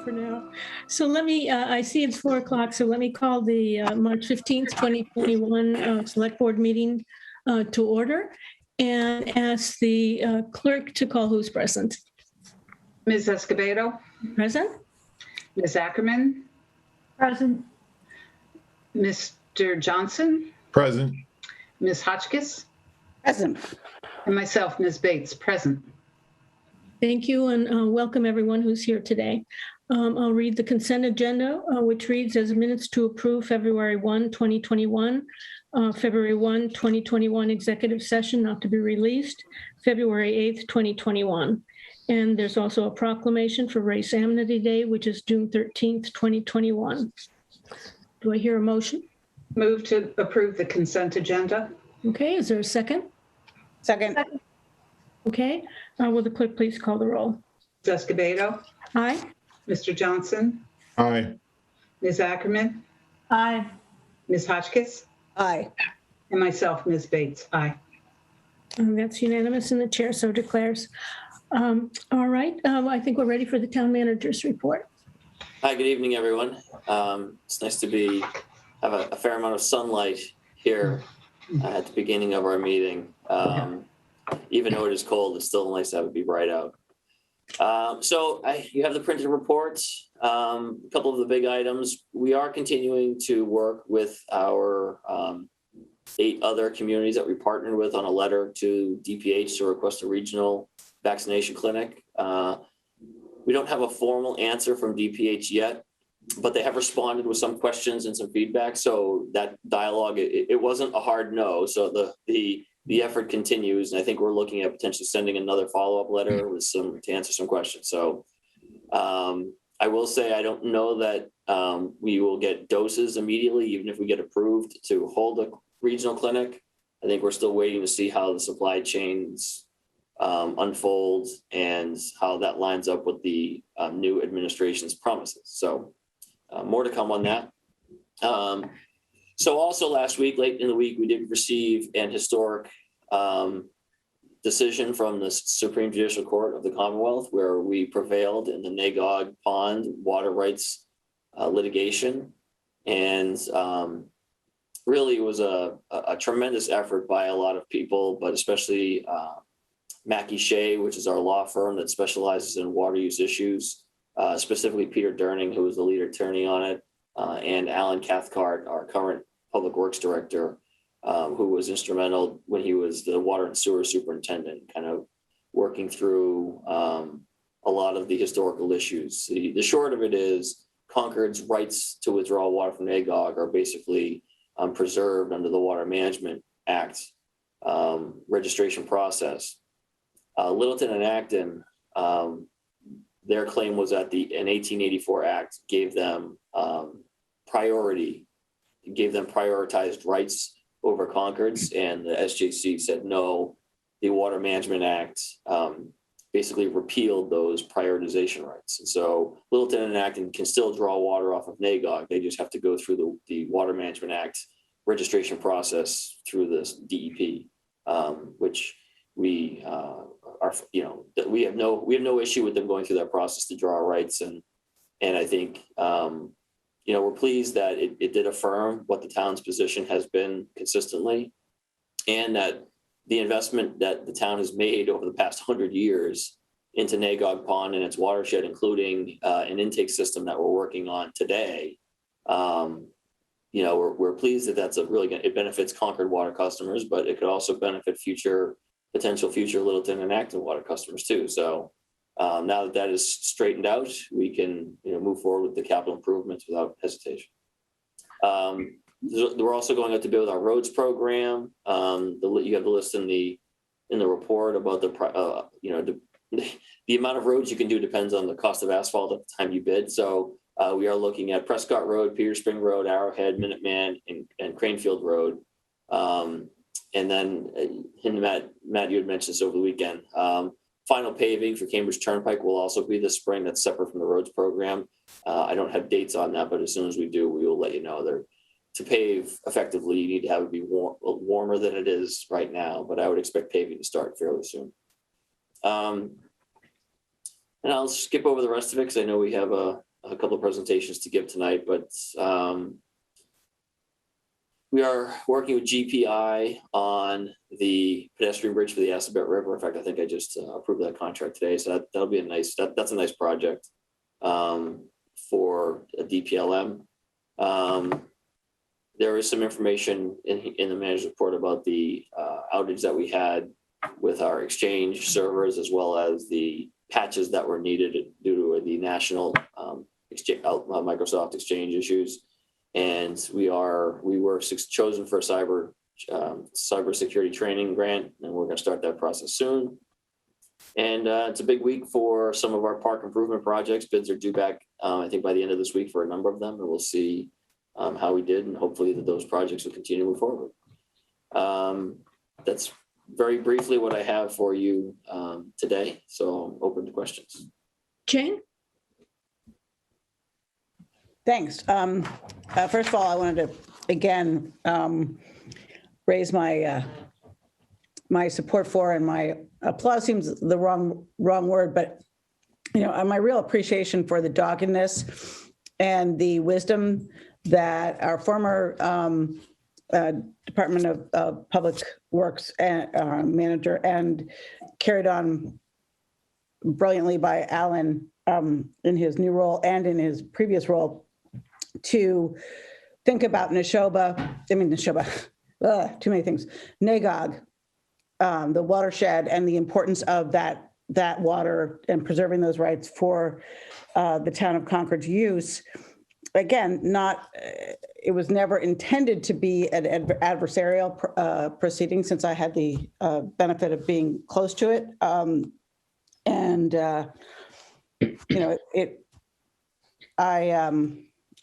for now. So let me, I see it's 4 o'clock, so let me call the March 15th, 2021 Select Board meeting to order and ask the clerk to call who's present. Ms. Escobedo, Present? Ms. Ackerman, Present. Mr. Johnson, Present. Ms. Hotchkiss, Present. and myself, Ms. Bates, present. Thank you, and welcome everyone who's here today. I'll read the consent agenda, which reads as minutes to approve February 1, 2021, February 1, 2021 executive session not to be released, February 8th, 2021. And there's also a proclamation for Race Amnesty Day, which is June 13th, 2021. Do I hear a motion? Move to approve the consent agenda. Okay, is there a second? Second. Okay, will the clerk please call the roll? Ms. Escobedo, Aye. Mr. Johnson, Aye. Ms. Ackerman, Aye. Ms. Hotchkiss, Aye. and myself, Ms. Bates, aye. That's unanimous, and the chair so declares. All right, I think we're ready for the town manager's report. Hi, good evening, everyone. It's nice to have a fair amount of sunlight here at the beginning of our meeting. Even though it is cold, it's still nice to have it be bright out. You have the printed reports. A couple of the big items. We are continuing to work with our 8 other communities that we partnered with on a letter to DPH to request a regional vaccination clinic. We don't have a formal answer from DPH yet, but they have responded with some questions and some feedback. So that dialogue, it wasn't a hard no. So the effort continues, and I think we're looking at potentially sending another follow-up letter with to answer some questions. So I will say I don't know that we will get doses immediately, even if we get approved to hold a regional clinic. I think we're still waiting to see how the supply chains unfold and how that lines up with the new administration's promises. So more to come on that. So also last week, late in the week, we did receive an historic decision from the Supreme Judicial Court of the Commonwealth, where we prevailed in the Nagog Pond water rights litigation. And really it was a tremendous effort by a lot of people, but especially Mackey Shea, which is our law firm that specializes in water use issues, specifically Peter Durning, who was the lead attorney on it, and Alan Cathcart, our current Public Works Director, who was instrumental when he was the water and sewer superintendent, kind of working through a lot of the historical issues. The short of it is Concord's rights to withdraw water from Nagog are basically preserved under the Water Management Act registration process. Littleton and Acton, their claim was that an 1884 Act gave them priority, gave them prioritized rights over Concord's, and the SJC said no. The Water Management Act basically repealed those prioritization rights. And so Littleton and Acton can still draw water off of Nagog. They just have to go through the Water Management Act registration process through this DEP, which we we have no issue with them going through that process to draw our rights. And I think we're pleased that it did affirm what the town's position has been consistently, and that the investment that the town has made over the past 100 years into Nagog Pond and its watershed, including an intake system that we're working on today. We're pleased that that's it benefits Concord water customers, but it could also benefit potential future Littleton and Acton water customers too. So now that is straightened out, we can move forward with the capital improvements without hesitation. We're also going out to bid with our roads program. You have the list in the report about the amount of roads you can do depends on the cost of asphalt at the time you bid. So we are looking at Prescott Road, Peter Spring Road, Arrowhead, Minuteman, and Cranefield Road. And then Matt, you had mentioned this over the weekend. Final paving for Cambridge Turnpike will also be this spring. That's separate from the roads program. I don't have dates on that, but as soon as we do, we will let you know. To pave effectively, you need to have it be warmer than it is right now, but I would expect paving to start fairly soon. And I'll skip over the rest of it because I know we have a a couple of presentations to give tonight, but we are working with GPI on the pedestrian bridge for the Assabet River. In fact, I think I just approved that contract today, so that'll be a nice. That's a nice project for a DPLM. There is some information in the manager's report about the outage that we had with our Exchange servers, as well as the patches that were needed due to the national Microsoft Exchange issues. And we were chosen for a cybersecurity training grant, and we're going to start that process soon. And it's a big week for some of our park improvement projects. Bids are due back, I think, by the end of this week for a number of them, and we'll see how we did, and hopefully that those projects will continue to move forward. That's very briefly what I have for you today. So I'm open to questions. Jane? Thanks. First of all, I wanted to again raise my my support for, and my applause seems the wrong word, but my real appreciation for the doggedness and the wisdom that our former Department of Public Works manager, and carried on brilliantly by Alan in his new role and in his previous role, to think about Neshoba, too many things, NAGOG, the watershed, and the importance of that water and preserving those rights for the town of Concord's use. Again, it was never intended to be an adversarial proceeding, since I had the benefit of being close to it.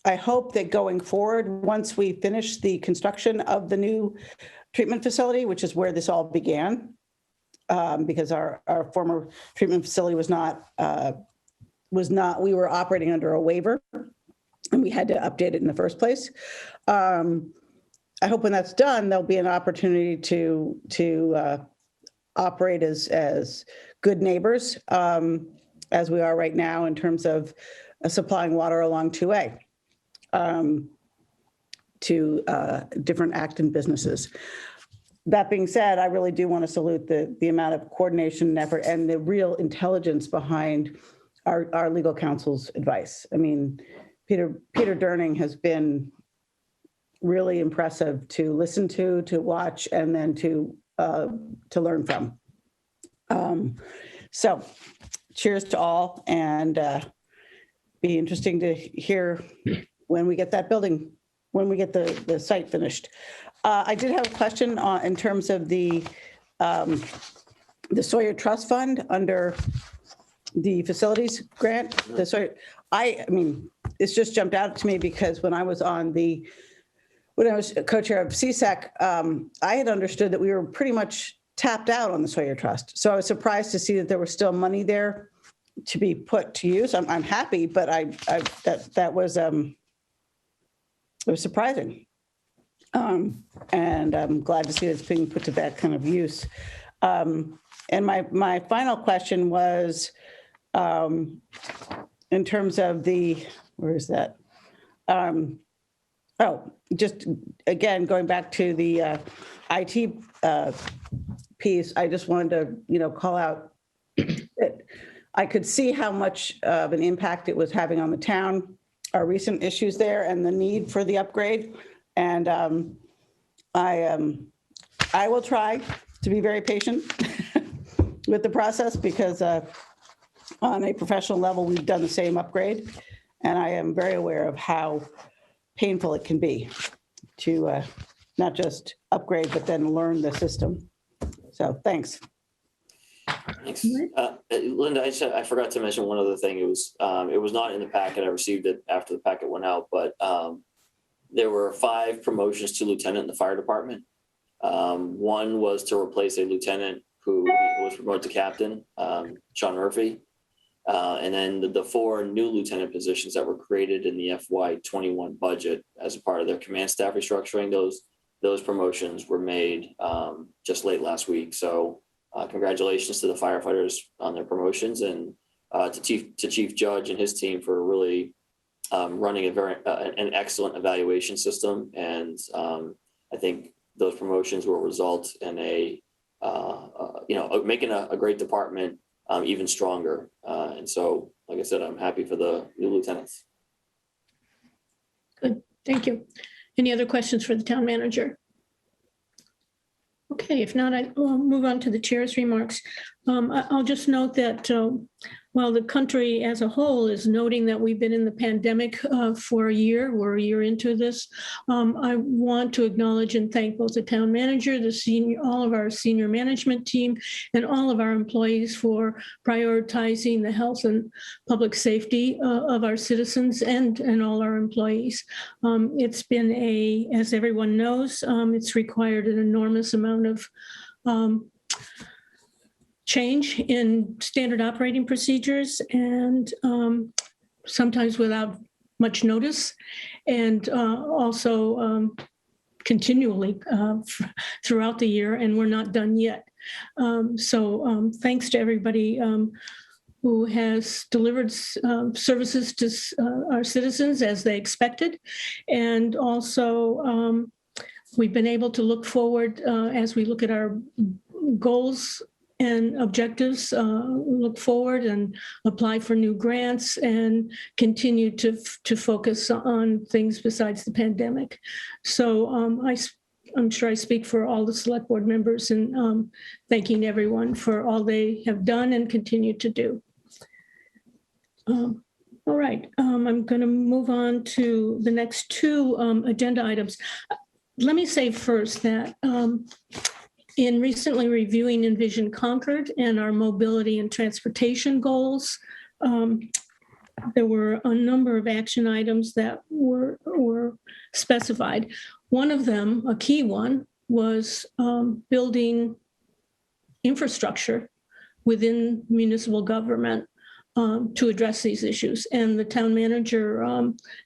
I hope that going forward, once we finish the construction of the new treatment facility, which is where this all began, because our former treatment facility was not, we were operating under a waiver, and we had to update it in the first place. I hope when that's done, there'll be an opportunity to operate as good neighbors, as we are right now in terms of supplying water along 2A to different Acton businesses. That being said, I really do want to salute the amount of coordination and effort and the real intelligence behind our legal counsel's advice. I mean, Peter Durning has been really impressive to listen to watch, and then to learn from. So cheers to all, and be interesting to hear when we get that building, when we get the site finished. I did have a question in terms of the Sawyer Trust Fund under the facilities grant. The Sawyer, I mean, it's just jumped out to me because when I was co-chair of CSEC, I had understood that we were pretty much tapped out on the Sawyer Trust. So I was surprised to see that there was still money there to be put to use. I'm happy, but that was it was surprising. And I'm glad to see it's being put to that kind of use. And my final question was, in terms of where is that? Just again, going back to the IT piece, I just wanted to, call out that I could see how much of an impact it was having on the town, our recent issues there, and the need for the upgrade. And I will try to be very patient with the process, because on a professional level, we've done the same upgrade, and I am very aware of how painful it can be to not just upgrade, but then learn the system. So thanks. Thanks. Linda, I forgot to mention one other thing. It was not in the packet. I received it after the packet went out, but there were 5 promotions to lieutenant in the fire department. One was to replace a lieutenant who was promoted to captain, Sean Murphy. And then the 4 new lieutenant positions that were created in the FY21 budget as a part of their command staff restructuring, those promotions were made just late last week. So congratulations to the firefighters on their promotions, and to Chief Judge and his team for really running an excellent evaluation system, and I think those promotions will result in making a great department even stronger. And so, like I said, I'm happy for the new lieutenants. Good, thank you. Any other questions for the town manager? Okay, if not, I'll move on to the chair's remarks. I'll just note that while the country as a whole is noting that we've been in the pandemic for a year, we're a year into this, I want to acknowledge and thank both the town manager, all of our senior management team, and all of our employees for prioritizing the health and public safety of our citizens and all our employees. It's been as everyone knows, it's required an enormous amount of change in standard operating procedures, and sometimes without much notice, and also continually throughout the year, and we're not done yet. So thanks to everybody who has delivered services to our citizens as they expected, and also we've been able to look forward as we look at our goals and objectives, look forward and apply for new grants and continue to focus on things besides the pandemic. So I'm sure I speak for all the select board members in thanking everyone for all they have done and continue to do. All right, I'm going to move on to the next two agenda items. Let me say first that in recently reviewing Envision Concord and our mobility and transportation goals, there were a number of action items that were specified. One of them, a key one, was building infrastructure within municipal government to address these issues. And the town manager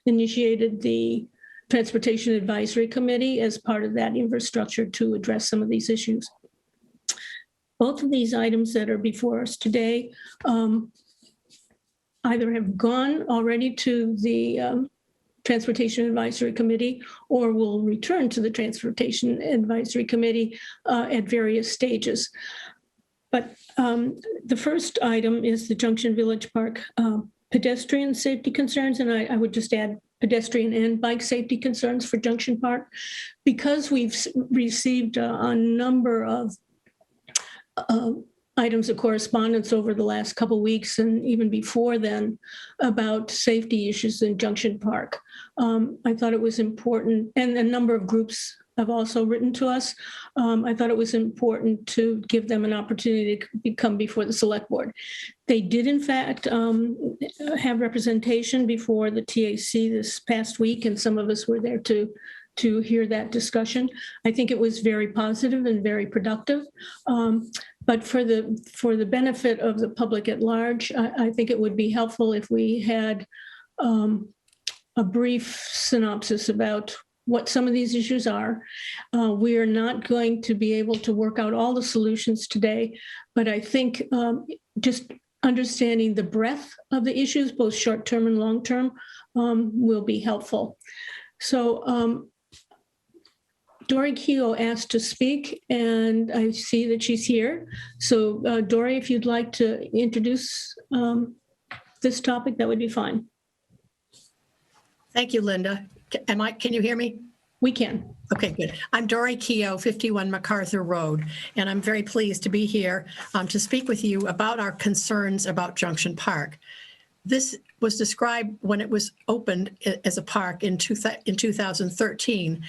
initiated the Transportation Advisory Committee as part of that infrastructure to address some of these issues. Both of these items that are before us today either have gone already to the Transportation Advisory Committee or will return to the Transportation Advisory Committee at various stages. But the first item is the Junction Village Park pedestrian safety concerns, and I would just add pedestrian and bike safety concerns for Junction Park. Because we've received a number of items of correspondence over the last couple of weeks and even before then about safety issues in Junction Park, I thought it was important, and a number of groups have also written to us. I thought it was important to give them an opportunity to come before the select board. They did, in fact, have representation before the TAC this past week, and some of us were there to hear that discussion. I think it was very positive and very productive. But for the benefit of the public at large, I think it would be helpful if we had a brief synopsis about what some of these issues are. We are not going to be able to work out all the solutions today, but I think just understanding the breadth of the issues, both short-term and long-term, will be helpful. So Dory Keogh asked to speak, and I see that she's here. So Dory, if you'd like to introduce this topic, that would be fine. Thank you, Linda. Can you hear me? We can. Okay, good. I'm Dory Keogh, 51 MacArthur Road, and I'm very pleased to be here to speak with you about our concerns about Junction Park. This was described when it was opened as a park in 2013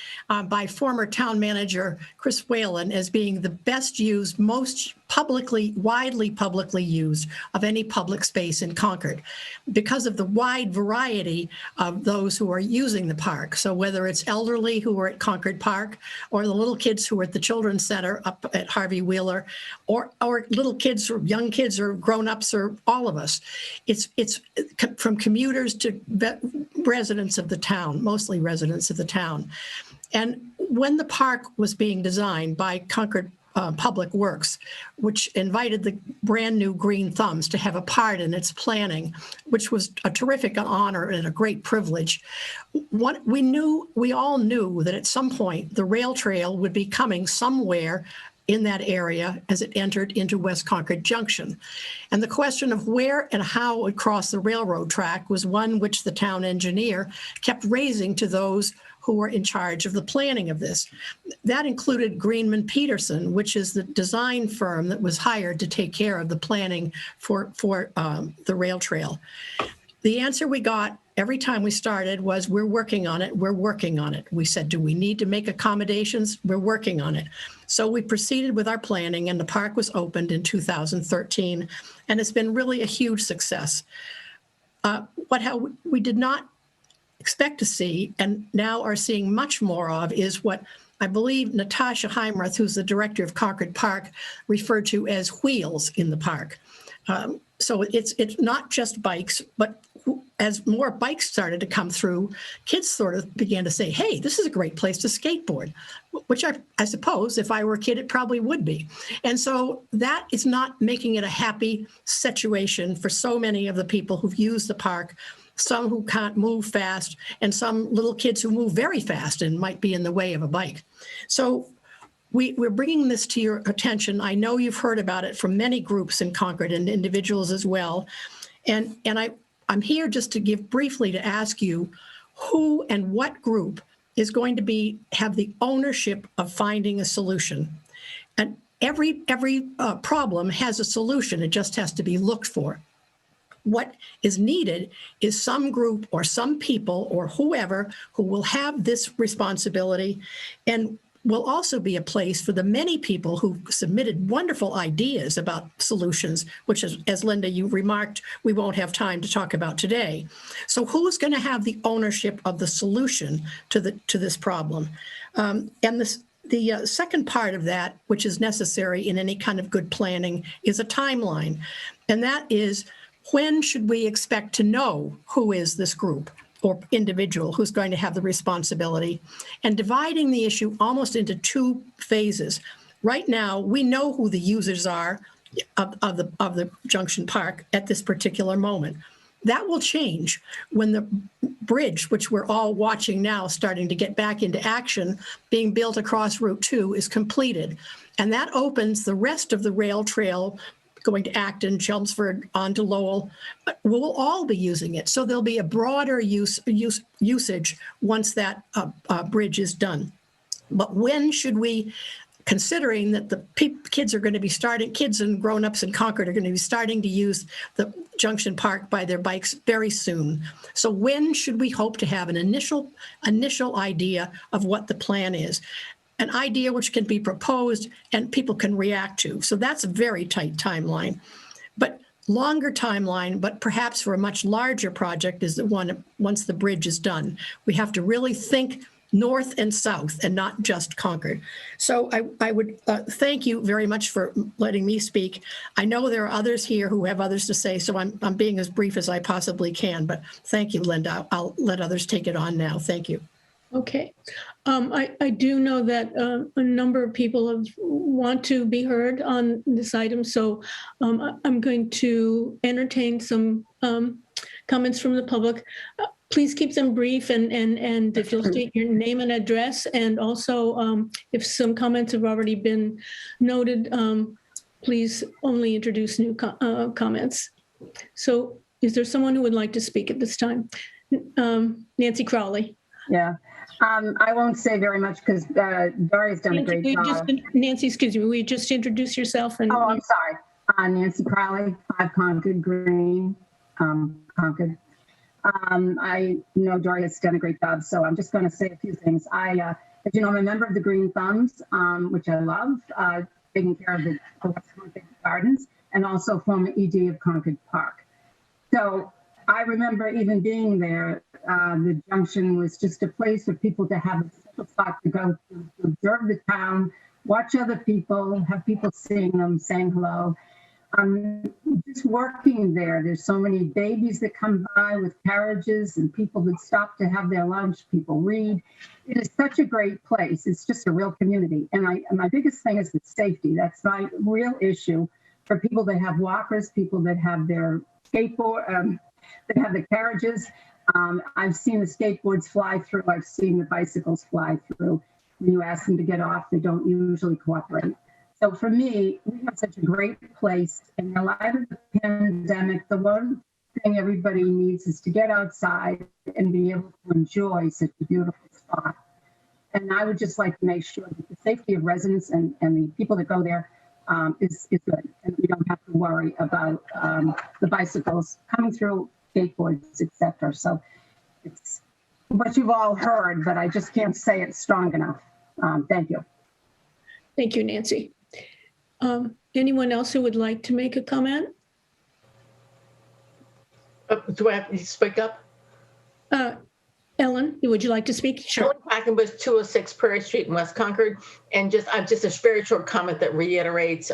by former town manager Chris Whalen as being the best used, most widely publicly used of any public space in Concord because of the wide variety of those who are using the park. So whether it's elderly who are at Concord Park, or the little kids who are at the Children's Center up at Harvey Wheeler, or little kids or young kids or grown-ups or all of us. It's from commuters to residents of the town, mostly residents of the town. And when the park was being designed by Concord Public Works, which invited the brand new Green Thumbs to have a part in its planning, which was a terrific honor and a great privilege. We all knew that at some point the rail trail would be coming somewhere in that area as it entered into West Concord Junction. And the question of where and how it would cross the railroad track was one which the town engineer kept raising to those who were in charge of the planning of this. That included Greenman Peterson, which is the design firm that was hired to take care of the planning for the rail trail. The answer we got every time we started was, we're working on it, we're working on it. We said, do we need to make accommodations? We're working on it. So we proceeded with our planning, and the park was opened in 2013, and it's been really a huge success. What we did not expect to see, and now are seeing much more of, is what I believe Natasha Heimrath, who's the director of Concord Park, referred to as wheels in the park. So it's not just bikes, but as more bikes started to come through, kids sort of began to say, hey, this is a great place to skateboard, which I suppose if I were a kid, it probably would be. And so that is not making it a happy situation for so many of the people who've used the park, some who can't move fast, and some little kids who move very fast and might be in the way of a bike. So we're bringing this to your attention. I know you've heard about it from many groups in Concord and individuals as well. And I'm here just to give briefly to ask you who and what group is going to have the ownership of finding a solution. And every problem has a solution. It just has to be looked for. What is needed is some group or some people or whoever who will have this responsibility, and will also be a place for the many people who submitted wonderful ideas about solutions, which is, as Linda, you remarked, we won't have time to talk about today. So who's going to have the ownership of the solution to this problem? And the second part of that, which is necessary in any kind of good planning, is a timeline. And that is, when should we expect to know who is this group or individual who's going to have the responsibility, and dividing the issue almost into two phases. Right now, we know who the users are of the Junction Park at this particular moment. That will change when the bridge, which we're all watching now, starting to get back into action, being built across Route 2, is completed. And that opens the rest of the rail trail going to Acton, Chelmsford, on to Lowell, but we'll all be using it. So there'll be a broader usage once that bridge is done. But when should we, considering that the kids are going to be starting, kids and grown-ups in Concord are going to be starting to use the Junction Park by their bikes very soon. So when should we hope to have an initial idea of what the plan is? An idea which can be proposed and people can react to. So that's a very tight timeline. But longer timeline, but perhaps for a much larger project, is the one once the bridge is done. We have to really think north and south and not just Concord. So I would thank you very much for letting me speak. I know there are others here who have others to say, so I'm being as brief as I possibly can, but thank you, Linda. I'll let others take it on now. Thank you. Okay. I do know that a number of people want to be heard on this item, so I'm going to entertain some comments from the public. Please keep them brief, and if you'll state your name and address, and also if some comments have already been noted, please only introduce new comments. So is there someone who would like to speak at this time? Nancy Crowley. Yeah. I won't say very much because Dori's done a great job. Nancy, excuse me, will you just introduce yourself? And I'm sorry. Nancy Crowley, 5 Concord Green, Concord. I know Dori has done a great job, so I'm just going to say a few things. As you know, I'm a member of the Green Thumbs, which I love, taking care of the West Concord Gardens, and also former ED of Concord Park. So I remember even being there, the Junction was just a place for people to have a simple spot to go to observe the town, watch other people, have people seeing them, saying hello. Just working there, there's so many babies that come by with carriages and people that stop to have their lunch, people read. It is such a great place. It's just a real community. And my biggest thing is the safety. That's my real issue for people that have walkers, people that have their skateboard, that have the carriages. I've seen the skateboards fly through. I've seen the bicycles fly through. When you ask them to get off, they don't usually cooperate. So for me, we have such a great place. And in light of the pandemic, the one thing everybody needs is to get outside and be able to enjoy such a beautiful spot. And I would just like to make sure that the safety of residents and the people that go there is good. And we don't have to worry about the bicycles coming through, skateboards, etc. So it's what you've all heard, but I just can't say it strong enough. Thank you. Thank you, Nancy. Anyone else who would like to make a comment? Do I have to speak up? Ellen, would you like to speak? Sure. Ellen Quackenbush, 206 Prairie Street in West Concord. And just a very short comment that reiterates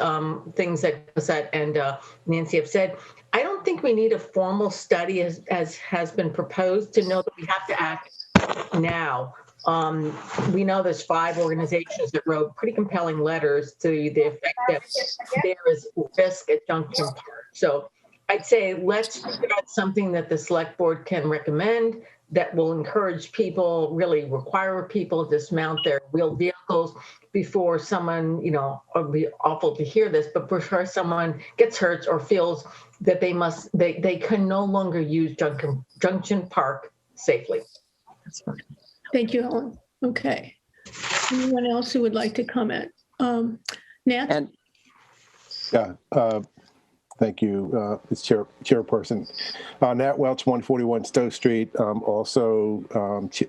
things that Cosette and Nancy have said. I don't think we need a formal study as has been proposed to know that we have to act now. We know there's 5 organizations that wrote pretty compelling letters to the effect that there is risk at Junction Park. So I'd say let's figure out something that the select board can recommend that will encourage people, really require people to dismount their wheeled vehicles before someone, it would be awful to hear this, but before someone gets hurt or feels that they can no longer use Junction Park safely. That's fine. Thank you, Ellen. Okay. Anyone else who would like to comment? Nat? Thank you, it's Chairperson. Nat Welch, 141 Stowe Street, also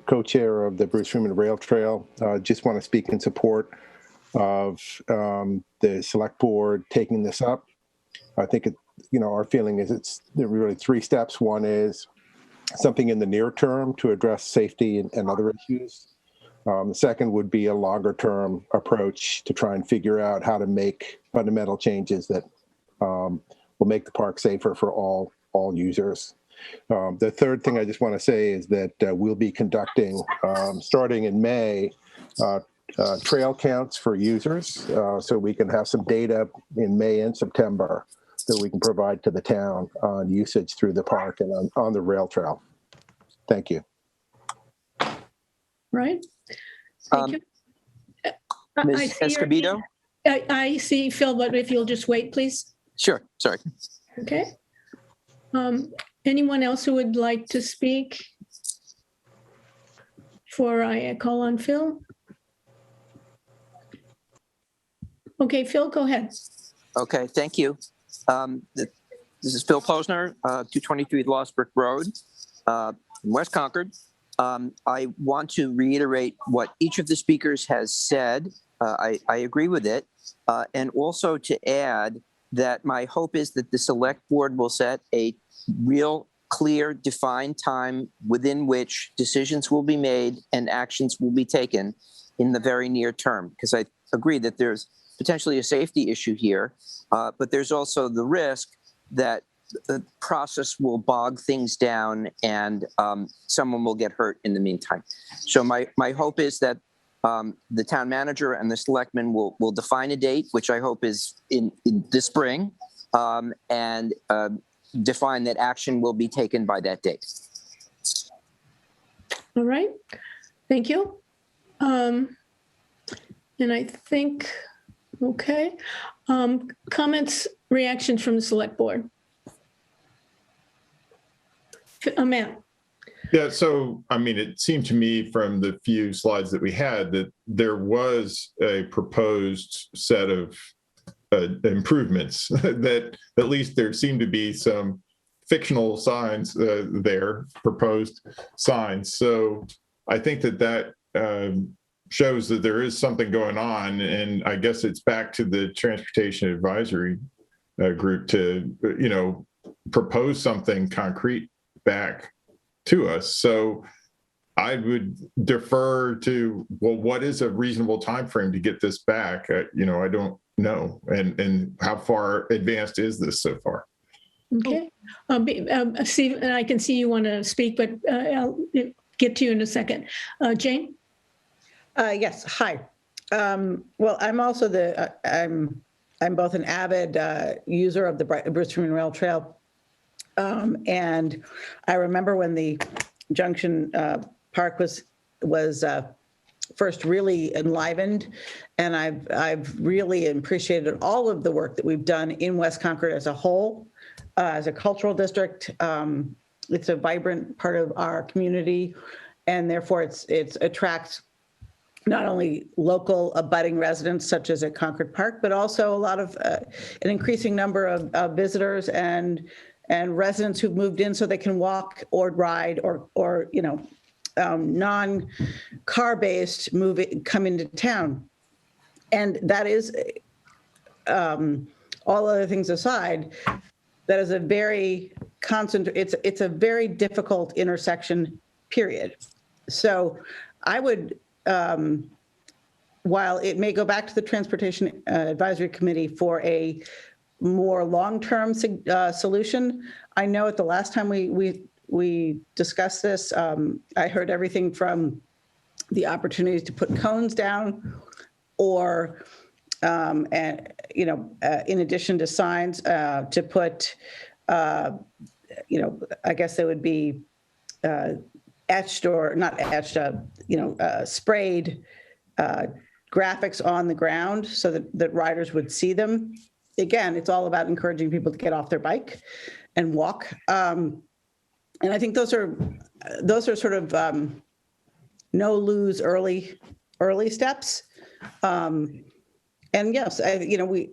co-chair of the Bruce Freeman Rail Trail. Just want to speak in support of the select board taking this up. I think our feeling is there are really 3 steps. One is something in the near term to address safety and other issues. The second would be a longer term approach to try and figure out how to make fundamental changes that will make the park safer for all users. The third thing I just want to say is that we'll be conducting, starting in May, trail counts for users, so we can have some data in May and September that we can provide to the town on usage through the park and on the rail trail. Thank you. Right. Thank you. Ms. Escobedo? I see Phil, but if you'll just wait, please. Sure, sorry. Okay. Anyone else who would like to speak before I call on Phil? Okay, Phil, go ahead. Okay, thank you. This is Phil Posner, 223 Lost Brick Road, in West Concord. I want to reiterate what each of the speakers has said. I agree with it. And also to add that my hope is that the select board will set a real, clear, defined time within which decisions will be made and actions will be taken in the very near term. Because I agree that there's potentially a safety issue here, but there's also the risk that the process will bog things down and someone will get hurt in the meantime. So my hope is that the town manager and the selectmen will define a date, which I hope is in this spring, and define that action will be taken by that date. All right. Thank you. And I think, okay. Comments, reactions from the select board. Matt. Yeah, so, it seemed to me from the few slides that we had that there was a proposed set of improvements that at least there seemed to be some fictional signs there, proposed signs. So I think that shows that there is something going on. And I guess it's back to the Transportation Advisory Group to, propose something concrete back to us. So I would defer to, well, what is a reasonable time frame to get this back? I don't know. And how far advanced is this so far? Okay. Steve, and I can see you want to speak, but I'll get to you in a second. Jane? Yes, hi. Well, I'm also I'm both an avid user of the Bruce Freeman Rail Trail. And I remember when the Junction Park was first really enlivened, and I've really appreciated all of the work that we've done in West Concord as a whole, as a cultural district. It's a vibrant part of our community, and therefore it attracts not only local abutting residents such as at Concord Park, but also a lot of an increasing number of visitors and residents who've moved in so they can walk or ride or non-car based come into town. And that is, all other things aside, that is a very it's a very difficult intersection, period. So I would, while it may go back to the Transportation Advisory Committee for a more long-term solution, I know at the last time we discussed this, I heard everything from the opportunities to put cones down, or in addition to signs, to put, I guess they would be etched or not etched, sprayed graphics on the ground so that riders would see them. Again, it's all about encouraging people to get off their bike and walk. And I think those are sort of no lose early steps. And yes,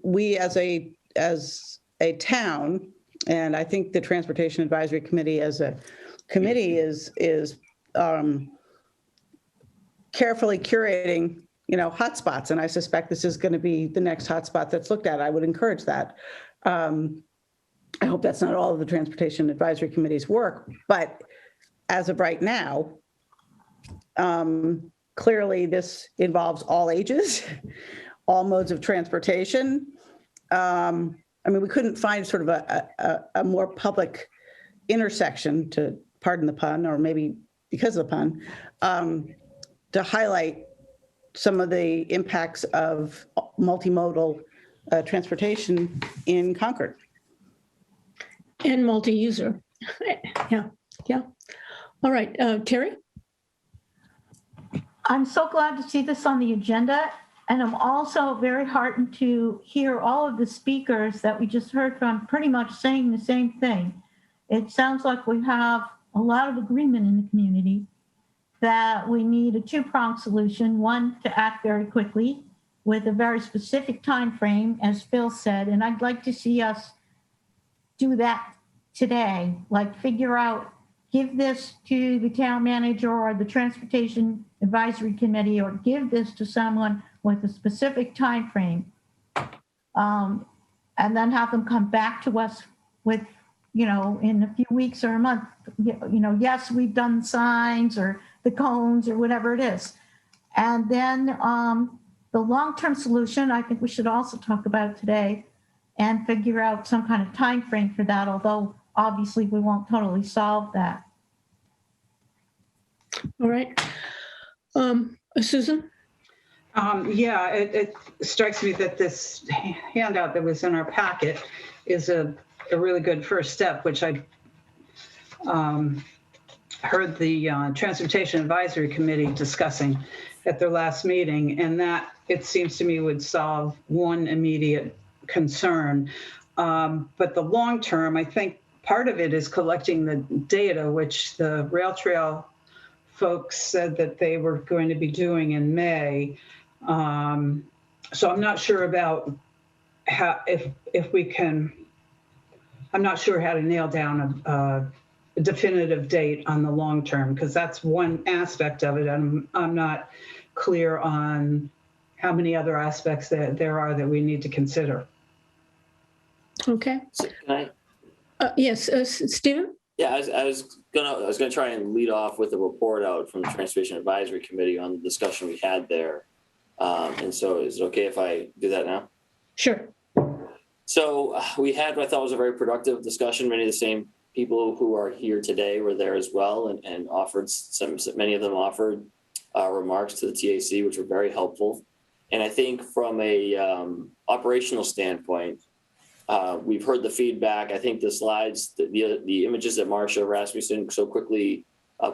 we as a town, and I think the Transportation Advisory Committee as a committee is carefully curating, hotspots. And I suspect this is going to be the next hotspot that's looked at. I would encourage that. I hope that's not all of the Transportation Advisory Committee's work, but as of right now, clearly this involves all ages, all modes of transportation. We couldn't find sort of a more public intersection, to pardon the pun, or maybe because of the pun, to highlight some of the impacts of multimodal transportation in Concord. And multi-user. Yeah. All right, Terry? I'm so glad to see this on the agenda. And I'm also very heartened to hear all of the speakers that we just heard from pretty much saying the same thing. It sounds like we have a lot of agreement in the community that we need a two-pronged solution, one to act very quickly with a very specific time frame, as Phil said, and I'd like to see us do that today, like figure out, give this to the town manager or the Transportation Advisory Committee, or give this to someone with a specific time frame, and then have them come back to us with, in a few weeks or a month, yes, we've done signs or the cones or whatever it is. And then the long-term solution, I think we should also talk about today and figure out some kind of time frame for that, although obviously we won't totally solve that. All right. Susan? It strikes me that this handout that was in our packet is a really good first step, which I heard the Transportation Advisory Committee discussing at their last meeting, and that, it seems to me, would solve one immediate concern. But the long term, I think part of it is collecting the data, which the rail trail folks said that they were going to be doing in May. So I'm not sure about how, if we can, I'm not sure how to nail down a definitive date on the long term, because that's one aspect of it. And I'm not clear on how many other aspects that there are that we need to consider. Okay. Can Yes, Stephen? Yeah, I was gonna try and lead off with a report out from the Transportation Advisory Committee on the discussion we had there. And so is it okay if I do that now? Sure. So we had what I thought was a very productive discussion. Many of the same people who are here today were there as well, and offered many of them offered remarks to the TAC, which were very helpful. And I think from a operational standpoint, we've heard the feedback. I think the slides, the images that Marcia Rasmussen so quickly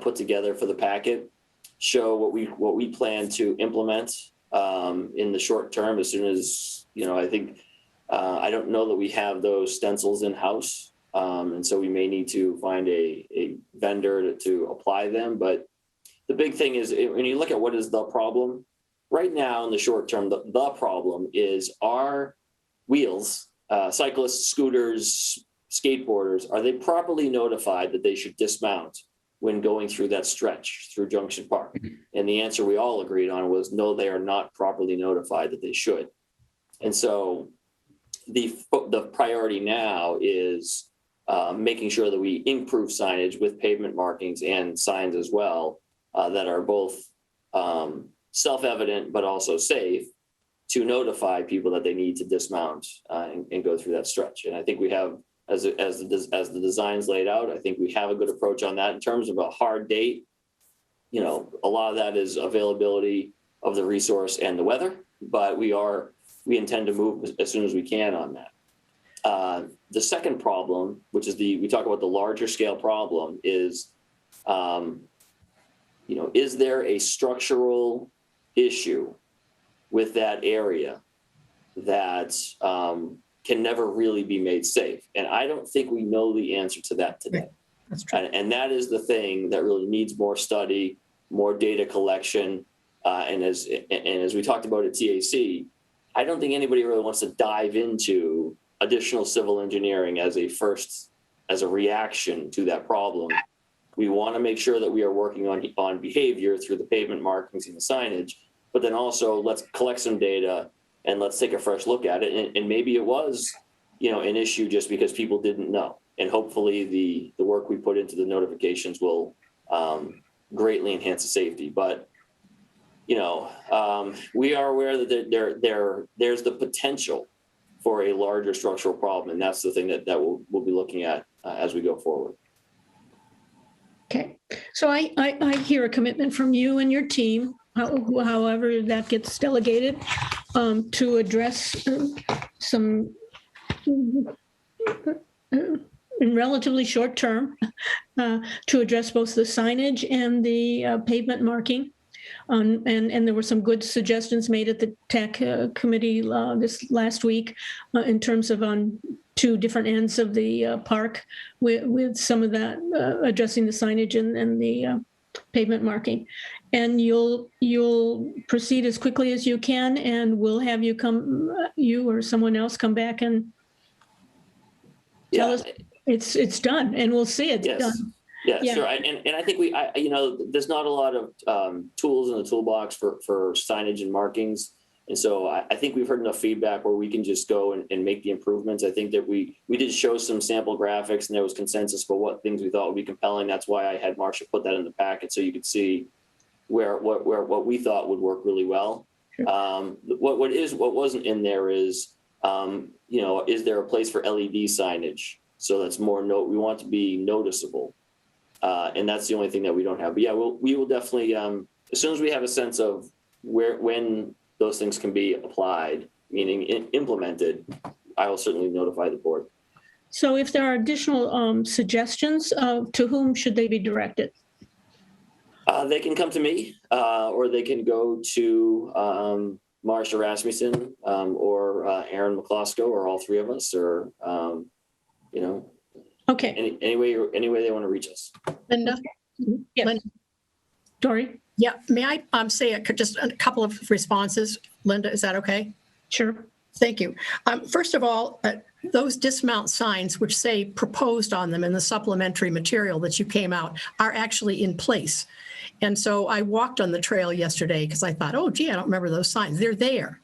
put together for the packet show what we plan to implement in the short term. As soon as, I think, I don't know that we have those stencils in house. And so we may need to find a vendor to apply them. But the big thing is, when you look at what is the problem, right now in the short term, the problem is our wheels, cyclists, scooters, skateboarders, are they properly notified that they should dismount when going through that stretch through Junction Park? And the answer we all agreed on was no, they are not properly notified that they should. And so the priority now is making sure that we improve signage with pavement markings and signs as well that are both self-evident but also safe to notify people that they need to dismount and go through that stretch. And I think we have, as the design's laid out, I think we have a good approach on that. In terms of a hard date, a lot of that is availability of the resource and the weather, but we intend to move as soon as we can on that. The second problem, which is we talk about the larger scale problem, is, is there a structural issue with that area that can never really be made safe? And I don't think we know the answer to that today. That's true. And that is the thing that really needs more study, more data collection. And as we talked about at TAC, I don't think anybody really wants to dive into additional civil engineering as a reaction to that problem. We want to make sure that we are working on behavior through the pavement markings and the signage, but then also let's collect some data and let's take a fresh look at it. And maybe it was, an issue just because people didn't know. And hopefully the work we put into the notifications will greatly enhance the safety. But, we are aware that there's the potential for a larger structural problem. And that's the thing that we'll be looking at as we go forward. Okay. So I hear a commitment from you and your team, however that gets delegated, to address some in relatively short term, to address both the signage and the pavement marking. And there were some good suggestions made at the TAC committee this last week in terms of on two different ends of the park with some of that addressing the signage and the pavement marking. And you'll proceed as quickly as you can, and we'll have you or someone else come back and tell us it's done, and we'll see it's done. Yeah, sure. And I think there's not a lot of tools in the toolbox for signage and markings. And so I think we've heard enough feedback where we can just go and make the improvements. I think that we did show some sample graphics, and there was consensus for what things we thought would be compelling. That's why I had Marcia put that in the packet so you could see what we thought would work really well. Sure. What wasn't in there is is there a place for LED signage? So that's more we want to be noticeable. And that's the only thing that we don't have. But yeah, we will definitely, as soon as we have a sense of when those things can be applied, meaning implemented, I will certainly notify the board. So if there are additional suggestions, to whom should they be directed? They can come to me, or they can go to Marcia Rasmussen or Aaron McCloskey, or all three of us, or Okay. any way they want to reach us. Linda? Yes. Linda? Dory? Yeah, may I say just a couple of responses? Linda, is that okay? Sure. Thank you. First of all, those dismount signs which say proposed on them in the supplementary material that you came out are actually in place. And so I walked on the trail yesterday because I thought, oh, gee, I don't remember those signs. They're there.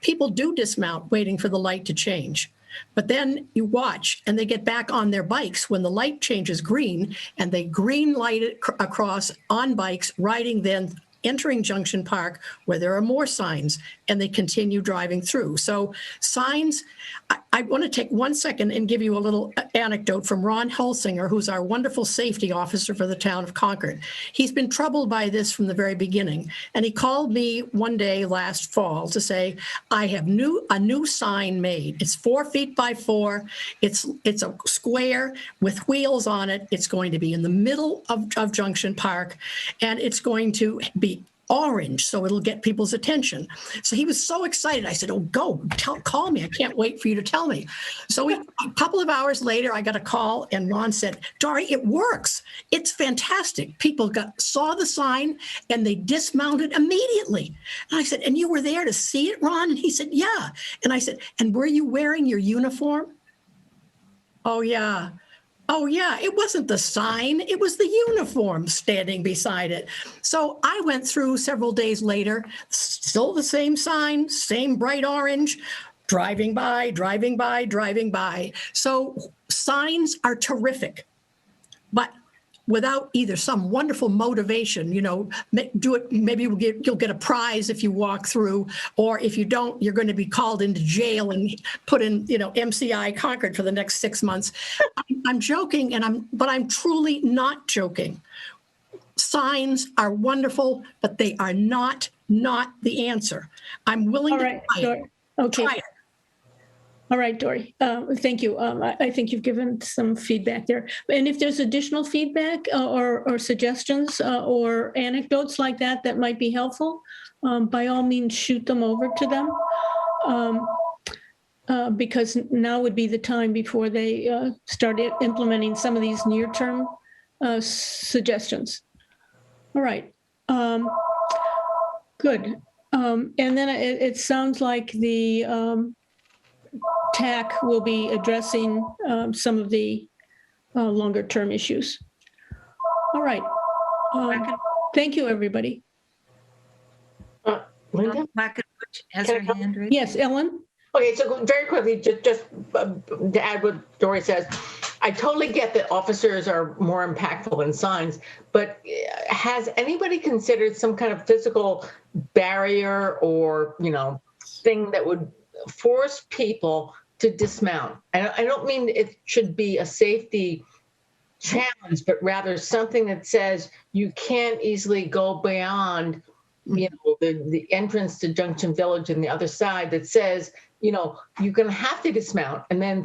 People do dismount waiting for the light to change. But then you watch and they get back on their bikes when the light changes green, and they green light it across on bikes riding then entering Junction Park where there are more signs, and they continue driving through. So signs, I want to take 1 second and give you a little anecdote from Ron Holsinger, who's our wonderful safety officer for the town of Concord. He's been troubled by this from the very beginning. And he called me one day last fall to say, I have a new sign made. It's 4 feet by 4. It's a square with wheels on it. It's going to be in the middle of Junction Park, and it's going to be orange, so it'll get people's attention. So he was so excited. I said, oh, call me. I can't wait for you to tell me. So a couple of hours later, I got a call, and Ron said, Dory, it works. It's fantastic. People saw the sign, and they dismounted immediately. And I said, and you were there to see it, Ron? And he said, yeah. And I said, and were you wearing your uniform? Oh, yeah. Oh, yeah, it wasn't the sign. It was the uniform standing beside it. So I went through several days later, still the same sign, same bright orange, driving by, driving by, driving by. So signs are terrific, but without either some wonderful motivation, do it, maybe you'll get a prize if you walk through, or if you don't, you're going to be called into jail and put in, MCI Concord for the next 6 months. I'm joking, but I'm truly not joking. Signs are wonderful, but they are not the answer. I'm willing to try it. Okay. Try it. All right, Dory. Thank you. I think you've given some feedback there. And if there's additional feedback or suggestions or anecdotes like that might be helpful, by all means, shoot them over to them. Because now would be the time before they start implementing some of these near-term suggestions. All right. Good. And then it sounds like the TAC will be addressing some of the longer term issues. All right. Thank you, everybody. Linda? Has her hand raised? Yes, Ellen? Okay, so very quickly, just to add what Dory says, I totally get that officers are more impactful than signs, but has anybody considered some kind of physical barrier or, thing that would force people to dismount? I don't mean it should be a safety challenge, but rather something that says you can't easily go beyond, the entrance to Junction Village and the other side that says, you're going to have to dismount, and then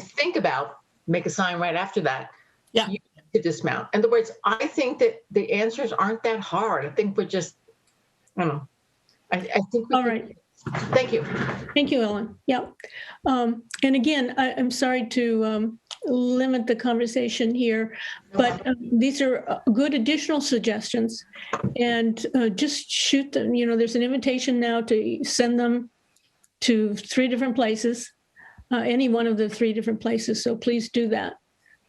make a sign right after that. Yeah. You have to dismount. In other words, I think that the answers aren't that hard. I think we're just, I don't know. I think we All right. Thank you. Thank you, Ellen. Yeah. And again, I'm sorry to limit the conversation here, but these are good additional suggestions, and just shoot them. There's an invitation now to send them to 3 different places, any one of the 3 different places. So please do that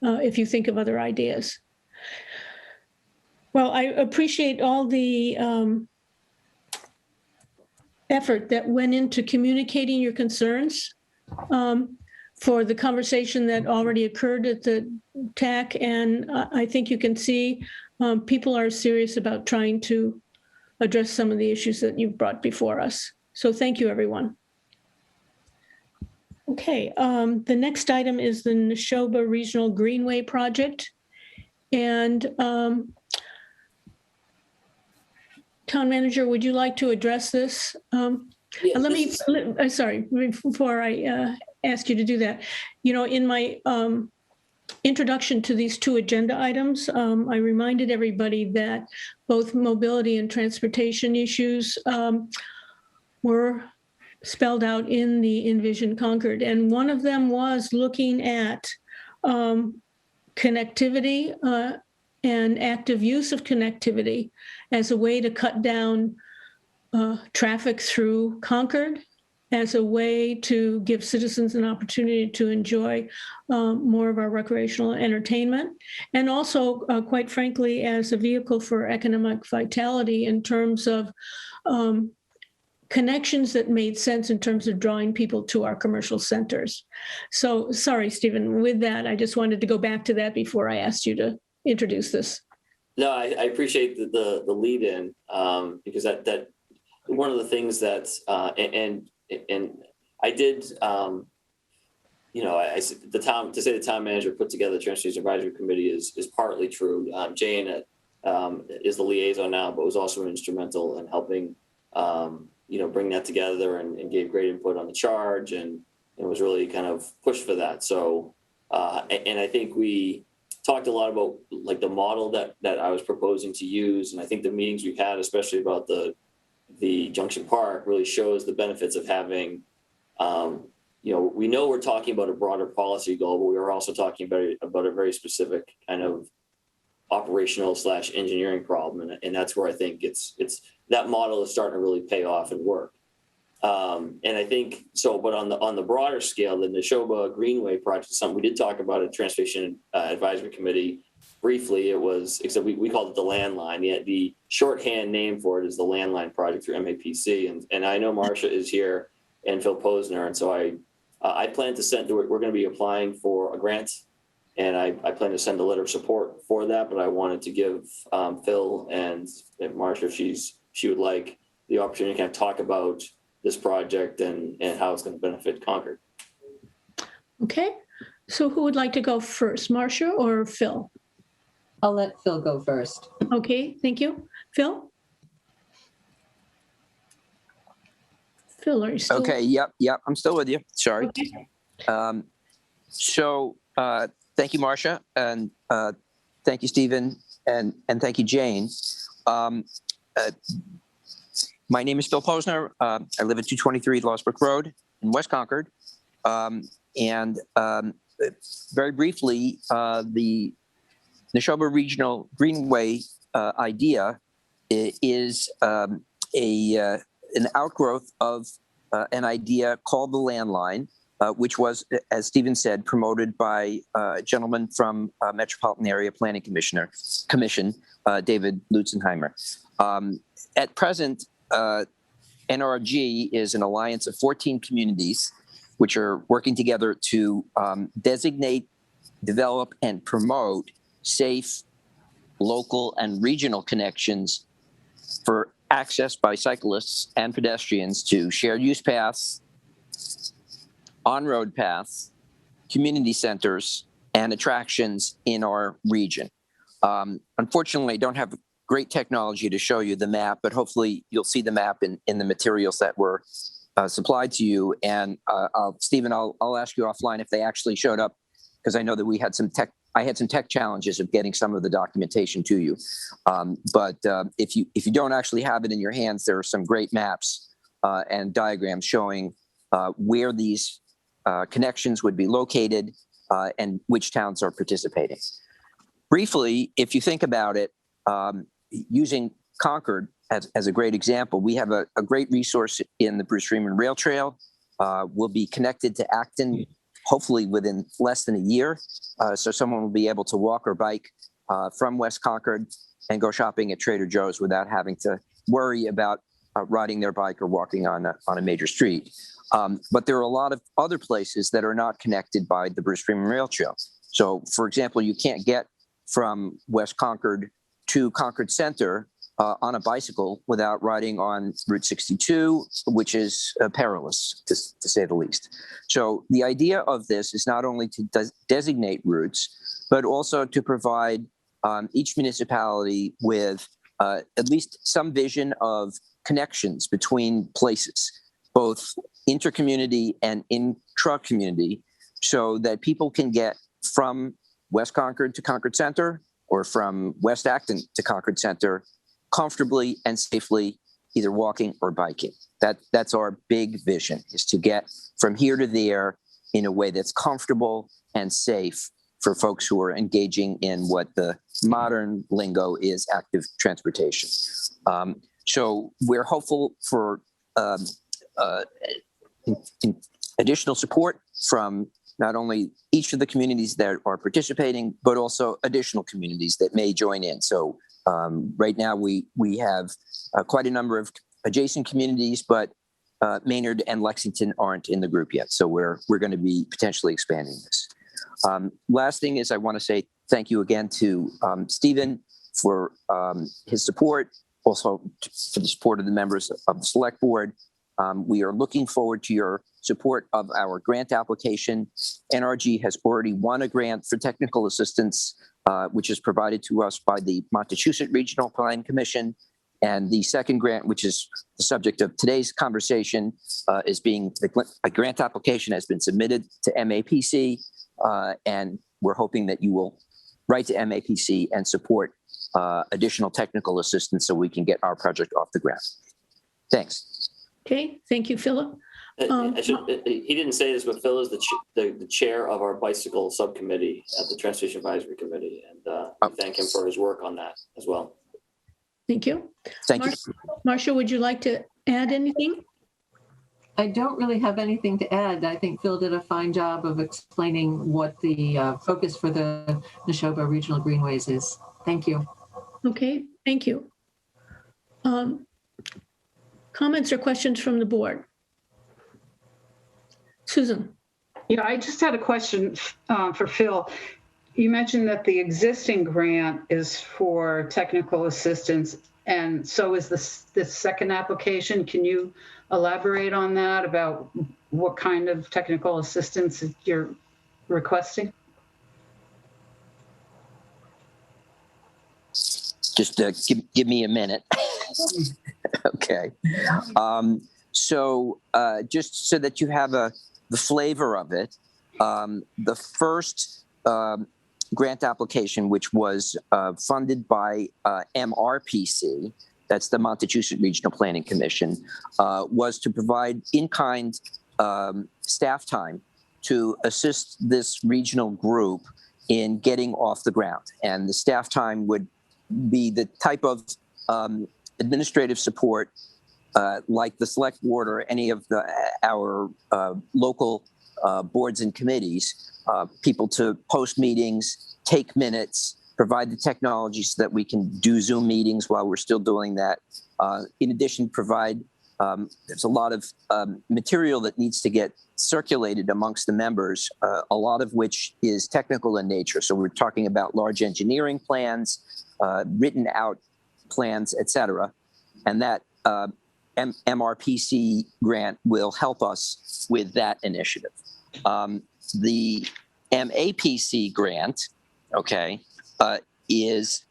if you think of other ideas. Well, I appreciate all the effort that went into communicating your concerns for the conversation that already occurred at the TAC. And I think you can see people are serious about trying to address some of the issues that you've brought before us. So thank you, everyone. Okay, the next item is the Neshoba Regional Greenway Project. And Town Manager, would you like to address this? Sorry, before I ask you to do that, in my introduction to these 2 agenda items, I reminded everybody that both mobility and transportation issues were spelled out in the Envision Concord. And one of them was looking at connectivity and active use of connectivity as a way to cut down traffic through Concord, as a way to give citizens an opportunity to enjoy more of our recreational entertainment, and also, quite frankly, as a vehicle for economic vitality in terms of connections that made sense in terms of drawing people to our commercial centers. So sorry, Stephen, with that, I just wanted to go back to that before I asked you to introduce this. No, I appreciate the lead in, because that one of the things that and I did, to say the town manager put together the Transportation Advisory Committee is partly true. Jane is the liaison now, but was also instrumental in helping bring that together and gave great input on the charge and was really kind of pushed for that. So and I think we talked a lot about like the model that I was proposing to use, and I think the meetings we've had, especially about the Junction Park, really shows the benefits of having. We know we're talking about a broader policy goal, but we are also talking about a very specific kind of operational / engineering problem, and that's where I think it's that model is starting to really pay off and work. And I think so, but on the broader scale, the Neshoba Greenway project is something we did talk about at Transportation Advisory Committee briefly. It was, except we called it the landline. The shorthand name for it is the landline project through MAPC. And I know Marcia is here and Phil Posner. And so I plan to send, we're going to be applying for a grant, and I plan to send a letter of support for that. But I wanted to give Phil and Marcia, if she would like, the opportunity to kind of talk about this project and how it's going to benefit Concord. Okay, so who would like to go first, Marcia or Phil? I'll let Phil go first. Okay, thank you. Phil? Phil, are you still? Okay, yep, I'm still with you. Sorry. Okay. Thank you, Marcia, and thank you, Stephen, and thank you, Jane. My name is Phil Posner. I live at 223 Losbrook Road in West Concord. Very briefly, the Neshoba Regional Greenway idea is an outgrowth of an idea called the landline, which was, as Stephen said, promoted by a gentleman from Metropolitan Area Planning Commission, David Lutzenheimer. At present, NRG is an alliance of 14 communities which are working together to designate, develop, and promote safe local and regional connections for access by cyclists and pedestrians to shared use paths, on-road paths, community centers, and attractions in our region. Unfortunately, I don't have great technology to show you the map, but hopefully you'll see the map in the materials that were supplied to you. And Stephen, I'll ask you offline if they actually showed up, because I know that I had some tech challenges of getting some of the documentation to you. But if you don't actually have it in your hands, there are some great maps and diagrams showing where these connections would be located and which towns are participating. Briefly, if you think about it, using Concord as a great example, we have a great resource in the Bruce Freeman Rail Trail. We'll be connected to Acton hopefully within less than a year. So someone will be able to walk or bike from West Concord and go shopping at Trader Joe's without having to worry about riding their bike or walking on a major street. But there are a lot of other places that are not connected by the Bruce Freeman Rail Trail. So, for example, you can't get from West Concord to Concord Center on a bicycle without riding on Route 62, which is perilous, to say the least. So the idea of this is not only to designate routes, but also to provide each municipality with at least some vision of connections between places, both intercommunity and intra-community, so that people can get from West Concord to Concord Center or from West Acton to Concord Center comfortably and safely, either walking or biking. That's our big vision, is to get from here to there in a way that's comfortable and safe for folks who are engaging in what the modern lingo is active transportation. So we're hopeful for additional support from not only each of the communities that are participating, but also additional communities that may join in. So right now we have quite a number of adjacent communities, but Maynard and Lexington aren't in the group yet. So we're going to be potentially expanding this. Last thing is I want to say thank you again to Stephen for his support, also for the support of the members of the select board. We are looking forward to your support of our grant application. NRG has already won a grant for technical assistance, which is provided to us by the Montechusett Regional Planning Commission. And the second grant, which is the subject of today's conversation, a grant application has been submitted to MAPC, and we're hoping that you will write to MAPC and support additional technical assistance so we can get our project off the ground. Thanks. Okay, thank you, Philip. He didn't say this, but Phil is the chair of our bicycle subcommittee at the Transportation Advisory Committee, and we thank him for his work on that as well. Thank you. Thank you. Marcia, would you like to add anything? I don't really have anything to add. I think Phil did a fine job of explaining what the focus for the Neshoba Regional Greenways is. Thank you. Okay, thank you. Comments or questions from the board? Susan. Yeah, I just had a question for Phil. You mentioned that the existing grant is for technical assistance, and so is this second application. Can you elaborate on that, about what kind of technical assistance you're requesting? Just give me a minute. Okay. So just so that you have the flavor of it, the first grant application, which was funded by MRPC, that's the Montechusett Regional Planning Commission, was to provide in-kind staff time to assist this regional group in getting off the ground. And the staff time would be the type of administrative support like the select board or any of our local boards and committees, people to post meetings, take minutes, provide the technology so that we can do Zoom meetings while we're still doing that. In addition, there's a lot of material that needs to get circulated amongst the members, a lot of which is technical in nature. So we're talking about large engineering plans, written out plans, et cetera. And that MRPC grant will help us with that initiative. The MAPC grant, okay, is,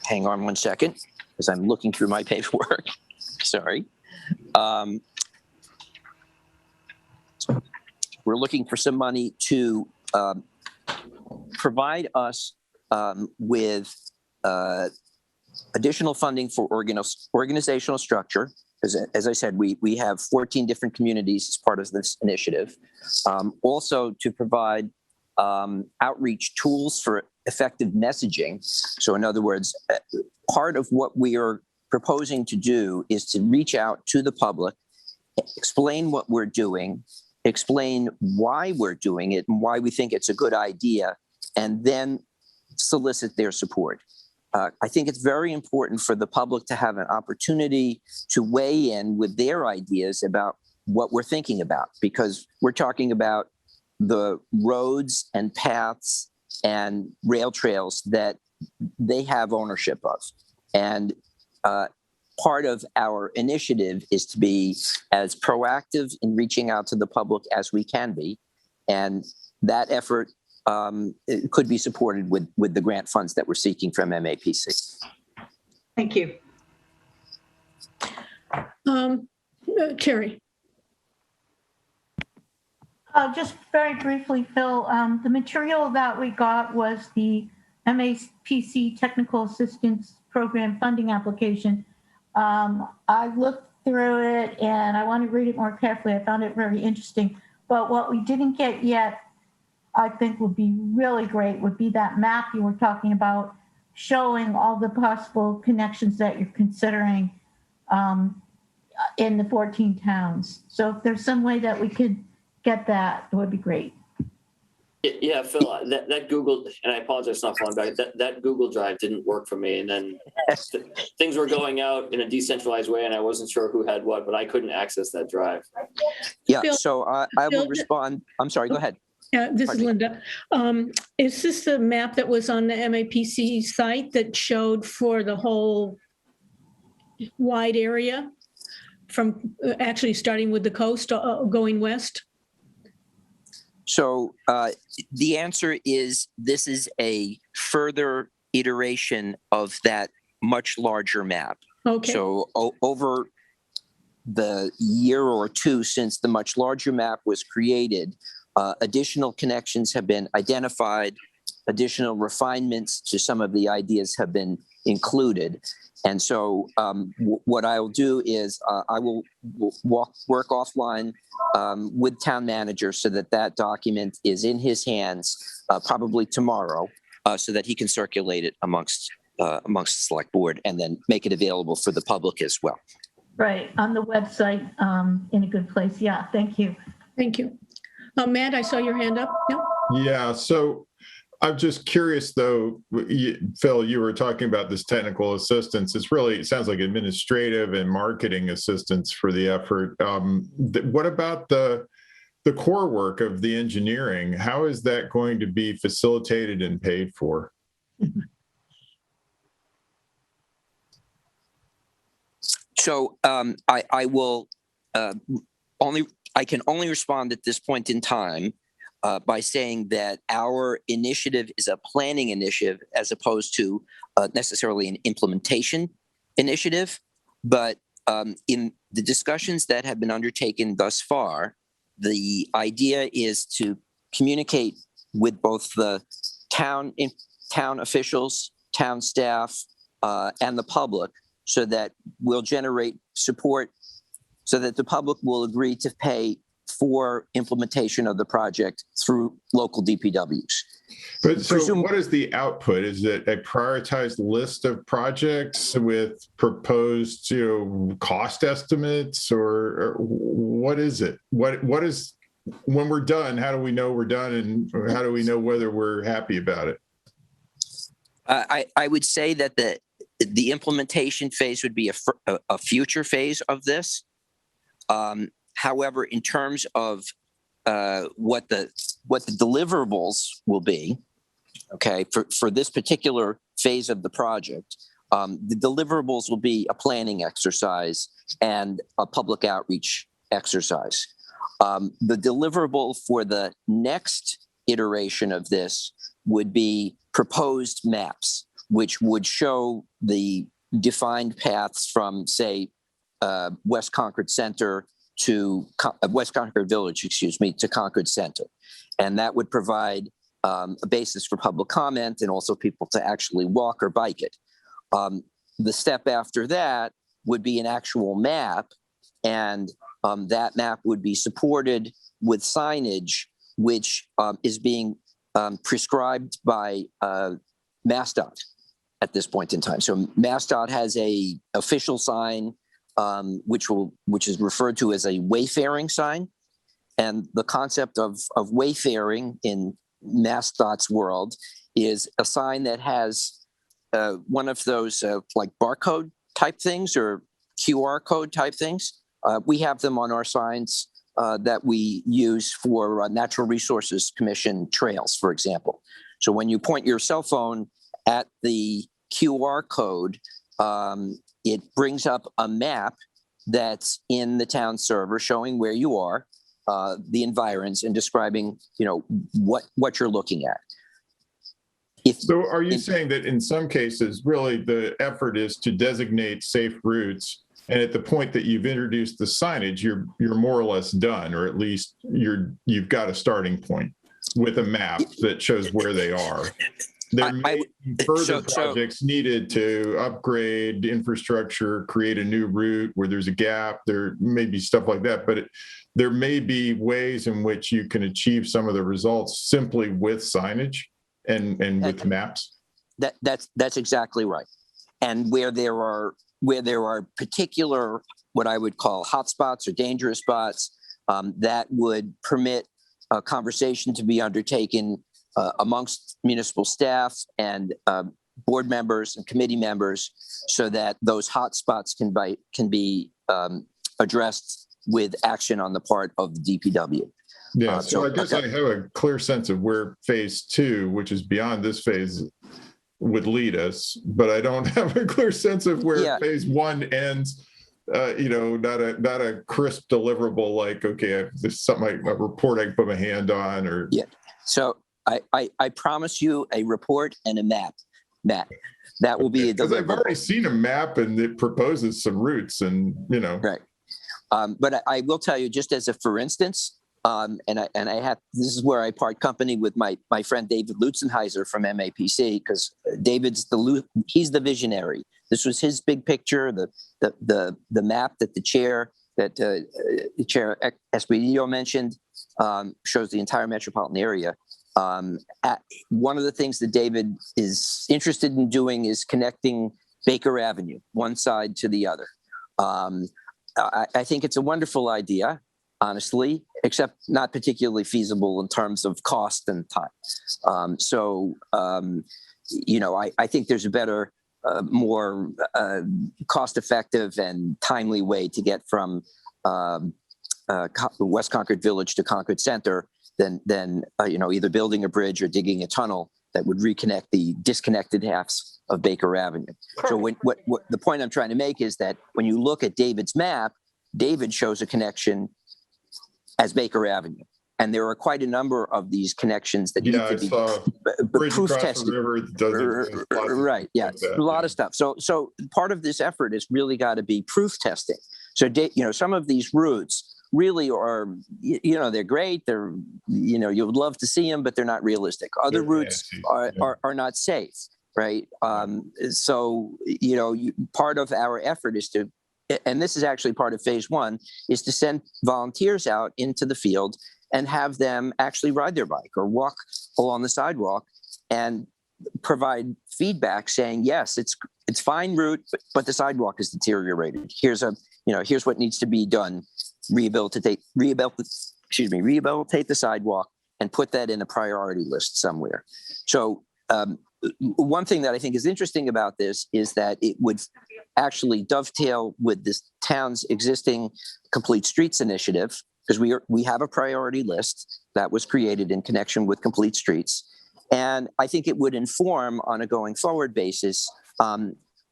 hang on one second, because I'm looking through my paperwork. Sorry. We're looking for some money to provide us with additional funding for organizational structure. As I said, we have 14 different communities as part of this initiative. Also to provide outreach tools for effective messaging. So in other words, part of what we are proposing to do is to reach out to the public, explain what we're doing, explain why we're doing it and why we think it's a good idea, and then solicit their support. I think it's very important for the public to have an opportunity to weigh in with their ideas about what we're thinking about, because we're talking about the roads and paths and rail trails that they have ownership of. And part of our initiative is to be as proactive in reaching out to the public as we can be. And that effort it could be supported with the grant funds that we're seeking from MAPC. Thank you. Terry. Just very briefly, Phil, the material that we got was the MAPC Technical Assistance Program funding application. I looked through it and I want to read it more carefully. I found it very interesting. But what we didn't get yet, I think would be really great, would be that map you were talking about, showing all the possible connections that you're considering in the 14 towns. So if there's some way that we could get that, it would be great. Yeah, Phil, that Google, and I apologize for not falling back, that Google Drive didn't work for me. And then things were going out in a decentralized way and I wasn't sure who had what, but I couldn't access that drive. Yeah, Phil, so I will respond. I'm sorry, go ahead. This is Linda. Is this the map that was on the MAPC site that showed for the whole wide area from actually starting with the coast going west? So the answer is this is a further iteration of that much larger map. Okay. So over the year or two since the much larger map was created, additional connections have been identified, additional refinements to some of the ideas have been included. And so what I'll do is I will work offline with town manager so that that document is in his hands probably tomorrow so that he can circulate it amongst the select board and then make it available for the public as well. Right, on the website in a good place. Yeah, thank you. Thank you. Matt, I saw your hand up. Yeah. Yeah, so I'm just curious though, Phil, you were talking about this technical assistance. It sounds like administrative and marketing assistance for the effort. What about the core work of the engineering? How is that going to be facilitated and paid for? So I will I can only respond at this point in time by saying that our initiative is a planning initiative as opposed to necessarily an implementation initiative. But in the discussions that have been undertaken thus far, the idea is to communicate with both the town officials, town staff, and the public so that we'll generate support so that the public will agree to pay for implementation of the project through local DPWs. But so what is the output? Is it a prioritized list of projects with proposed, cost estimates, or what is it? What is, when we're done, how do we know we're done, and how do we know whether we're happy about it? I would say that the implementation phase would be a future phase of this. However, in terms of what the deliverables will be, okay, for this particular phase of the project, the deliverables will be a planning exercise and a public outreach exercise. The deliverable for the next iteration of this would be proposed maps, which would show the defined paths from, say, West Concord Center to West Concord Village, to Concord Center. And that would provide a basis for public comment and also people to actually walk or bike it. The step after that would be an actual map, and that map would be supported with signage, which is being prescribed by MassDOT at this point in time. So MassDOT has a official sign which is referred to as a wayfaring sign. And the concept of wayfaring in MassDOT's world is a sign that has one of those like barcode type things or QR code type things. We have them on our signs that we use for Natural Resources Commission trails, for example. So when you point your cell phone at the QR code, it brings up a map that's in the town server showing where you are, the environs, and describing, what you're looking at. So are you saying that in some cases, really the effort is to designate safe routes, and at the point that you've introduced the signage, you're more or less done, or at least you've got a starting point with a map that shows where they are? There may be further projects needed to upgrade infrastructure, create a new route where there's a gap. There may be stuff like that, but there may be ways in which you can achieve some of the results simply with signage and with maps. That's exactly right. And where there are particular, what I would call hotspots or dangerous spots, that would permit a conversation to be undertaken amongst municipal staff and board members and committee members, so that those hot spots can be addressed with action on the part of the DPW. Yeah, so I guess I have a clear sense of where phase 2, which is beyond this phase, would lead us, but I don't have a clear sense of where phase 1 ends. Not a crisp deliverable like, okay, this is something a report I can put my hand on, or So I promise you a report and a map, Matt. That will be a because I've already seen a map and it proposes some routes, and right. But I will tell you, just as a for instance, and I have, this is where I part company with my friend David Lutzenheiser from MAPC, because he's the visionary. This was his big picture, the map that the chair Esposito mentioned, shows the entire metropolitan area. One of the things that David is interested in doing is connecting Baker Avenue, one side to the other. I think it's a wonderful idea, honestly, except not particularly feasible in terms of cost and time. I think there's a better, more cost-effective and timely way to get from West Concord Village to Concord Center than either building a bridge or digging a tunnel that would reconnect the disconnected halves of Baker Avenue. Correct. So what the point I'm trying to make is that when you look at David's map, David shows a connection as Baker Avenue. And there are quite a number of these connections that need to be proof tested. Right, yeah, like that, a lot of stuff. So part of this effort has really got to be proof testing. So some of these routes really are, they're great. They're, you would love to see them, but they're not realistic. Other routes are not safe, right? Part of our effort is to, and this is actually part of phase 1, is to send volunteers out into the field and have them actually ride their bike or walk along the sidewalk and provide feedback saying, yes, it's fine route, but the sidewalk is deteriorated. Here's what needs to be done. Rehabilitate the sidewalk and put that in a priority list somewhere. So one thing that I think is interesting about this is that it would actually dovetail with this town's existing Complete Streets initiative, because we have a priority list that was created in connection with Complete Streets. And I think it would inform on a going forward basis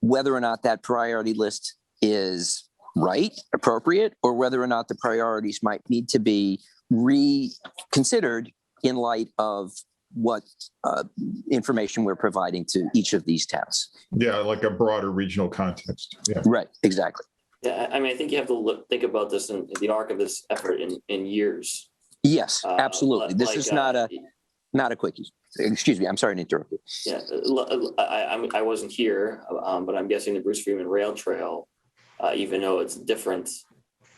whether or not that priority list is right, appropriate, or whether or not the priorities might need to be reconsidered in light of what information we're providing to each of these towns. Yeah, like a broader regional context. Yeah. Right, exactly. Yeah, I mean, I think you have to think about this in the arc of this effort in years. Yes, absolutely. This is not a quickie. Excuse me, I'm sorry to interrupt you. Yeah, I wasn't here, but I'm guessing the Bruce Freeman Rail Trail, even though it's different,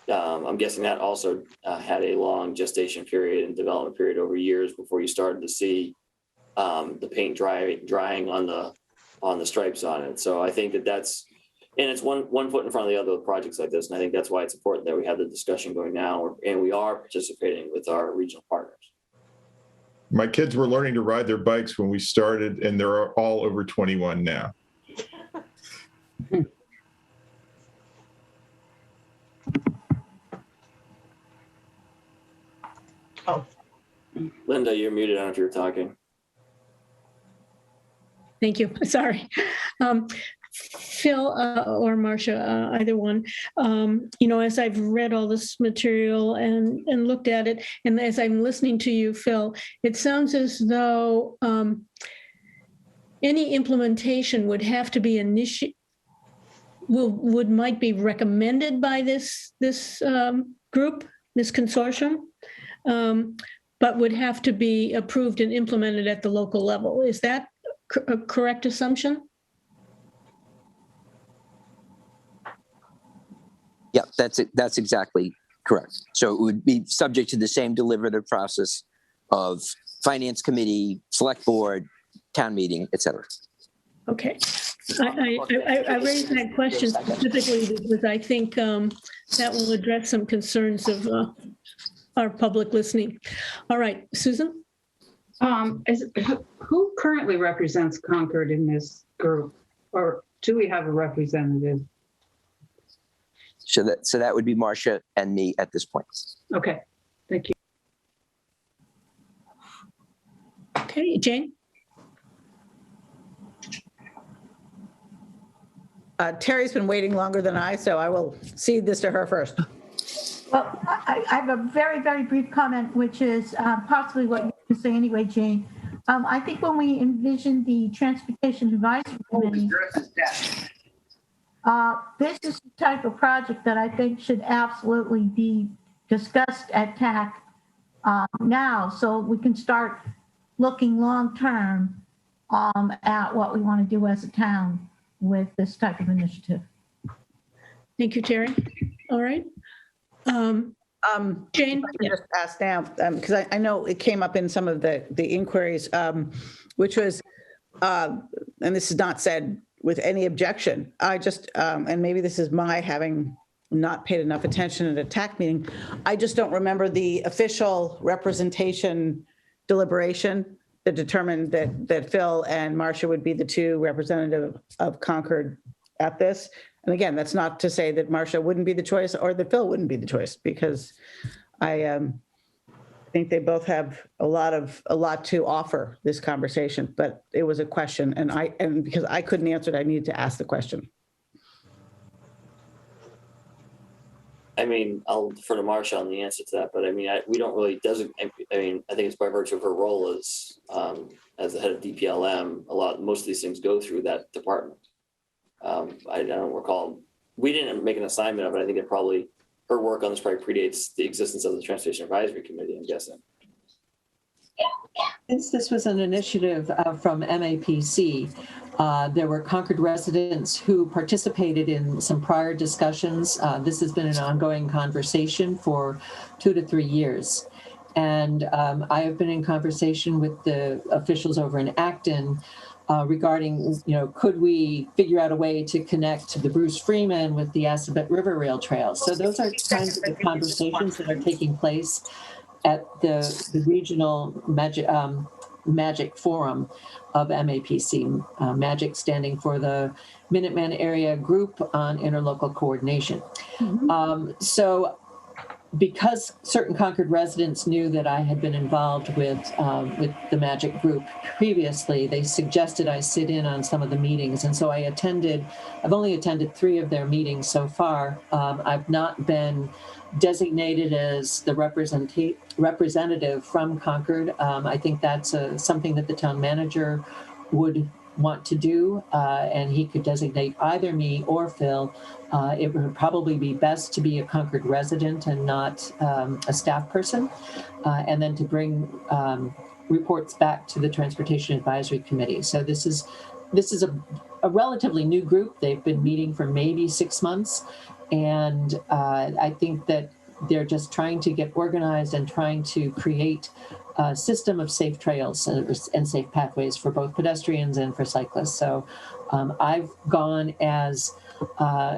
I'm guessing that also had a long gestation period and development period over years before you started to see the paint drying on the stripes on it. So I think that's, and it's one foot in front of the other with projects like this. And I think that's why it's important that we have the discussion going now, and we are participating with our regional partners. My kids were learning to ride their bikes when we started, and they're all over 21 now. Oh, Linda, you're muted. I don't know if you're talking. Thank you. Sorry. Phil or Marcia, either one, as I've read all this material and looked at it, and as I'm listening to you, Phil, it sounds as though any implementation would have to be might be recommended by this group, this consortium, but would have to be approved and implemented at the local level. Is that a correct assumption? Yeah, that's exactly correct. So it would be subject to the same deliberative process of finance committee, select board, town meeting, et cetera. Okay. I raised that question specifically because I think that will address some concerns of our public listening. All right, Susan? Who currently represents Concord in this group, or do we have a representative? So that would be Marcia and me at this point. Okay, thank you. Okay, Jane? Terry's been waiting longer than I, so I will cede this to her first. Well, I have a very, very brief comment, which is possibly what you can say anyway, Jane. I think when we envisioned the Transportation Advisory Committee, this is the type of project that I think should absolutely be discussed at TAC now, so we can start looking long-term at what we want to do as a town with this type of initiative. Thank you, Terry. All right. Jane? I can just ask now, because I know it came up in some of the inquiries, which was, and this is not said with any objection, I just, and maybe this is my having not paid enough attention at a TAC meeting, I just don't remember the official representation deliberation that determined that Phil and Marcia would be the two representatives of Concord at this. And again, that's not to say that Marcia wouldn't be the choice or that Phil wouldn't be the choice, because I think they both have a lot to offer this conversation. But it was a question, and because I couldn't answer it, I needed to ask the question. I mean, I'll defer to Marcia on the answer to that, but I mean, we don't really designate. I mean, I think it's by virtue of her role as the head of DPLM. Most of these things go through that department. I don't recall. We didn't make an assignment of it. I think her work on this probably predates the existence of the Transportation Advisory Committee, I'm guessing. Since this was an initiative from MAPC, there were Concord residents who participated in some prior discussions. This has been an ongoing conversation for 2 to 3 years. And I have been in conversation with the officials over in Acton regarding, could we figure out a way to connect the Bruce Freeman with the Assabet River Rail Trail? So those are kinds of the conversations that are taking place at the regional Magic Forum of MAPC, Magic standing for the Minuteman Area Group on Interlocal Coordination. Mm-hmm. So because certain Concord residents knew that I had been involved with the Magic Group previously, they suggested I sit in on some of the meetings. And so I've only attended 3 of their meetings so far. I've not been designated as the representative from Concord. I think that's something that the town manager would want to do, and he could designate either me or Phil. It would probably be best to be a Concord resident and not a staff person, and then to bring reports back to the Transportation Advisory Committee. So this is a relatively new group. They've been meeting for maybe 6 months, and I think that they're just trying to get organized and trying to create a system of safe trails and safe pathways for both pedestrians and for cyclists. So I've gone as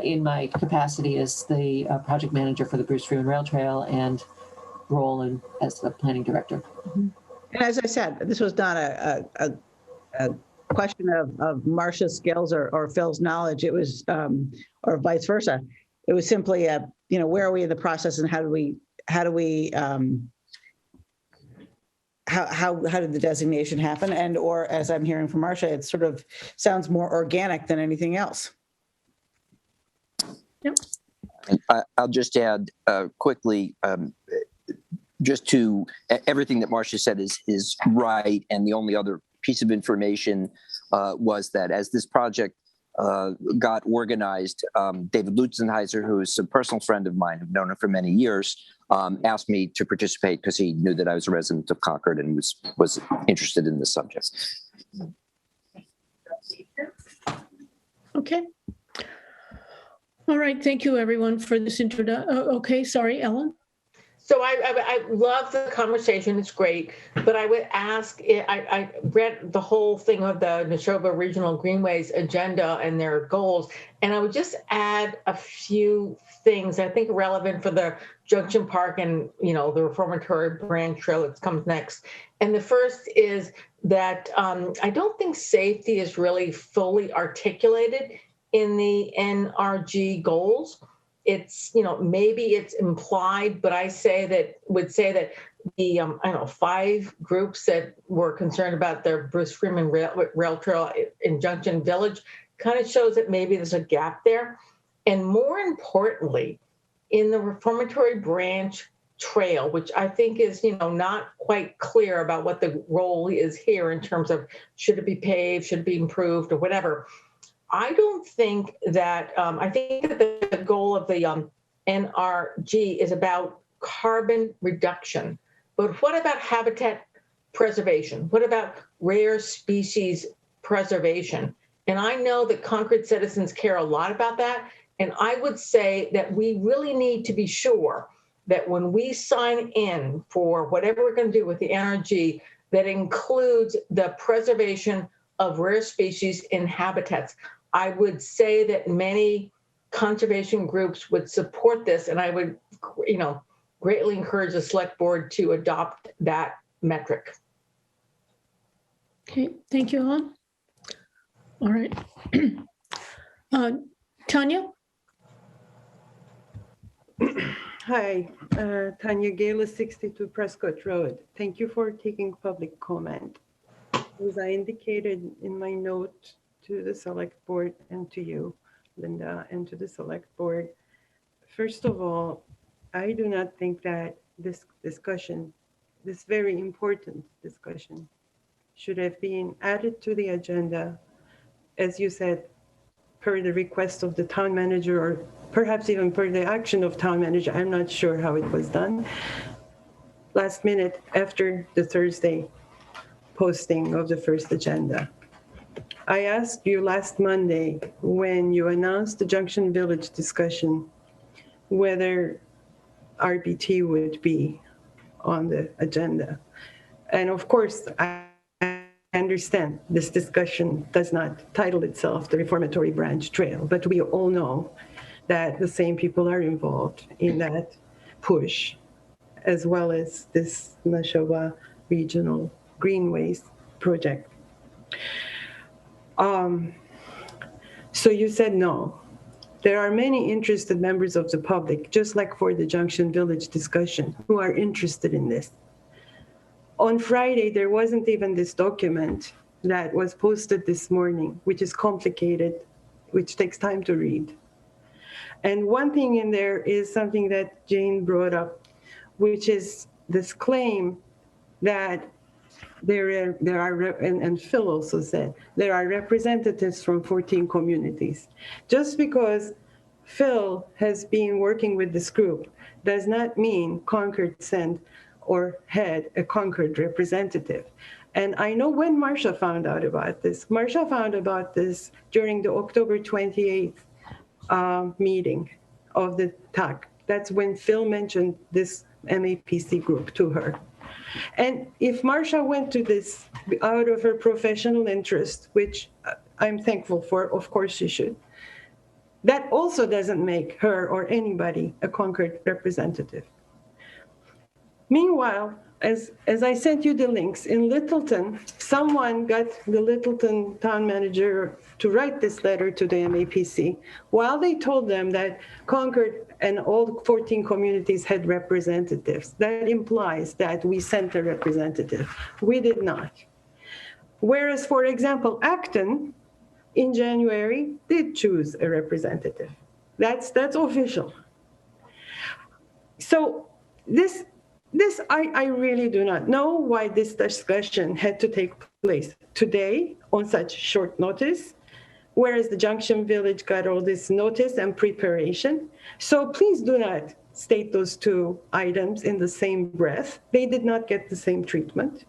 in my capacity as the project manager for the Bruce Freeman Rail Trail and role as the planning director. Mm-hmm. And as I said, this was not a question of Marcia's skills or Phil's knowledge. It was, or vice versa. It was simply where are we in the process, and how did the designation happen? And or as I'm hearing from Marcia, it sort of sounds more organic than anything else. Yep. I'll just add quickly, just to everything that Marcia said is right. And the only other piece of information was that as this project got organized, David Lutzenheiser, who is a personal friend of mine, I've known him for many years, asked me to participate because he knew that I was a resident of Concord and was interested in this subject. Okay. All right. Thank you, everyone, for this introduction. Okay. Sorry, Ellen. So I love the conversation. It's great. But I would ask, I read the whole thing of the Neshoba Regional Greenways agenda and their goals, and I would just add a few things I think are relevant for the Junction Park and, the Reformatory Branch Trail that comes next. And the first is that I don't think safety is really fully articulated in the NRG goals. It's, maybe it's implied, but I would say that the, I don't know, 5 groups that were concerned about the Bruce Freeman rail trail in Junction Village kind of shows that maybe there's a gap there. And more importantly, in the Reformatory Branch Trail, which I think is, not quite clear about what the role is here in terms of should it be paved, should it be improved, or whatever. I don't think that, I think that the goal of the NRG is about carbon reduction. But what about habitat preservation? What about rare species preservation? And I know that Concord citizens care a lot about that. And I would say that we really need to be sure that when we sign in for whatever we're going to do with the NRG, that includes the preservation of rare species in habitats. I would say that many conservation groups would support this, and I would, greatly encourage the select board to adopt that metric. Okay, thank you, Ellen. All right. Tanya? Hi, Tanya Gala, 62 Prescott Road. Thank you for taking public comment. As I indicated in my note to the select board and to you, Linda, and to the select board, first of all, I do not think that this discussion, this very important discussion, should have been added to the agenda, as you said, per the request of the town manager, or perhaps even per the action of town manager. I'm not sure how it was done. Last minute after the Thursday posting of the first agenda. I asked you last Monday when you announced the Junction Village discussion whether RBT would be on the agenda. And of course, I understand this discussion does not title itself the Reformatory Branch Trail, but we all know that the same people are involved in that push, as well as this Neshoba Regional Greenways project. So you said no. There are many interested members of the public, just like for the Junction Village discussion, who are interested in this. On Friday, there wasn't even this document that was posted this morning, which is complicated, which takes time to read. And one thing in there is something that Jane brought up, which is this claim that there are, and Phil also said, there are representatives from 14 communities. Just because Phil has been working with this group does not mean Concord sent or had a Concord representative. And I know when Marcia found out about this. Marcia found about this during the October 28th meeting of the TAC. That's when Phil mentioned this MAPC group to her. And if Marcia went to this out of her professional interest, which I'm thankful for, of course she should, that also doesn't make her or anybody a Concord representative. Meanwhile, as I sent you the links, in Littleton, someone got the Littleton town manager to write this letter to the MAPC while they told them that Concord and all 14 communities had representatives. That implies that we sent a representative. We did not. Whereas, for example, Acton in January did choose a representative. That's official. So this I really do not know why this discussion had to take place today on such short notice, whereas the Junction Village got all this notice and preparation. So please do not state those two items in the same breath. They did not get the same treatment.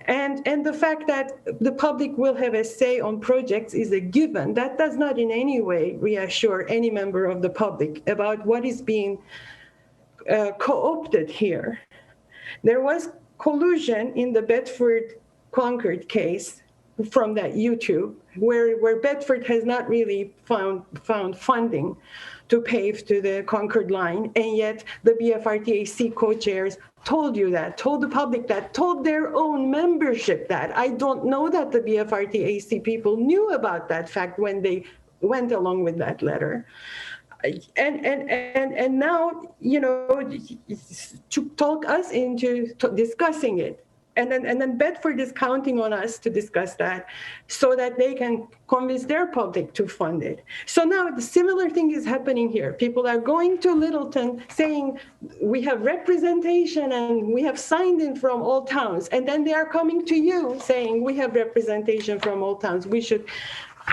And the fact that the public will have a say on projects is a given. That does not in any way reassure any member of the public about what is being co-opted here. There was collusion in the Bedford-Concord case from that YouTube, where Bedford has not really found funding to pave to the Concord line, and yet the BFRTAC co-chairs told you that, told the public that, told their own membership that. I don't know that the BFRTAC people knew about that fact when they went along with that letter. And now, you know, to talk us into discussing it. And then Bedford is counting on us to discuss that so that they can convince their public to fund it. So now the similar thing is happening here. People are going to Littleton saying we have representation and we have signed in from all towns. And then they are coming to you saying we have representation from all towns. We should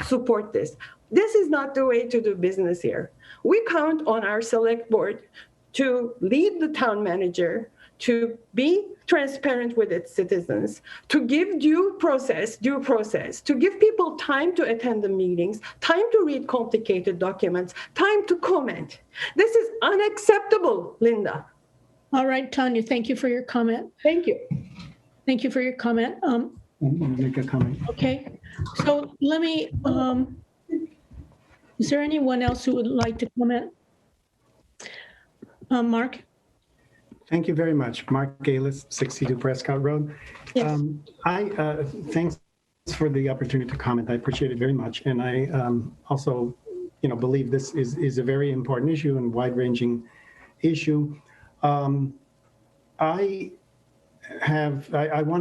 support this. This is not the way to do business here. We count on our select board to lead the town manager, to be transparent with its citizens, to give due process, to give people time to attend the meetings, time to read complicated documents, time to comment. This is unacceptable, Linda. All right, Tanya, thank you for your comment. Thank you. Thank you for your comment. I'm going to make a comment. Okay, so let me, is there anyone else who would like to comment? Mark? Thank you very much. Mark Galis, 62 Prescott Road. Yes. Thanks for the opportunity to comment. I appreciate it very much. And I also, believe this is a very important issue and wide-ranging issue. I want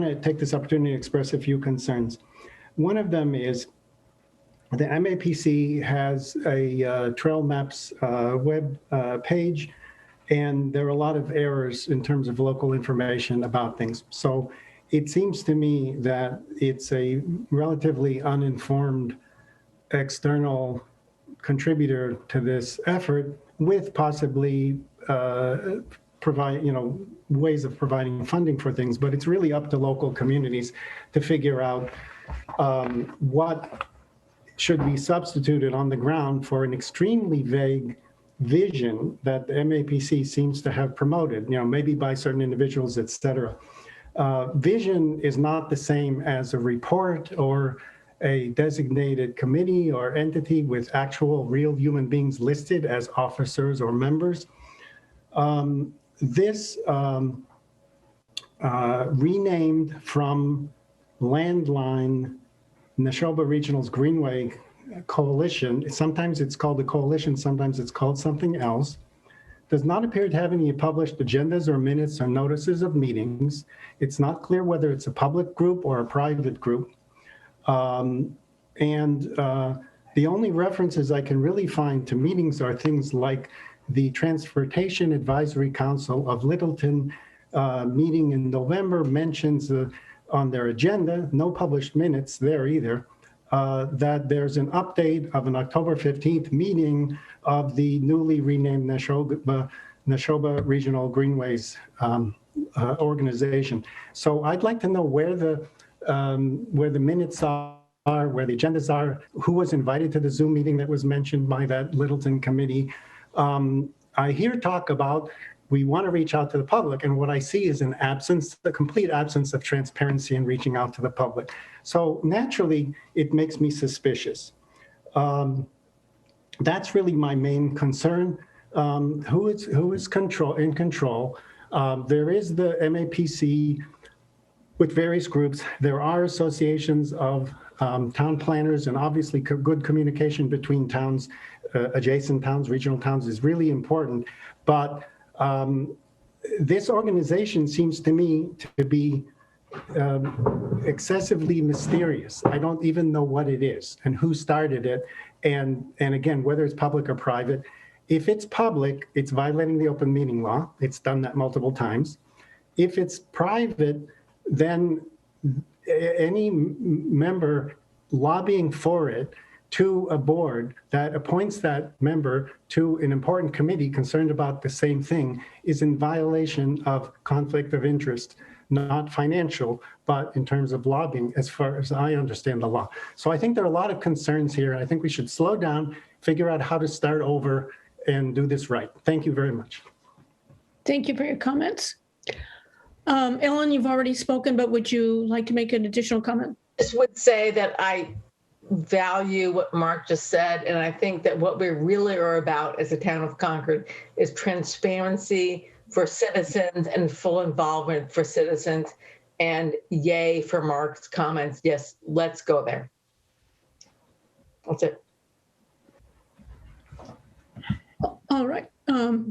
to take this opportunity to express a few concerns. One of them is the MAPC has a trail maps web page, and there are a lot of errors in terms of local information about things. So it seems to me that it's a relatively uninformed external contributor to this effort with possibly ways of providing funding for things, but it's really up to local communities to figure out what should be substituted on the ground for an extremely vague vision that the MAPC seems to have promoted, maybe by certain individuals, et cetera. Vision is not the same as a report or a designated committee or entity with actual real human beings listed as officers or members. This renamed from Landline Neshoba Regional's Greenway Coalition, sometimes it's called a coalition, sometimes it's called something else, does not appear to have any published agendas or minutes or notices of meetings. It's not clear whether it's a public group or a private group. The only references I can really find to meetings are things like the Transportation Advisory Council of Littleton meeting in November mentions on their agenda, no published minutes there either, that there's an update of an October 15th meeting of the newly renamed Neshoba Regional Greenways organization. So I'd like to know where the minutes are, where the agendas are, who was invited to the Zoom meeting that was mentioned by that Littleton committee. I hear talk about we want to reach out to the public, and what I see is an absence, the complete absence of transparency in reaching out to the public. So naturally, it makes me suspicious. That's really my main concern. Who is in control? There is the MAPC with various groups. There are associations of town planners, and obviously good communication between towns, adjacent towns, regional towns is really important. But this organization seems to me to be excessively mysterious. I don't even know what it is and who started it. And again, whether it's public or private. If it's public, it's violating the open meeting law. It's done that multiple times. If it's private, then any member lobbying for it to a board that appoints that member to an important committee concerned about the same thing is in violation of conflict of interest, not financial, but in terms of lobbying, as far as I understand the law. So I think there are a lot of concerns here. I think we should slow down, figure out how to start over and do this right. Thank you very much. Thank you for your comments. Ellen, you've already spoken, but would you like to make an additional comment? I just would say that I value what Mark just said, and I think that what we really are about as a town of Concord is transparency for citizens and full involvement for citizens, and yay for Mark's comments. Yes, let's go there. That's it. All right.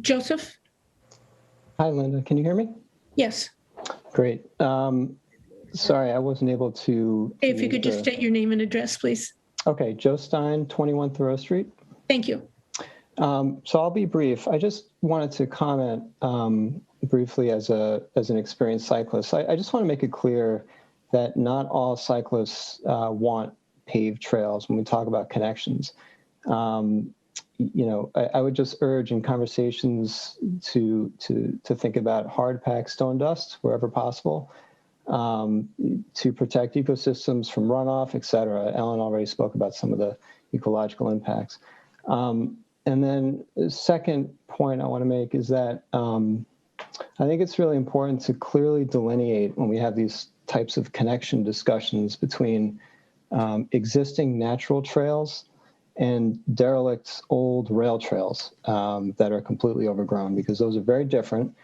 Joseph? Hi, Linda. Can you hear me? Yes. Great. Sorry, I wasn't able to. If you could just state your name and address, please. Okay, Joe Stein, 21 Thoreau Street. Thank you. So I'll be brief. I just wanted to comment briefly as an experienced cyclist. I just want to make it clear that not all cyclists want paved trails when we talk about connections. I would just urge in conversations to think about hard packed stone dust wherever possible, to protect ecosystems from runoff, et cetera. Ellen already spoke about some of the ecological impacts. And then the second point I want to make is that I think it's really important to clearly delineate when we have these types of connection discussions between existing natural trails and derelict old rail trails that are completely overgrown, because those are very different.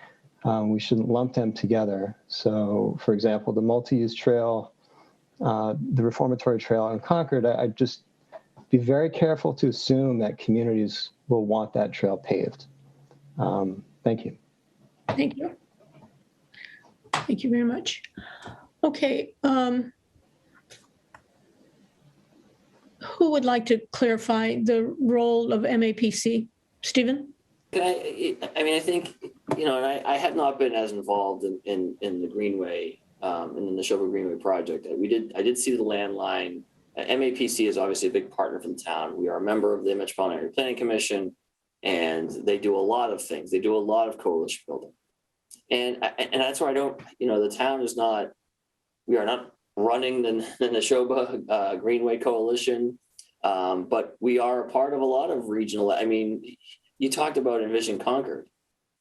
We shouldn't lump them together. So, for example, the multi-use trail, the reformatory trail in Concord, I'd just be very careful to assume that communities will want that trail paved. Thank you. Thank you. Thank you very much. Okay. Who would like to clarify the role of MAPC? Stephen? I think, and I have not been as involved in the Greenway, in the Neshoba Greenway project. I did see the landline. MAPC is obviously a big partner for the town. We are a member of the Metropolitan Area Planning Commission, and they do a lot of things. They do a lot of coalition building. And that's where I don't, the town is not, we are not running the Neshoba Greenway Coalition, but we are a part of a lot of regional, you talked about Envision Concord.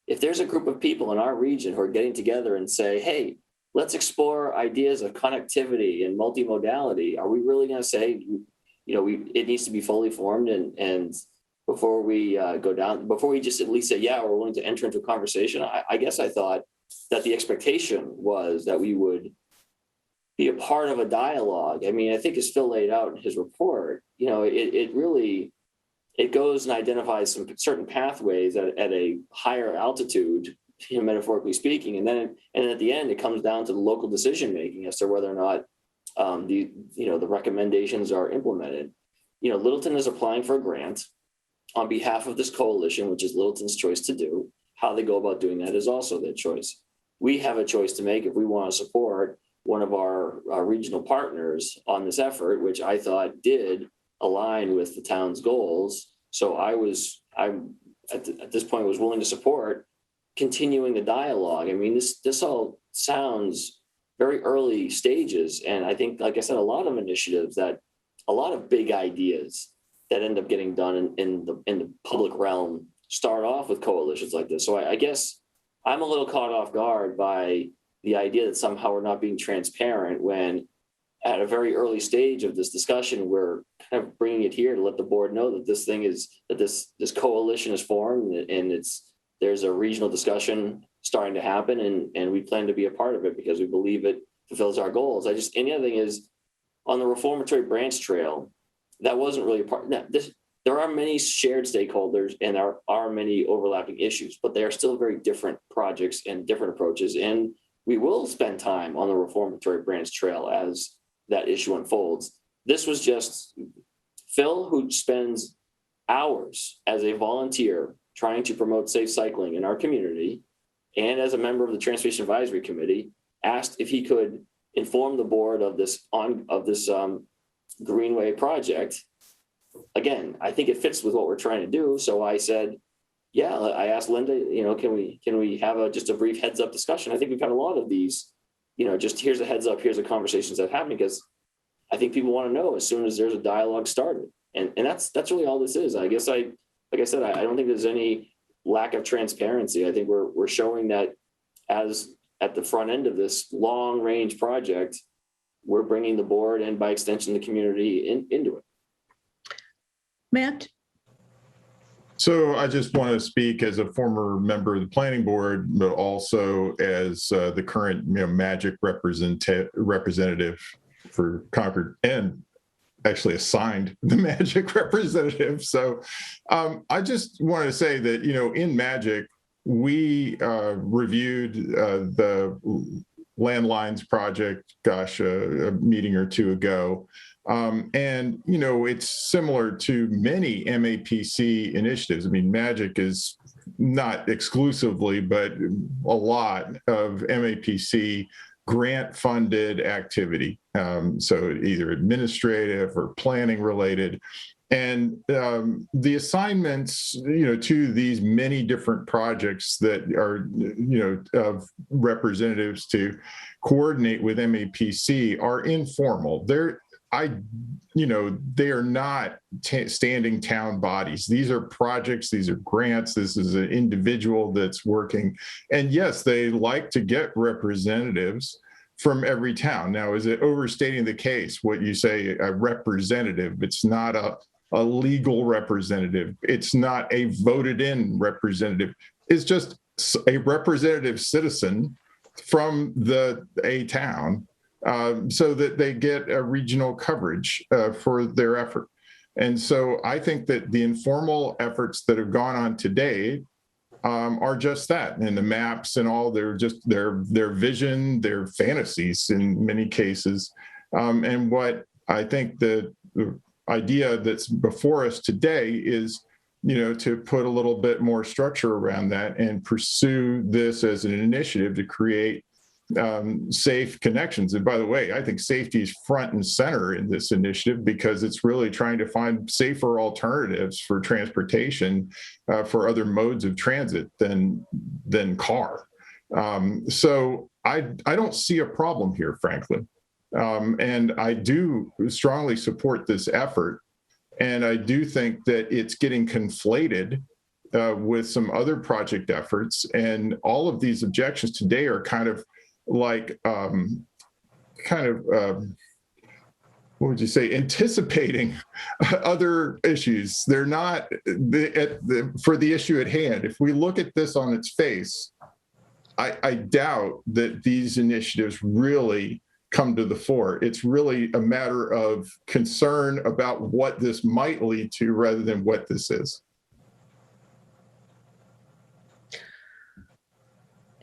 If there's a group of people in our region who are getting together and say, hey, let's explore ideas of connectivity and multimodality, are we really going to say, it needs to be fully formed and before we go down, before we just at least say, yeah, we're willing to enter into a conversation? I guess I thought that the expectation was that we would be a part of a dialogue. I think as Phil laid out in his report, it goes and identifies some certain pathways at a higher altitude, metaphorically speaking, and then at the end it comes down to the local decision making as to whether or not the recommendations are implemented. Littleton is applying for a grant on behalf of this coalition, which is Littleton's choice to do. How they go about doing that is also their choice. We have a choice to make if we want to support one of our regional partners on this effort, which I thought did align with the town's goals. So I at this point was willing to support continuing the dialogue. This all sounds very early stages. And I think, like I said, a lot of initiatives a lot of big ideas that end up getting done in the public realm start off with coalitions like this. So I guess I'm a little caught off guard by the idea that somehow we're not being transparent when at a very early stage of this discussion, we're kind of bringing it here to let the board know that this coalition is formed and there's a regional discussion starting to happen and we plan to be a part of it because we believe it fulfills our goals. And the other thing is on the reformatory branch trail, that wasn't really a part. There are many shared stakeholders and there are many overlapping issues, but they are still very different projects and different approaches. And we will spend time on the reformatory branch trail as that issue unfolds. This was just Phil, who spends hours as a volunteer trying to promote safe cycling in our community, and as a member of the Transportation Advisory Committee, asked if he could inform the board of this Greenway project. Again, I think it fits with what we're trying to do. So I said, yeah, I asked Linda, can we have just a brief heads up discussion? I think we've had a lot of these, just here's a heads up, here's the conversations that happen, because I think people want to know as soon as there's a dialogue started. And that's really all this is. I guess like I said, I don't think there's any lack of transparency. I think we're showing that as at the front end of this long range project, we're bringing the board and by extension, the community into it. Matt? So I just want to speak as a former member of the planning board, but also as the current magic representative for Concord and actually assigned the Magic representative. So I just wanted to say that, in Magic, we reviewed the landlines project, a meeting or two ago. And, it's similar to many MAPC initiatives. I mean, Magic is not exclusively, but a lot of MAPC grant-funded activity. So either administrative or planning related. And the assignments, to these many different projects that are, of representatives to coordinate with MAPC are informal. They are not standing town bodies. These are projects, these are grants, this is an individual that's working. And yes, they like to get representatives from every town. Now, is it overstating the case, what you say, a representative? It's not a legal representative. It's not a voted in representative. It's just a representative citizen from a town. So that they get a regional coverage for their effort. And so I think that the informal efforts that have gone on today are just that. And the maps and all, they're just their vision, their fantasies in many cases. And what I think the idea that's before us today is, to put a little bit more structure around that and pursue this as an initiative to create safe connections. And by the way, I think safety is front and center in this initiative because it's really trying to find safer alternatives for transportation for other modes of transit than car. So I don't see a problem here, frankly. And I do strongly support this effort. And I do think that it's getting conflated with some other project efforts. And all of these objections today are kind of like, what would you say, anticipating other issues. They're not for the issue at hand. If we look at this on its face, I doubt that these initiatives really come to the fore. It's really a matter of concern about what this might lead to rather than what this is.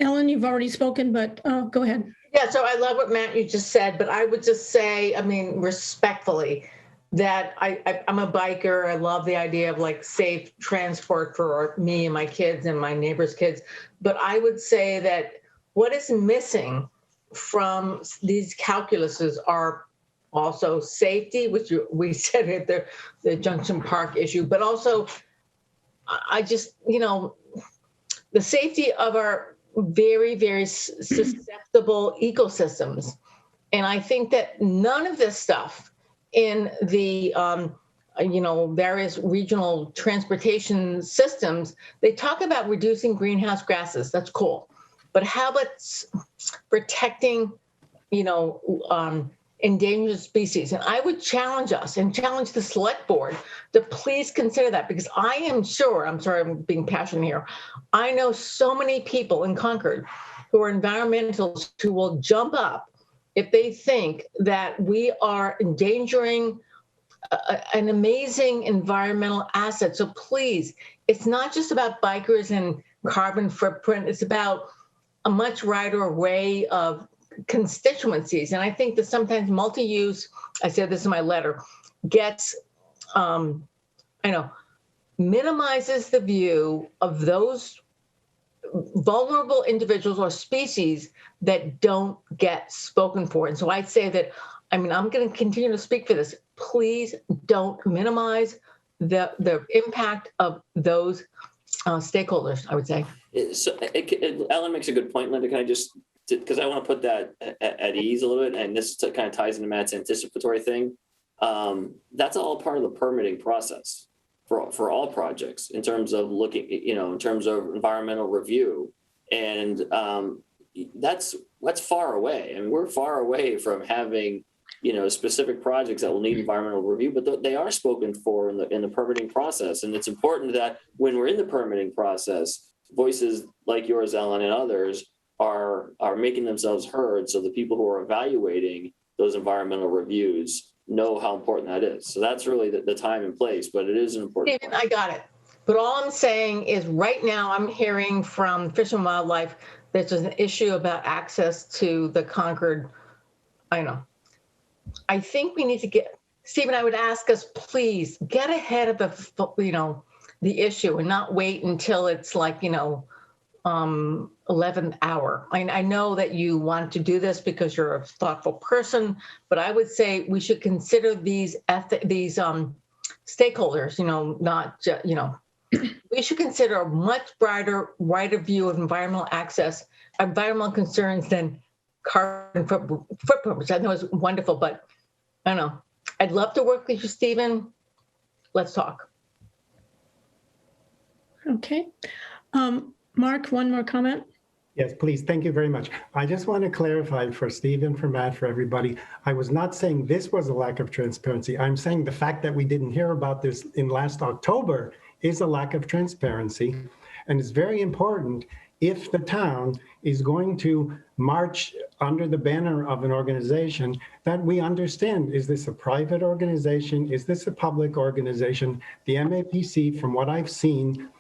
Ellen, you've already spoken, but go ahead. Yeah, so I love what Matt, you just said, but I would just say, respectfully, that I'm a biker. I love the idea of like safe transport for me and my kids and my neighbors' kids. But I would say that what is missing from these calculuses are also safety, which we said at the Junction Park issue, but also I just, the safety of our very, very susceptible ecosystems. And I think that none of this stuff in the, various regional transportation systems, they talk about reducing greenhouse gases. That's cool. But how about protecting, endangered species? And I would challenge us and challenge the select board to please consider that, because I am sure, I'm sorry, I'm being passionate here. I know so many people in Concord who are environmentalists who will jump up if they think that we are endangering an amazing environmental asset. So please, it's not just about bikers and carbon footprint. It's about a much wider array of constituencies. And I think that sometimes multi-use, I said this in my letter, gets, minimizes the view of those vulnerable individuals or species that don't get spoken for. And so I'd say that, I'm going to continue to speak for this. Please don't minimize the impact of those stakeholders, I would say. So Ellen makes a good point, Linda. Can I just, because I want to put that at ease a little bit, and this kind of ties into Matt's anticipatory thing. That's all part of the permitting process for all projects in terms of looking, in terms of environmental review. And that's far away. And we're far away from having, specific projects that will need environmental review, but they are spoken for in the permitting process. And it's important that when we're in the permitting process, voices like yours, Ellen, and others are making themselves heard, so the people who are evaluating those environmental reviews know how important that is. So that's really the time and place, but it is an important. Stephen, I got it. But all I'm saying is right now I'm hearing from Fish and Wildlife that there's an issue about access to the Concord. I know. I think we need to get, Stephen, I would ask us, please get ahead of the issue and not wait until it's like, 11th hour. I know that you want to do this because you're a thoughtful person, but I would say we should consider these stakeholders, not just, we should consider a much wider view of environmental access, environmental concerns than carbon footprint, which I know is wonderful, but I don't know. I'd love to work with you, Stephen. Let's talk. Okay. Mark, one more comment. Yes, please. Thank you very much. I just want to clarify for Stephen, for Matt, for everybody. I was not saying this was a lack of transparency. I'm saying the fact that we didn't hear about this in last October is a lack of transparency. And it's very important if the town is going to march under the banner of an organization that we understand, is this a private organization? Is this a public organization? The MAPC, from what I've seen,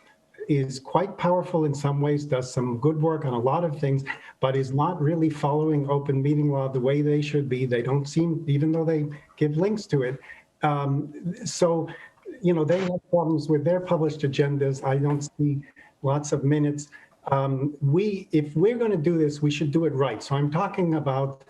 is quite powerful in some ways, does some good work on a lot of things, but is not really following open meeting law the way they should be. They don't seem, even though they give links to it. So, they have problems with their published agendas. I don't see lots of minutes. If we're going to do this, we should do it right. So I'm talking about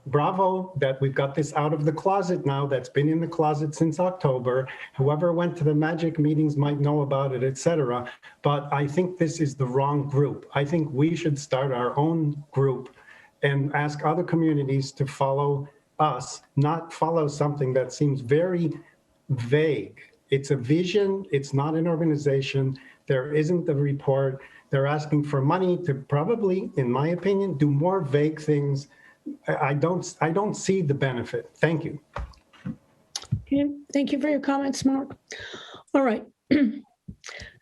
bravo that we've got this out of the closet now. That's been in the closet since October. Whoever went to the magic meetings might know about it, etc. But I think this is the wrong group. I think we should start our own group and ask other communities to follow us, not follow something that seems very vague. It's a vision. It's not an organization. There isn't a report. They're asking for money to probably, in my opinion, do more vague things. I don't see the benefit. Thank you. Okay, thank you for your comments, Mark. All right.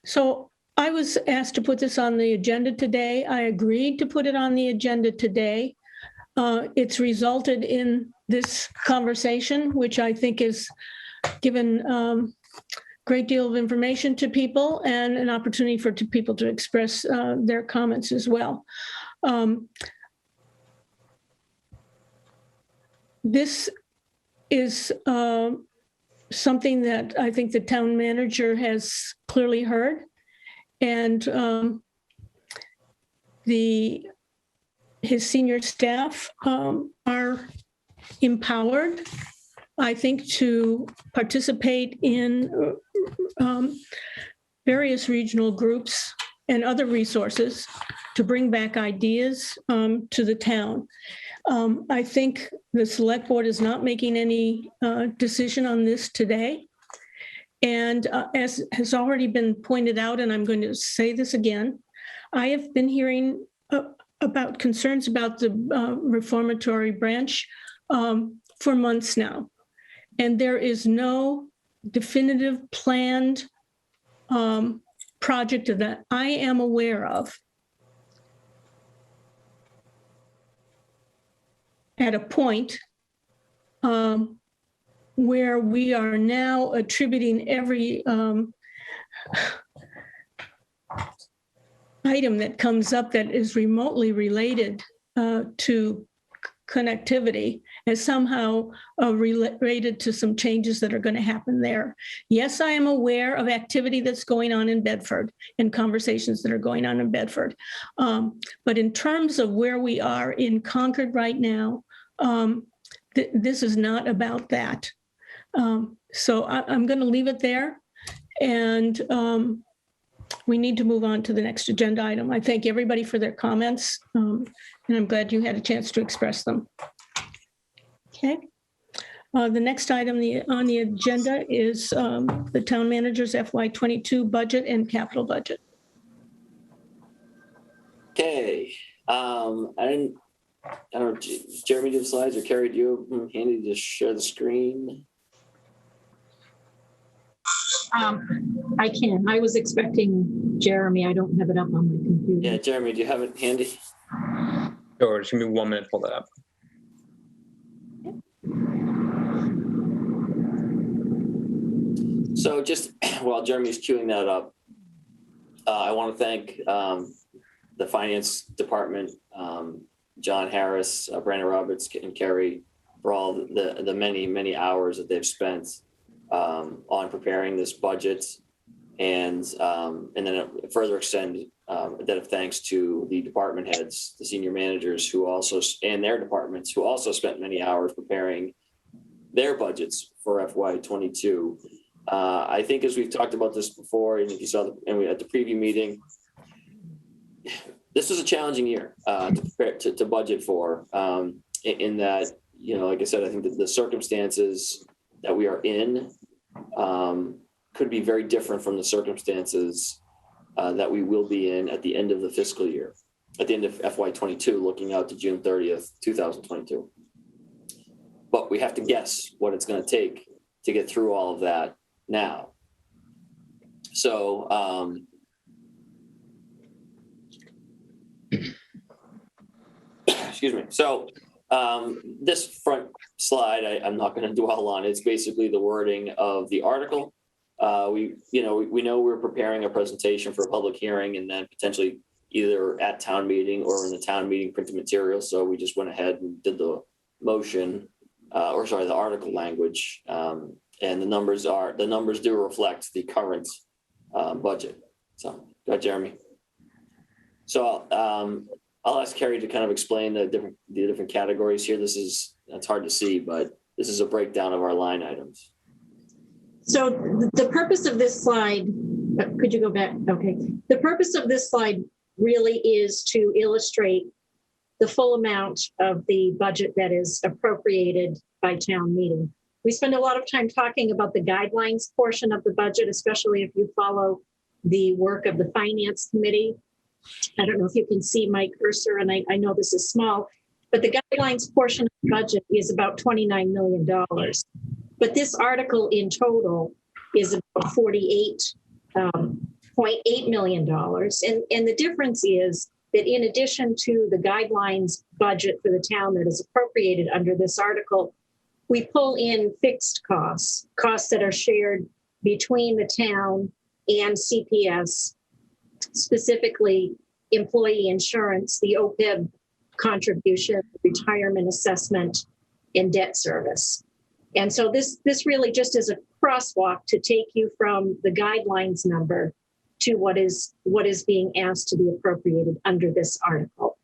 So I was asked to put this on the agenda today. I agreed to put it on the agenda today. It's resulted in this conversation, which I think is given a great deal of information to people and an opportunity for people to express their comments as well. This is something that I think the town manager has clearly heard, and his senior staff are empowered, I think, to participate in various regional groups and other resources to bring back ideas to the town. I think the select board is not making any decision on this today. And as has already been pointed out, and I'm going to say this again, I have been hearing about concerns about the reformatory branch for months now. And there is no definitive planned project that I am aware of at a point where we are now attributing every item that comes up that is remotely related to connectivity as somehow related to some changes that are going to happen there. Yes, I am aware of activity that's going on in Bedford and conversations that are going on in Bedford. But in terms of where we are in Concord right now, this is not about that. So I'm going to leave it there, and we need to move on to the next agenda item. I thank everybody for their comments, and I'm glad you had a chance to express them. Okay. The next item on the agenda is the town manager's FY22 budget and capital budget. Okay. I don't know, Jeremy, do the slides, or Carrie, do you handy to share the screen? I can. I was expecting Jeremy. I don't have it up on my computer. Yeah, Jeremy, do you have it handy? Sure, just give me 1 minute to pull that up. So just while Jeremy's queuing that up, I want to thank the finance department, John Harris, Brandon Roberts, and Kerry for all the many hours that they've spent on preparing this budget, and then further extend a debt of thanks to the department heads, the senior managers who also, and their departments who also spent many hours preparing their budgets for FY22. I think as we've talked about this before, and if you saw at the preview meeting, this was a challenging year to prepare to budget for. In that, like I said, I think that the circumstances that we are in could be very different from the circumstances that we will be in at the end of the fiscal year, at the end of FY22, looking out to June 30th, 2022. But we have to guess what it's going to take to get through all of that now. So, excuse me. So this front slide, I'm not going to dwell on. It's basically the wording of the article. We know we're preparing a presentation for a public hearing and then potentially either at town meeting or in the town meeting printed material. So we just went ahead and did the motion, the article language. And the numbers do reflect the current budget. So go ahead, Jeremy. So I'll ask Kerry to kind of explain the different categories here. It's hard to see, but this is a breakdown of our line items. So the purpose of this slide, could you go back? Okay. The purpose of this slide really is to illustrate the full amount of the budget that is appropriated by town meeting. We spend a lot of time talking about the guidelines portion of the budget, especially if you follow the work of the finance committee. I don't know if you can see my cursor, and I know this is small, but the guidelines portion of the budget is about $29 million. But this article in total is about $48.8 million. And the difference is that in addition to the guidelines budget for the town that is appropriated under this article, we pull in fixed costs that are shared between the town and CPS, specifically employee insurance, the OPEB contribution, retirement assessment, and debt service. And so this really just is a crosswalk to take you from the guidelines number to what is being asked to be appropriated under this article.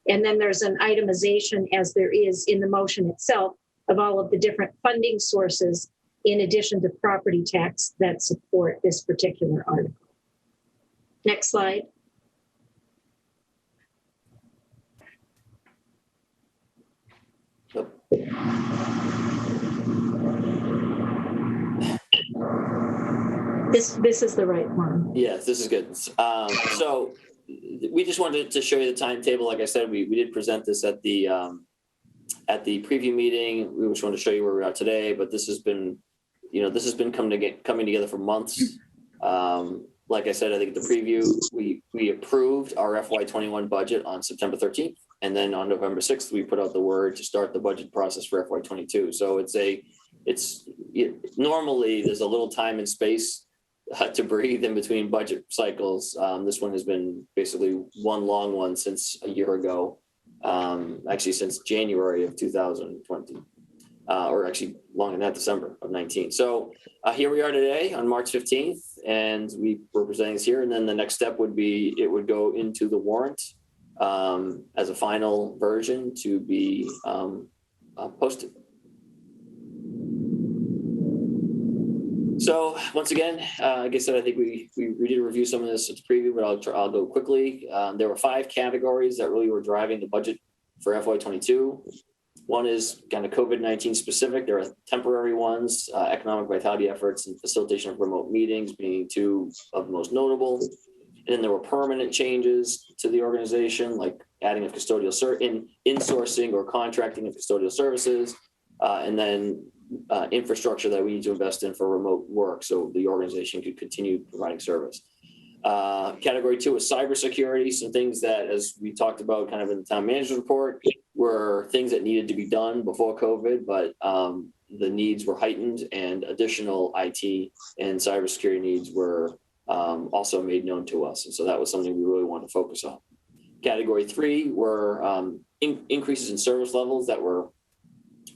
And then there's an itemization, as there is in the motion itself, of all of the different funding sources in addition to property tax that support this particular article. Next slide. This is the right one. Yes, this is good. So we just wanted to show you the timetable. Like I said, we did present this at the preview meeting. We just wanted to show you where we are today, but this has been coming together for months. Like I said, I think the preview, we approved our FY21 budget on September 13th. And then on November 6th, we put out the word to start the budget process for FY22. So normally there's a little time and space to breathe in between budget cycles. This one has been basically one long one since a year ago, actually since January of 2020, or actually longer than that, December of 19. So here we are today on March 15th, and we're presenting this here. And then the next step would be, it would go into the warrant as a final version to be posted. So once again, like I said, I think we did review some of this at the preview, but I'll go quickly. There were 5 categories that really were driving the budget for FY22. One is kind of COVID-19 specific. There are temporary ones, economic vitality efforts and facilitation of remote meetings being 2 of the most notable. And then there were permanent changes to the organization, like adding of custodial insourcing or contracting of custodial services, and then infrastructure that we need to invest in for remote work so the organization could continue providing service. Category 2 is cybersecurity, some things that, as we talked about kind of in the town manager's report, were things that needed to be done before COVID, but the needs were heightened and additional IT and cybersecurity needs were also made known to us. And so that was something we really wanted to focus on. Category 3 were increases in service levels that were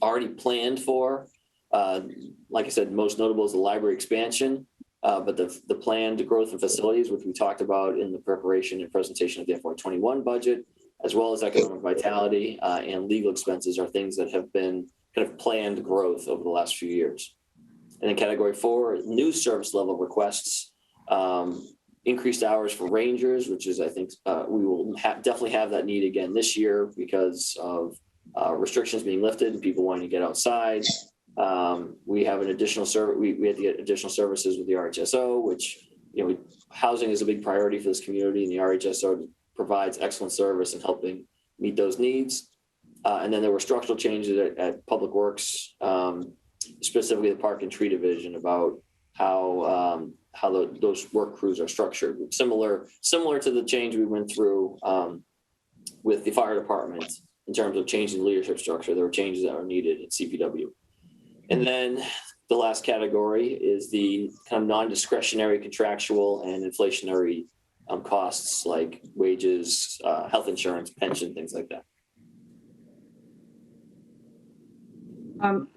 already planned for. Like I said, most notable is the library expansion, but the planned growth in facilities, which we talked about in the preparation and presentation of the FY21 budget, as well as economic vitality and legal expenses, are things that have been kind of planned growth over the last few years. And then category 4, new service level requests, increased hours for rangers, which is, I think, we will definitely have that need again this year because of restrictions being lifted and people wanting to get outside. We have an additional service. We had to get additional services with the RHSO, which, housing is a big priority for this community, and the RHSO provides excellent service in helping meet those needs. And then there were structural changes at Public Works, specifically the Park and Tree Division, about how those work crews are structured. Similar to the change we went through with the fire department in terms of changing the leadership structure. There were changes that are needed at CPW. And then the last category is the kind of non-discretionary contractual and inflationary costs like wages, health insurance, pension, things like that.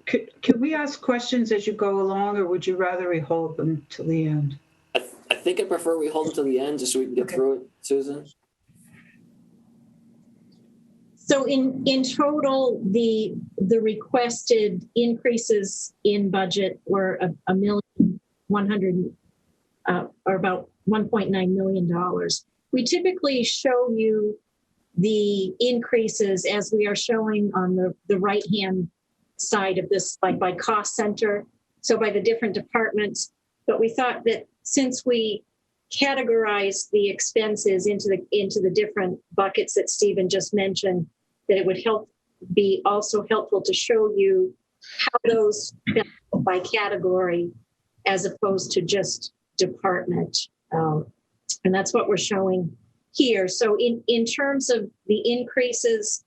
Could we ask questions as you go along, or would you rather we hold them till the end? I think I prefer we hold them till the end just so we can get through it, Susan. So in total, the requested increases in budget were $1,100,000 or about $1.9 million. We typically show you the increases as we are showing on the right-hand side of this, like by cost center, so by the different departments. But we thought that since we categorized the expenses into the different buckets that Stephen just mentioned, that it would be also helpful to show you how those fell by category as opposed to just department. And that's what we're showing here. So in terms of the increases,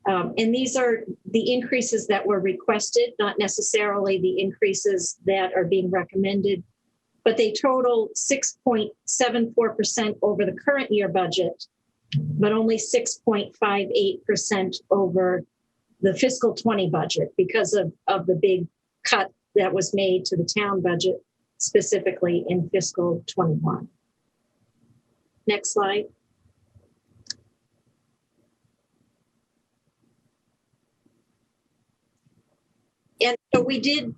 and these are the increases that were requested, not necessarily the increases that are being recommended, but they total 6.74% over the current year budget, but only 6.58% over the fiscal 20 budget because of the big cut that was made to the town budget, specifically in fiscal 21. Next slide. And so we did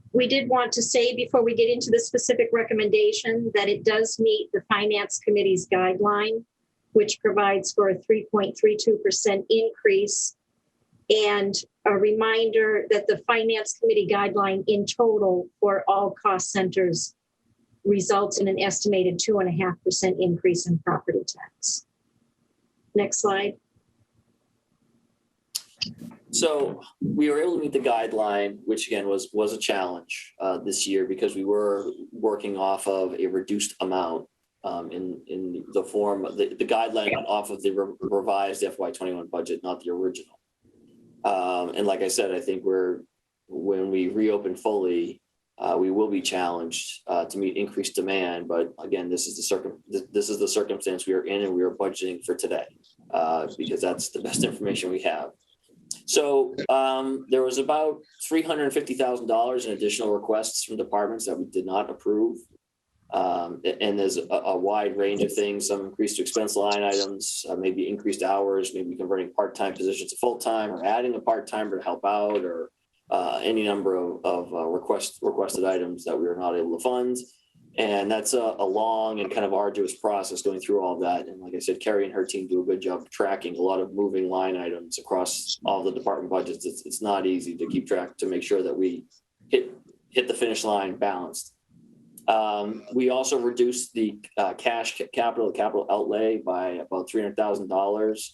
want to say before we get into the specific recommendation that it does meet the Finance Committee's guideline, which provides for a 3.32% increase. And a reminder that the Finance Committee guideline in total for all cost centers results in an estimated 2.5% increase in property tax. Next slide. So we were able to meet the guideline, which again was a challenge this year because we were working off of a reduced amount in the form, the guideline off of the revised FY21 budget, not the original. And like I said, I think when we reopen fully, we will be challenged to meet increased demand. But again, this is the circumstance we are in, and we are budgeting for today because that's the best information we have. So there was about $350,000 in additional requests from departments that we did not approve. And there's a wide range of things, some increased expense line items, maybe increased hours, maybe converting part-time positions to full-time or adding a part-timer to help out, or any number of requested items that we were not able to fund. And that's a long and kind of arduous process going through all of that. And like I said, Carrie and her team do a good job of tracking a lot of moving line items across all the department budgets. It's not easy to keep track to make sure that we hit the finish line balanced. We also reduced the capital outlay by about $300,000,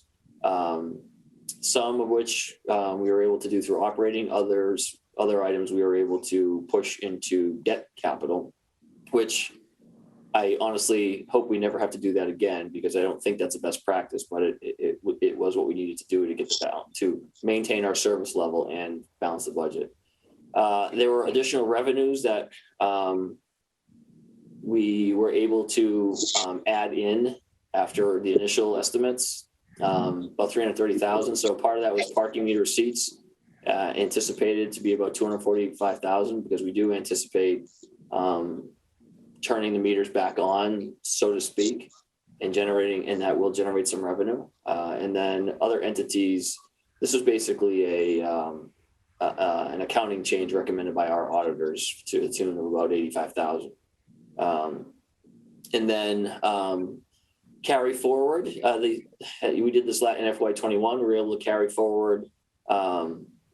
some of which we were able to do through operating, other items we were able to push into debt capital, which I honestly hope we never have to do that again, because I don't think that's the best practice, but it was what we needed to do to get to maintain our service level and balance the budget. There were additional revenues that we were able to add in after the initial estimates, about 330,000. So part of that was parking meter receipts, anticipated to be about 245,000, because we do anticipate turning the meters back on, so to speak, and that will generate some revenue. And then other entities, this was basically an accounting change recommended by our auditors to the tune of about 85,000. And then carry forward, we did this in FY21, we were able to carry forward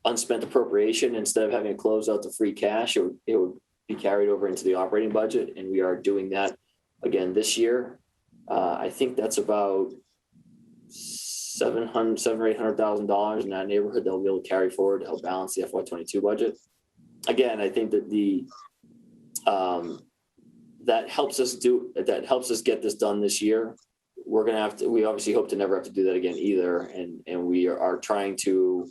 unspent appropriation. Instead of having to close out the free cash, it would be carried over into the operating budget, and we are doing that again this year. I think that's about $700,000 or $800,000 in that neighborhood that we'll be able to carry forward to help balance the FY22 budget. Again, I think that that helps us get this done this year. We obviously hope to never have to do that again either, and we are trying to.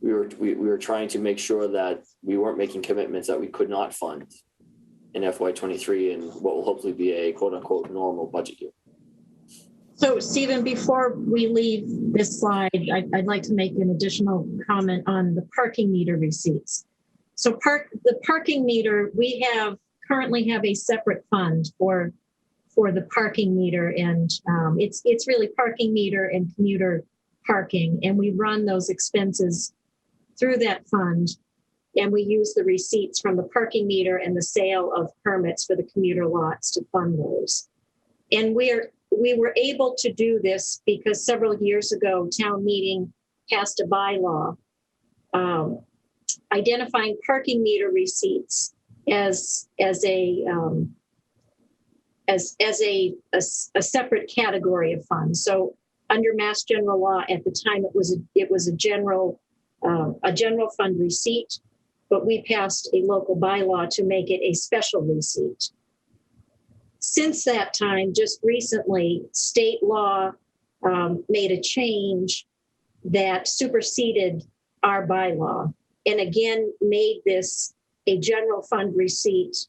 We were trying to make sure that we weren't making commitments that we could not fund in FY23 and what will hopefully be a quote unquote normal budget year. So Stephen, before we leave this slide, I'd like to make an additional comment on the parking meter receipts. So the parking meter, we currently have a separate fund for the parking meter, and it's really parking meter and commuter parking, and we run those expenses through that fund, and we use the receipts from the parking meter and the sale of permits for the commuter lots to fund those. And we were able to do this because several years ago, town meeting passed a bylaw identifying parking meter receipts as a separate category of funds. So under Mass General Law at the time, it was a general fund receipt, but we passed a local bylaw to make it a special receipt. Since that time, just recently, state law made a change that superseded our bylaw and again made this a general fund receipt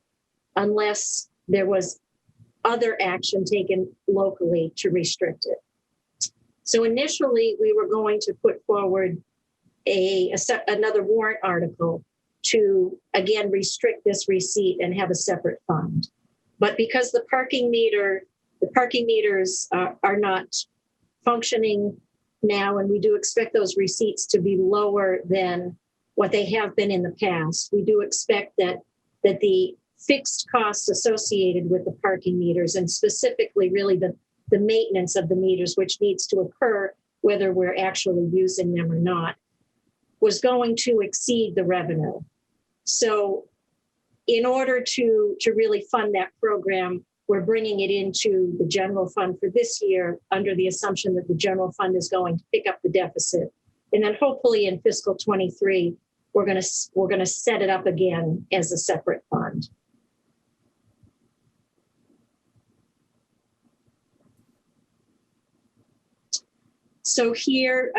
unless there was other action taken locally to restrict it. So initially, we were going to put forward another warrant article to, again, restrict this receipt and have a separate fund. But because the parking meters are not functioning now, and we do expect those receipts to be lower than what they have been in the past, we do expect that the fixed costs associated with the parking meters, and specifically really the maintenance of the meters, which needs to occur whether we're actually using them or not, was going to exceed the revenue. So in order to really fund that program, we're bringing it into the general fund for this year under the assumption that the general fund is going to pick up the deficit. And then hopefully in fiscal 23, we're going to set it up again as a separate fund. So here,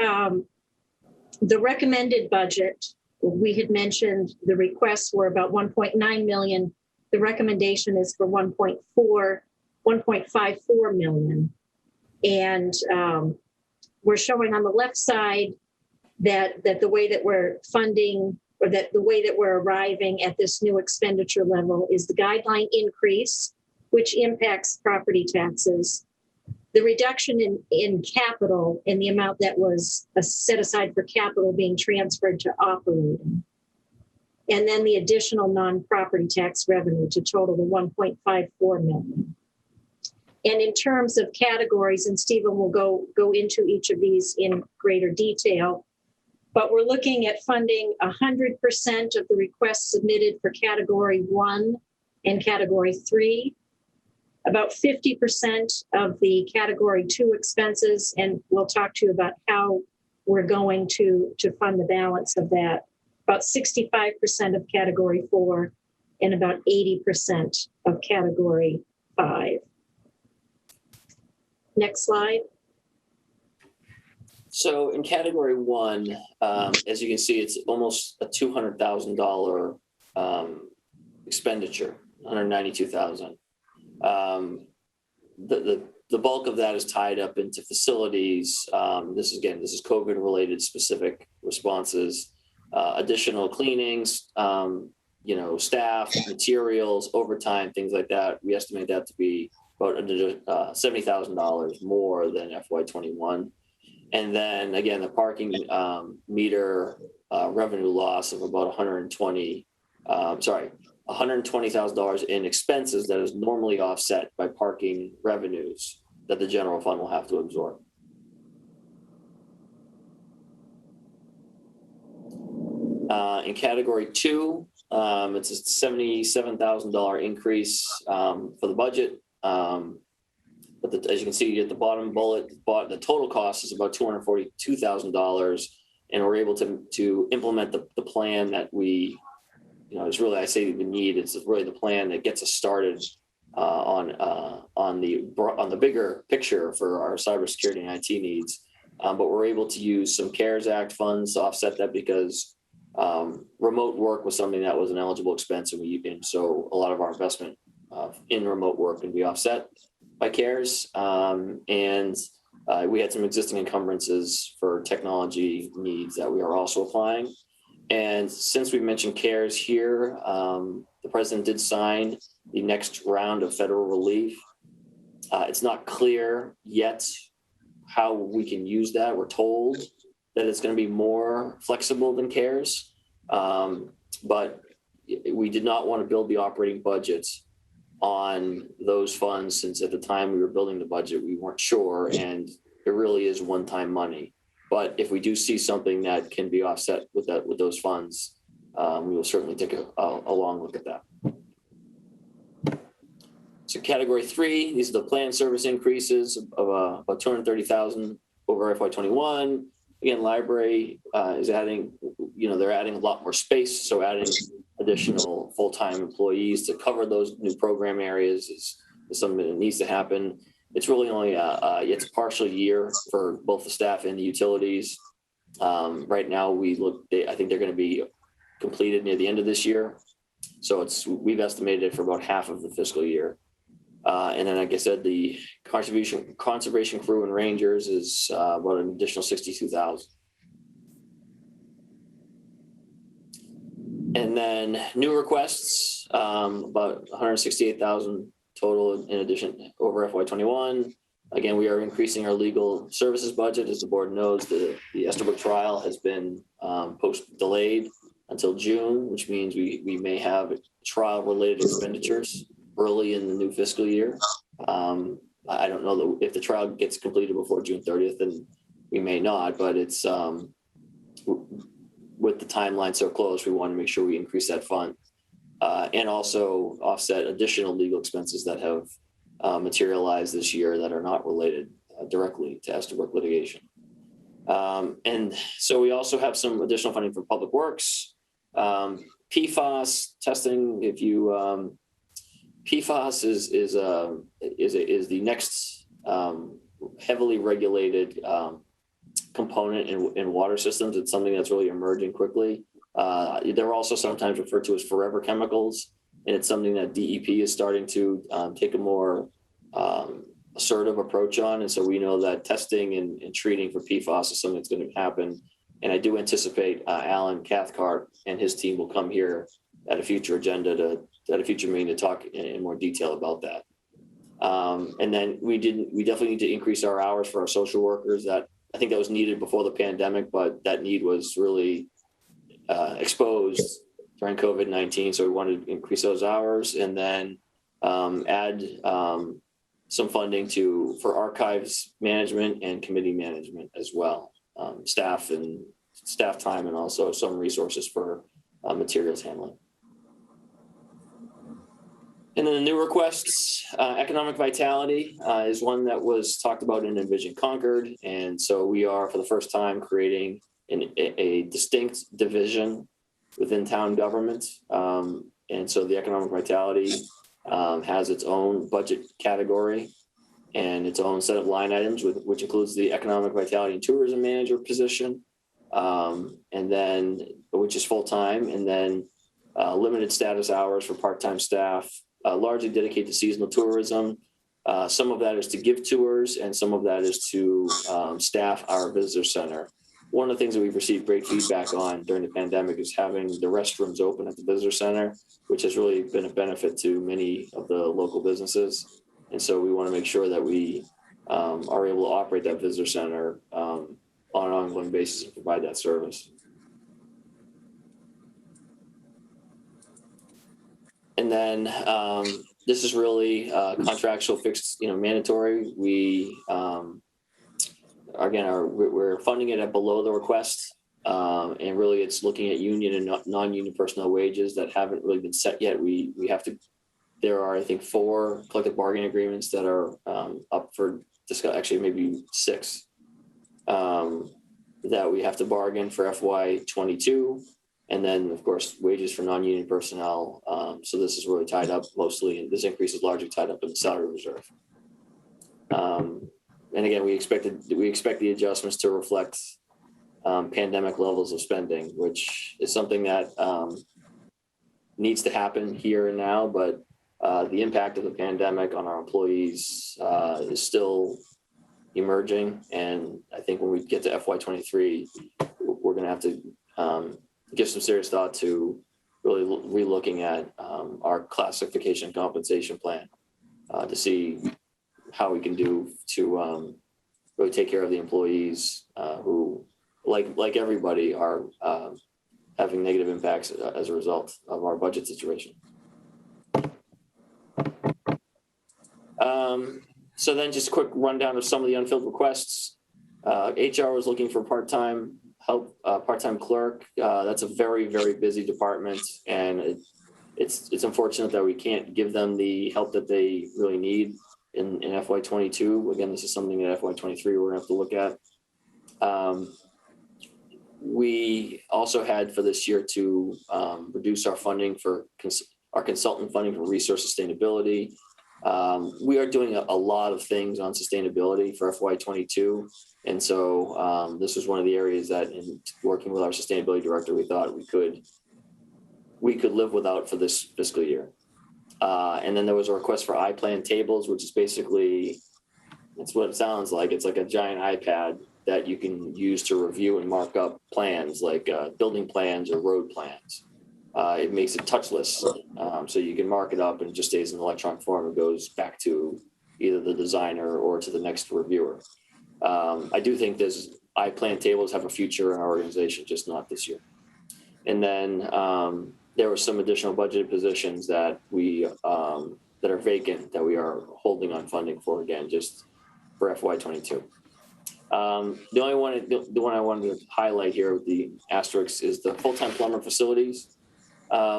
the recommended budget, we had mentioned the requests were about 1.9 million. The recommendation is for 1.54 million. And we're showing on the left side that the way that we're funding, or that the way that we're arriving at this new expenditure level is the guideline increase, which impacts property taxes, the reduction in capital and the amount that was set aside for capital being transferred to operating, and then the additional non-property tax revenue to total the 1.54 million. And in terms of categories, and Stephen will go into each of these in greater detail, but we're looking at funding 100% of the requests submitted for category 1 and category 3, about 50% of the category 2 expenses, and we'll talk to you about how we're going to fund the balance of that, about 65% of category 4, and about 80% of category 5. Next slide. So in category one, as you can see, it's almost a $200,000 expenditure, 192,000. The bulk of that is tied up into facilities. This is COVID related specific responses, additional cleanings, staff, materials, overtime, things like that. We estimate that to be about $70,000 more than FY21. And then again, the parking meter revenue loss of about $120,000 in expenses that is normally offset by parking revenues that the general fund will have to absorb. In category two, it's a $77,000 increase for the budget. But as you can see at the bottom bullet, the total cost is about $242,000, and we're able to implement the plan that we, it's really, I say the need. It's really the plan that gets us started on the bigger picture for our cybersecurity and IT needs. But we're able to use some CARES Act funds to offset that because remote work was something that was an eligible expense, and so a lot of our investment in remote work can be offset by CARES. We had some existing encumbrances for technology needs that we are also applying. And since we mentioned CARES here, the president did sign the next round of federal relief. It's not clear yet how we can use that. We're told that it's going to be more flexible than CARES, but we did not want to build the operating budget on those funds, since at the time we were building the budget, we weren't sure, and it really is one-time money. But if we do see something that can be offset with those funds, we will certainly take a long look at that. So category three, these are the planned service increases of about $230,000 over FY21. Again, library is adding, they're adding a lot more space, so adding additional full-time employees to cover those new program areas is something that needs to happen. It's really only it's a partial year for both the staff and the utilities. Right now, I think they're going to be completed near the end of this year. So we've estimated it for about half of the fiscal year. And then, like I said, the conservation crew and rangers is about an additional $62,000. And then new requests, about $168,000 total in addition over FY21. Again, we are increasing our legal services budget. As the board knows, the Estabrook trial has been delayed until June, which means we may have trial-related expenditures early in the new fiscal year. I don't know if the trial gets completed before June 30th, then we may not, but it's with the timeline so close, we want to make sure we increase that fund and also offset additional legal expenses that have materialized this year that are not related directly to Estabrook litigation. And so we also have some additional funding for public works, PFAS testing. PFAS is the next heavily regulated component in water systems. It's something that's really emerging quickly. They're also sometimes referred to as forever chemicals, and it's something that DEP is starting to take a more assertive approach on. And so we know that testing and treating for PFAS is something that's going to happen. And I do anticipate Alan Cathcart and his team will come here at a future at a future meeting to talk in more detail about that. And then we definitely need to increase our hours for our social workers. That I think that was needed before the pandemic, but that need was really exposed during COVID-19. So we wanted to increase those hours and then add some funding for archives management and committee management as well, staff time, and also some resources for materials handling. And then the new requests, economic vitality is one that was talked about in Envision Concord. And so we are, for the first time, creating a distinct division within town government. And so the economic vitality has its own budget category. and its own set of line items, which includes the Economic Vitality and Tourism Manager position, and then which is full-time, and then limited status hours for part-time staff, largely dedicated to seasonal tourism. Some of that is to give tours, and some of that is to staff our visitor center. One of the things that we've received great feedback on during the pandemic is having the restrooms open at the visitor center, which has really been a benefit to many of the local businesses. And so we want to make sure that we are able to operate that visitor center on an ongoing basis and provide that service. And then this is really contractual fixed, mandatory. We again we're funding it at below the request, and really it's looking at union and non-union personnel wages that haven't really been set yet. We have to. There are, I think, 4 collective bargaining agreements that are up for discussion. Actually, maybe 6 that we have to bargain for FY22. And then, of course, wages for non-union personnel. So this is really tied up mostly, this increase is largely tied up in the salary reserve. And again, we expect the adjustments to reflect pandemic levels of spending, which is something that needs to happen here and now. But the impact of the pandemic on our employees is still emerging. And I think when we get to FY23, we're going to have to give some serious thought to really relooking at our classification compensation plan to see how we can do to really take care of the employees who, like everybody, are having negative impacts as a result of our budget situation. So then just a quick rundown of some of the unfilled requests. HR was looking for part-time help, part-time clerk. That's a very, very busy department, and it's unfortunate that we can't give them the help that they really need in FY22. Again, this is something that FY23 we're gonna have to look at. We also had for this year to reduce our funding for our consultant funding for resource sustainability. We are doing a lot of things on sustainability for FY22. And so this was one of the areas that, in working with our sustainability director, we thought we could live without for this fiscal year. And then there was a request for Iplan Tables, which is basically, it's what it sounds like. It's like a giant iPad that you can use to review and mark up plans, like building plans or road plans. It makes it touchless, so you can mark it up and it just stays in electronic form and goes back to either the designer or to the next reviewer. I do think this Iplan Tables have a future in our organization, just not this year. And then there were some additional budgeted positions that we that are vacant that we are holding on funding for, again, just for FY22. The one I wanted to highlight here with the asterisks is the full-time plumber facilities.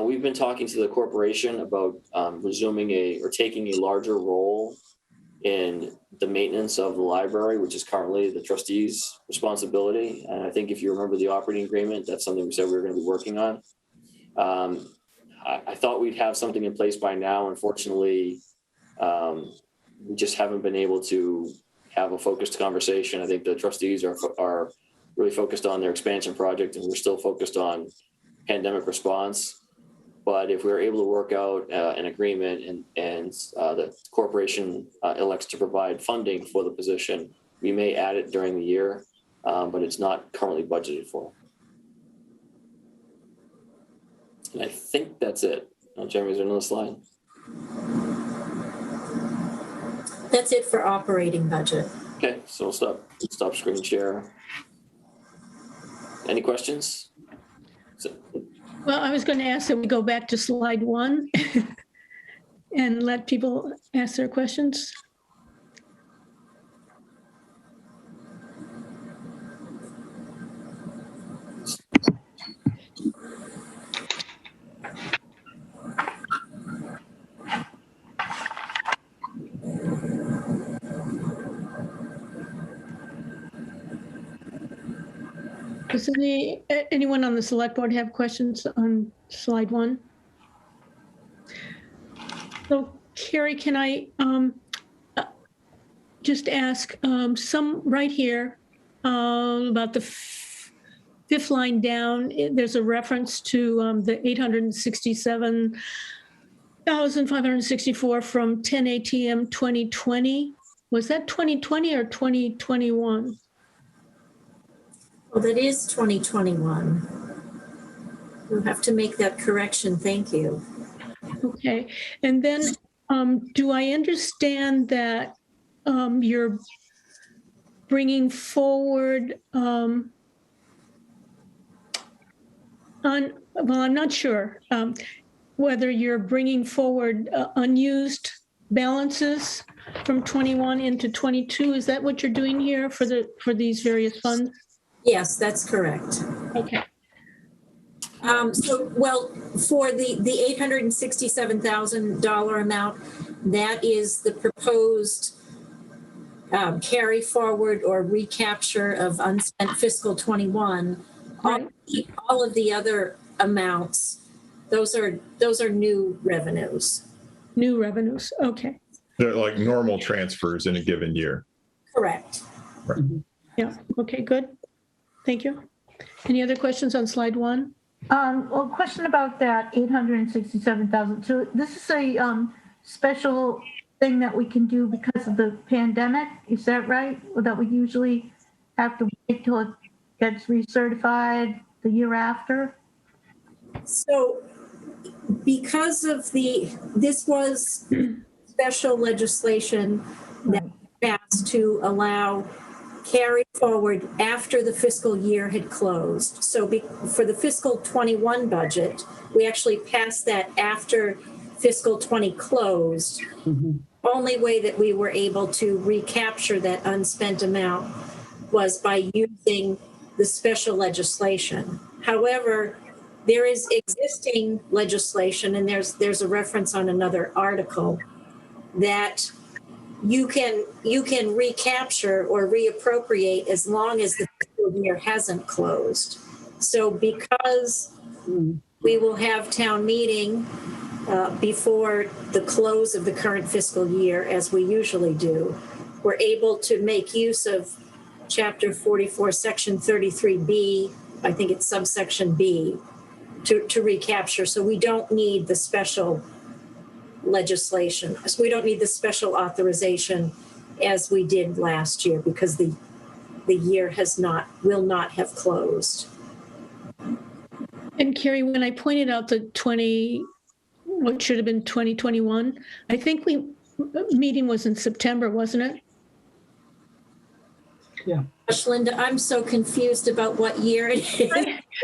We've been talking to the corporation about resuming taking a larger role in the maintenance of the library, which is currently the trustees' responsibility. And I think if you remember the operating agreement, that's something we said we were going to be working on. I thought we'd have something in place by now. Unfortunately, we just haven't been able to have a focused conversation. I think the trustees are really focused on their expansion project, and we're still focused on pandemic response. But if we're able to work out an agreement and the corporation elects to provide funding for the position, we may add it during the year, but it's not currently budgeted for. And I think that's it. Jeremy, is there another slide? That's it for operating budget. Okay, so we'll stop screen share. Any questions? Well, I was going to ask that we go back to slide 1 and let people ask their questions. Does anyone on the select board have questions on slide 1? So, Carrie, can I, just ask some right here about the fifth line down. There's a reference to the 867,564 from 10 ATM 2020. Was that 2020 or 2021? Well, that is 2021. We'll have to make that correction. Thank you. Okay. And then do I understand that you're bringing forward well, I'm not sure whether you're bringing forward unused balances from 21 into 22. Is that what you're doing here for these various funds? Yes, that's correct. Okay. Well, for the $867,000 amount, that is the proposed carry forward or recapture of unspent fiscal 21. Right. All of the other amounts, those are new revenues. New revenues. Okay. They're like normal transfers in a given year. Correct. Right. Yeah. Okay, good. Thank you. Any other questions on slide 1? Well, question about that 867,000. So this is a special thing that we can do because of the pandemic. Is that right? Or that we usually have to wait till it gets recertified the year after? So because of this was special legislation that passed to allow carry forward after the fiscal year had closed. So for the fiscal 21 budget, we actually passed that after fiscal 20 closed. Mm-hmm. Only way that we were able to recapture that unspent amount was by using the special legislation. However, there is existing legislation, and there's a reference on another article that you can recapture or reappropriate as long as the fiscal year hasn't closed. So because we will have town meeting before the close of the current fiscal year, as we usually do, we're able to make use of Chapter 44, Section 33B, I think it's subsection B, to recapture. So we don't need the special legislation. So we don't need the special authorization as we did last year because the year will not have closed. And Carrie, when I pointed out the what should have been 2021, I think meeting was in September, wasn't it? Yeah. Gosh, Linda, I'm so confused about what year it is.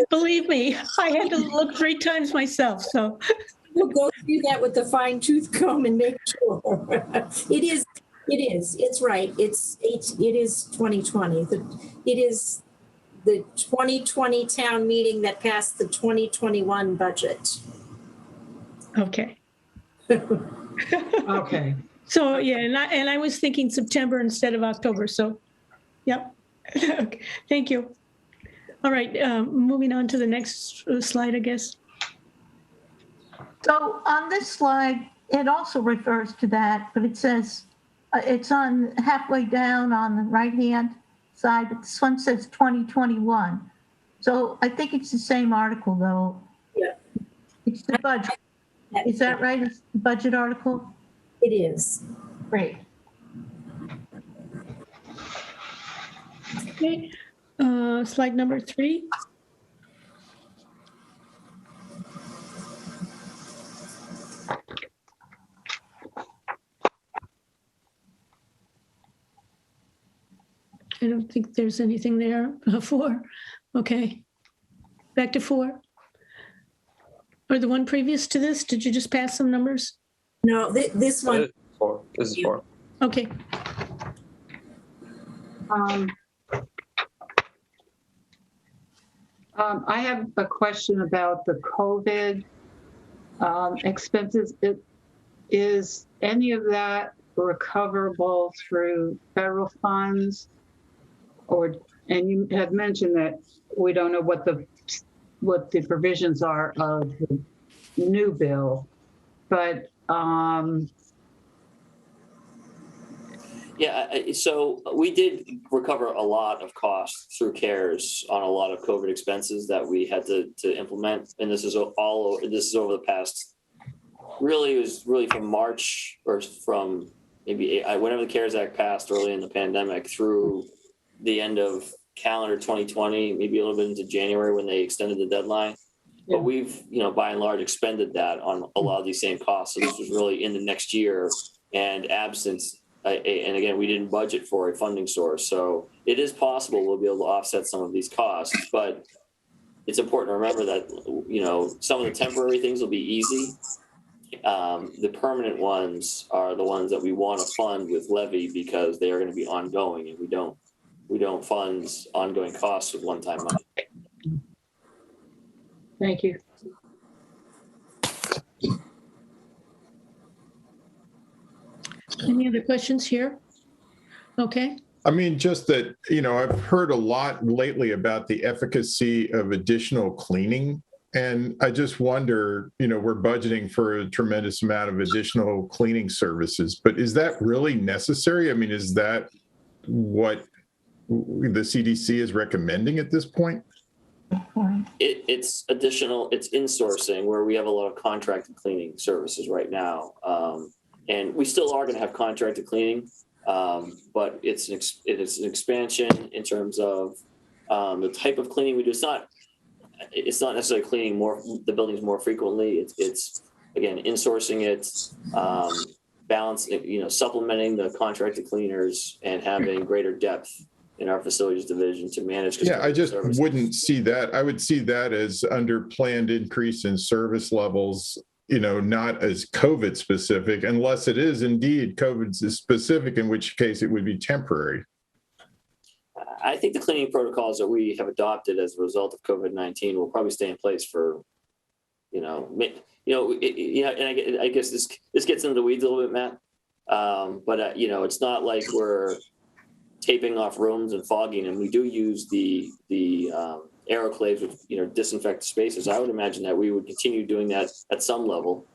Believe me, I had to look 3 times myself, so. We'll go through that with the fine tooth comb and make sure. It is, it's right. It is 2020. It is the 2020 town meeting that passed the 2021 budget. Okay. Okay. So, yeah, and I was thinking September instead of October, so, yep. Okay. Thank you. All right, moving on to the next slide, I guess. So on this slide, it also refers to that, but it says it's on halfway down on the right-hand side, but this one says 2021. So I think it's the same article, though. Yeah. It's the budget. Is that right? It's the budget article? It is. Great. Okay, slide number 3. I don't think there's anything there. 4. Okay. Back to 4. Or the one previous to this, did you just pass some numbers? No, this one. 4. This is 4. Okay. I have a question about the COVID expenses. Is any of that recoverable through federal funds? And you had mentioned that we don't know what the provisions are of the new bill, but Yeah, so we did recover a lot of costs through CARES on a lot of COVID expenses that we had to implement. And this is over the past, really, it was really from March or from maybe whenever the CARES Act passed early in the pandemic through the end of calendar 2020, maybe a little bit into January when they extended the deadline. Yeah. But we've, by and large, expended that on a lot of these same costs. So this was really in the next year and absence. And again, we didn't budget for a funding source. So it is possible we'll be able to offset some of these costs, but it's important to remember that, some of the temporary things will be easy. The permanent ones are the ones that we want to fund with levy because they are going to be ongoing, and we don't fund ongoing costs with one-time money. Thank you. Any other questions here? Okay. I mean, just that, I've heard a lot lately about the efficacy of additional cleaning. And I just wonder, we're budgeting for a tremendous amount of additional cleaning services, but is that really necessary? I mean, is that what the CDC is recommending at this point? It's additional, it's insourcing, where we have a lot of contracted cleaning services right now. And we still are going to have contracted cleaning, but it's an expansion in terms of the type of cleaning we do. It's not necessarily cleaning the buildings more frequently. It's again insourcing it, balancing, supplementing the contracted cleaners and having greater depth in our facilities division to manage. Yeah, I just wouldn't see that. I would see that as under planned increase in service levels. Not as COVID specific, unless it is indeed COVID specific, in which case it would be temporary. I think the cleaning protocols that we have adopted as a result of COVID-19 will probably stay in place for, and I guess this gets into the weeds a little bit, Matt. But it's not like we're taping off rooms and fogging, and we do use the aeroclaves with disinfect spaces. I would imagine that we would continue doing that at some level.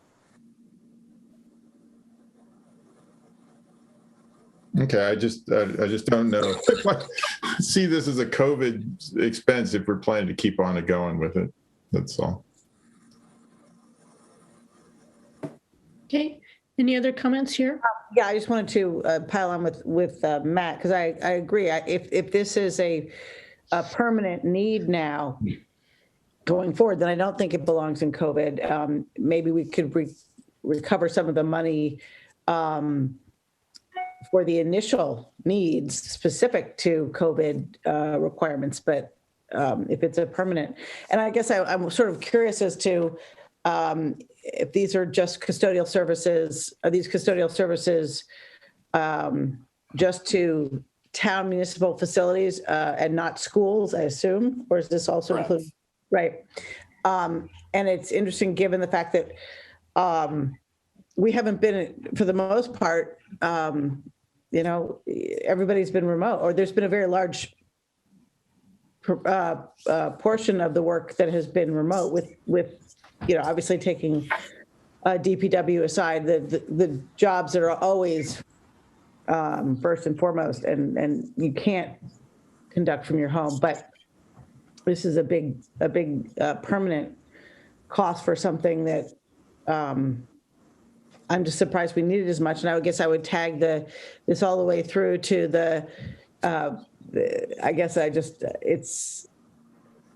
Okay, I just don't know. See this as a COVID expense if we're planning to keep on going with it. That's all. Okay. Any other comments here? Yeah, I just wanted to pile on with Matt, because I agree. If this is a permanent need now going forward, then I don't think it belongs in COVID. Maybe we could recover some of the money for the initial needs specific to COVID requirements, but if it's a permanent, and I guess I'm sort of curious as to if these are just custodial services, are these custodial services just to town municipal facilities and not schools, I assume, or is this also include? Right. And it's interesting given the fact that we haven't been, for the most part, everybody's been remote, or there's been a very large portion of the work that has been remote with obviously taking DPW aside, the jobs that are always first and foremost, and you can't conduct from your home. But this is a big permanent cost for something that I'm just surprised we needed as much. And I guess I would tag this all the way through to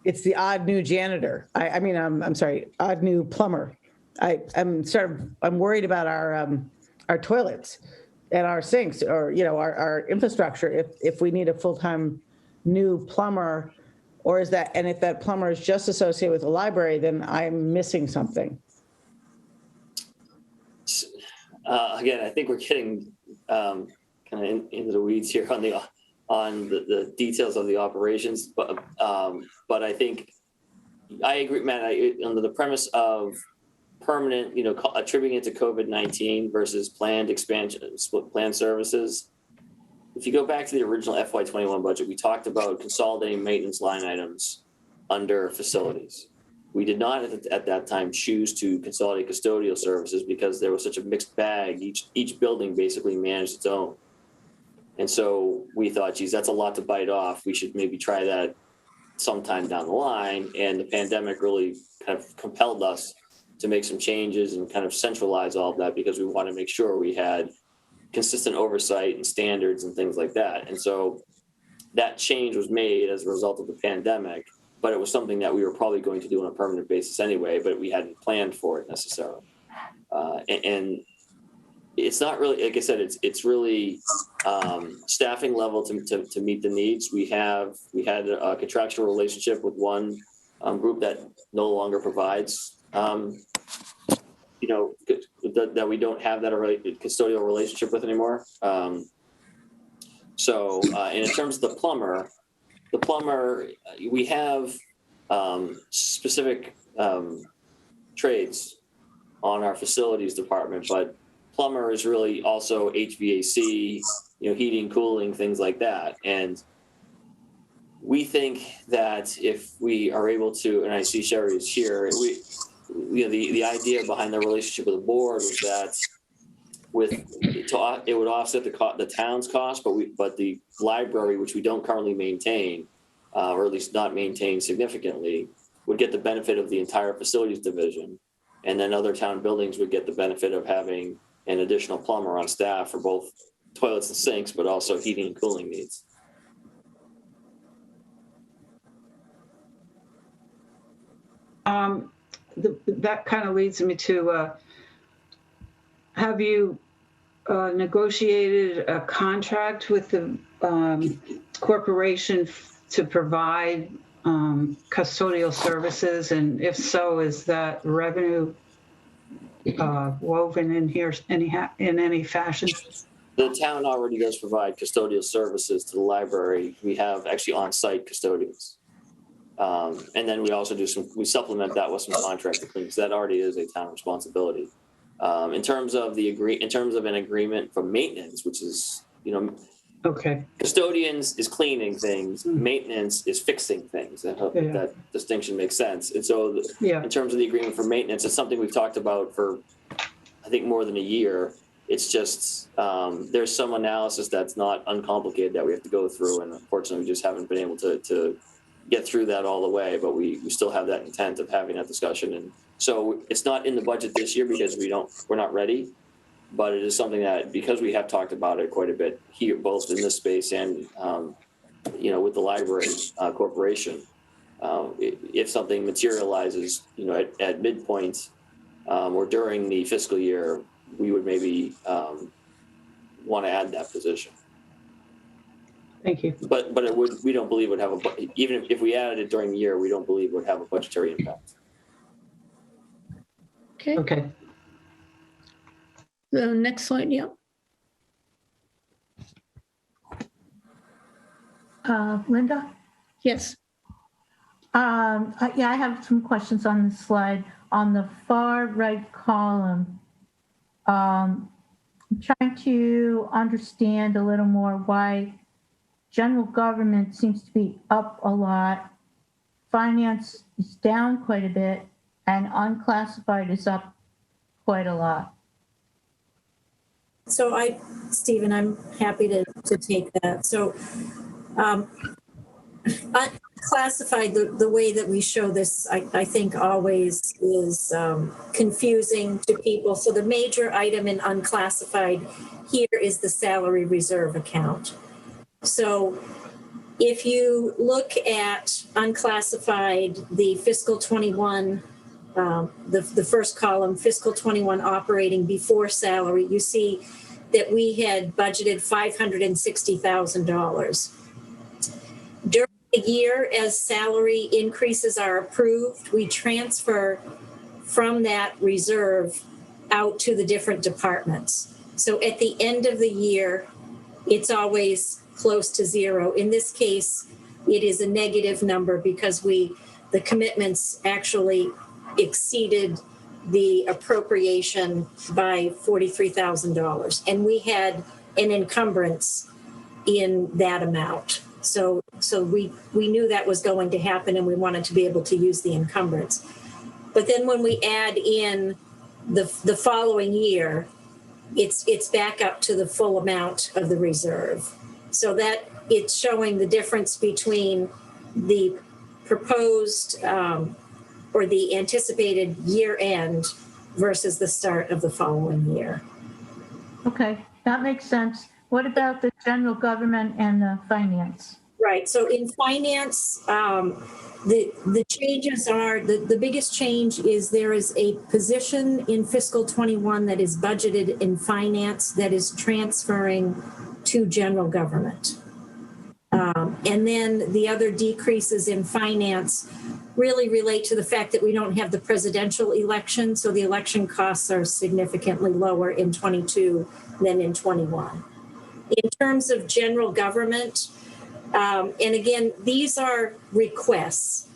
it's the odd new janitor. I'm sorry, odd new plumber. I'm worried about our toilets and our sinks, or our infrastructure. If we need a full-time new plumber, or is that, and if that plumber is just associated with the library, then I'm missing something. Again, I think we're getting kind of into the weeds here on the details of the operations, but I think I agree, Matt, under the premise of permanent, attributing it to COVID-19 versus planned expansion, planned services. If you go back to the original FY21 budget, we talked about consolidating maintenance line items under facilities. We did not at that time choose to consolidate custodial services because there was such a mixed bag. Each building basically managed its own. And so we thought, geez, that's a lot to bite off. We should maybe try that sometime down the line. And the pandemic really kind of compelled us to make some changes and kind of centralize all of that, because we want to make sure we had consistent oversight and standards and things like that. And so that change was made as a result of the pandemic, but it was something that we were probably going to do on a permanent basis anyway, but we hadn't planned for it necessarily. And it's not really, like I said, it's really staffing level to meet the needs. We had a contractual relationship with one group that no longer provides, that we don't have that custodial relationship with anymore. And in terms of the plumber, we have specific trades on our facilities department, but plumber is really also HVAC, heating, cooling, things like that. And we think that if we are able to, and I see Sherry is here, the idea behind the relationship with the board was that it would offset the town's cost, but the library, which we don't currently maintain, or at least not maintain significantly, would get the benefit of the entire facilities division. And then other town buildings would get the benefit of having an additional plumber on staff for both toilets and sinks, but also heating and cooling needs. That kind of leads me to, have you negotiated a contract with the corporation to provide custodial services? And if so, is that revenue woven in here in any fashion? The town already does provide custodial services to the library. We have actually on-site custodians. And then we also we supplement that with some contracted cleaning, because that already is a town responsibility. In terms of an agreement for maintenance, which is, okay, custodians is cleaning things, maintenance is fixing things. I hope that distinction makes sense. And so in terms of the agreement for maintenance, it's something we've talked about for, I think, more than a year. It's just, there's some analysis that's not uncomplicated that we have to go through. And unfortunately, we just haven't been able to get through that all the way, but we still have that intent of having that discussion. And so it's not in the budget this year because we're not ready. But it is something that, because we have talked about it quite a bit here, both in this space and, with the library corporation, if something materializes, at midpoint or during the fiscal year, we would maybe want to add that position. Thank you. But we don't believe it would have even if we added it during the year, we don't believe it would have a budgetary impact. Okay. The next slide, yeah. Linda? Yes. I have some questions on this slide. On the far right column, I'm trying to understand a little more why general government seems to be up a lot, finance is down quite a bit, and unclassified is up quite a lot. So Stephen, I'm happy to take that. So unclassified, the way that we show this, I think always is confusing to people. So the major item in unclassified here is the salary reserve account. So if you look at unclassified, the fiscal 21, the first column, fiscal 21 operating before salary, you see that we had budgeted $560,000. During the year, as salary increases are approved, we transfer from that reserve out to the different departments. So at the end of the year, it's always close to zero. In this case, it is a negative number because the commitments actually exceeded the appropriation by $43,000. And we had an encumbrance in that amount. So we knew that was going to happen and we wanted to be able to use the encumbrance. But then when we add in the following year, it's back up to the full amount of the reserve. So that it's showing the difference between the proposed or the anticipated year end versus the start of the following year. Okay, that makes sense. What about the general government and the finance? Right. So in finance, the changes are, the biggest change is there is a position in fiscal 21 that is budgeted in finance that is transferring to general government. And then the other decreases in finance really relate to the fact that we don't have the presidential election. So the election costs are significantly lower in 22 than in 21. In terms of general government, and again, these are requests.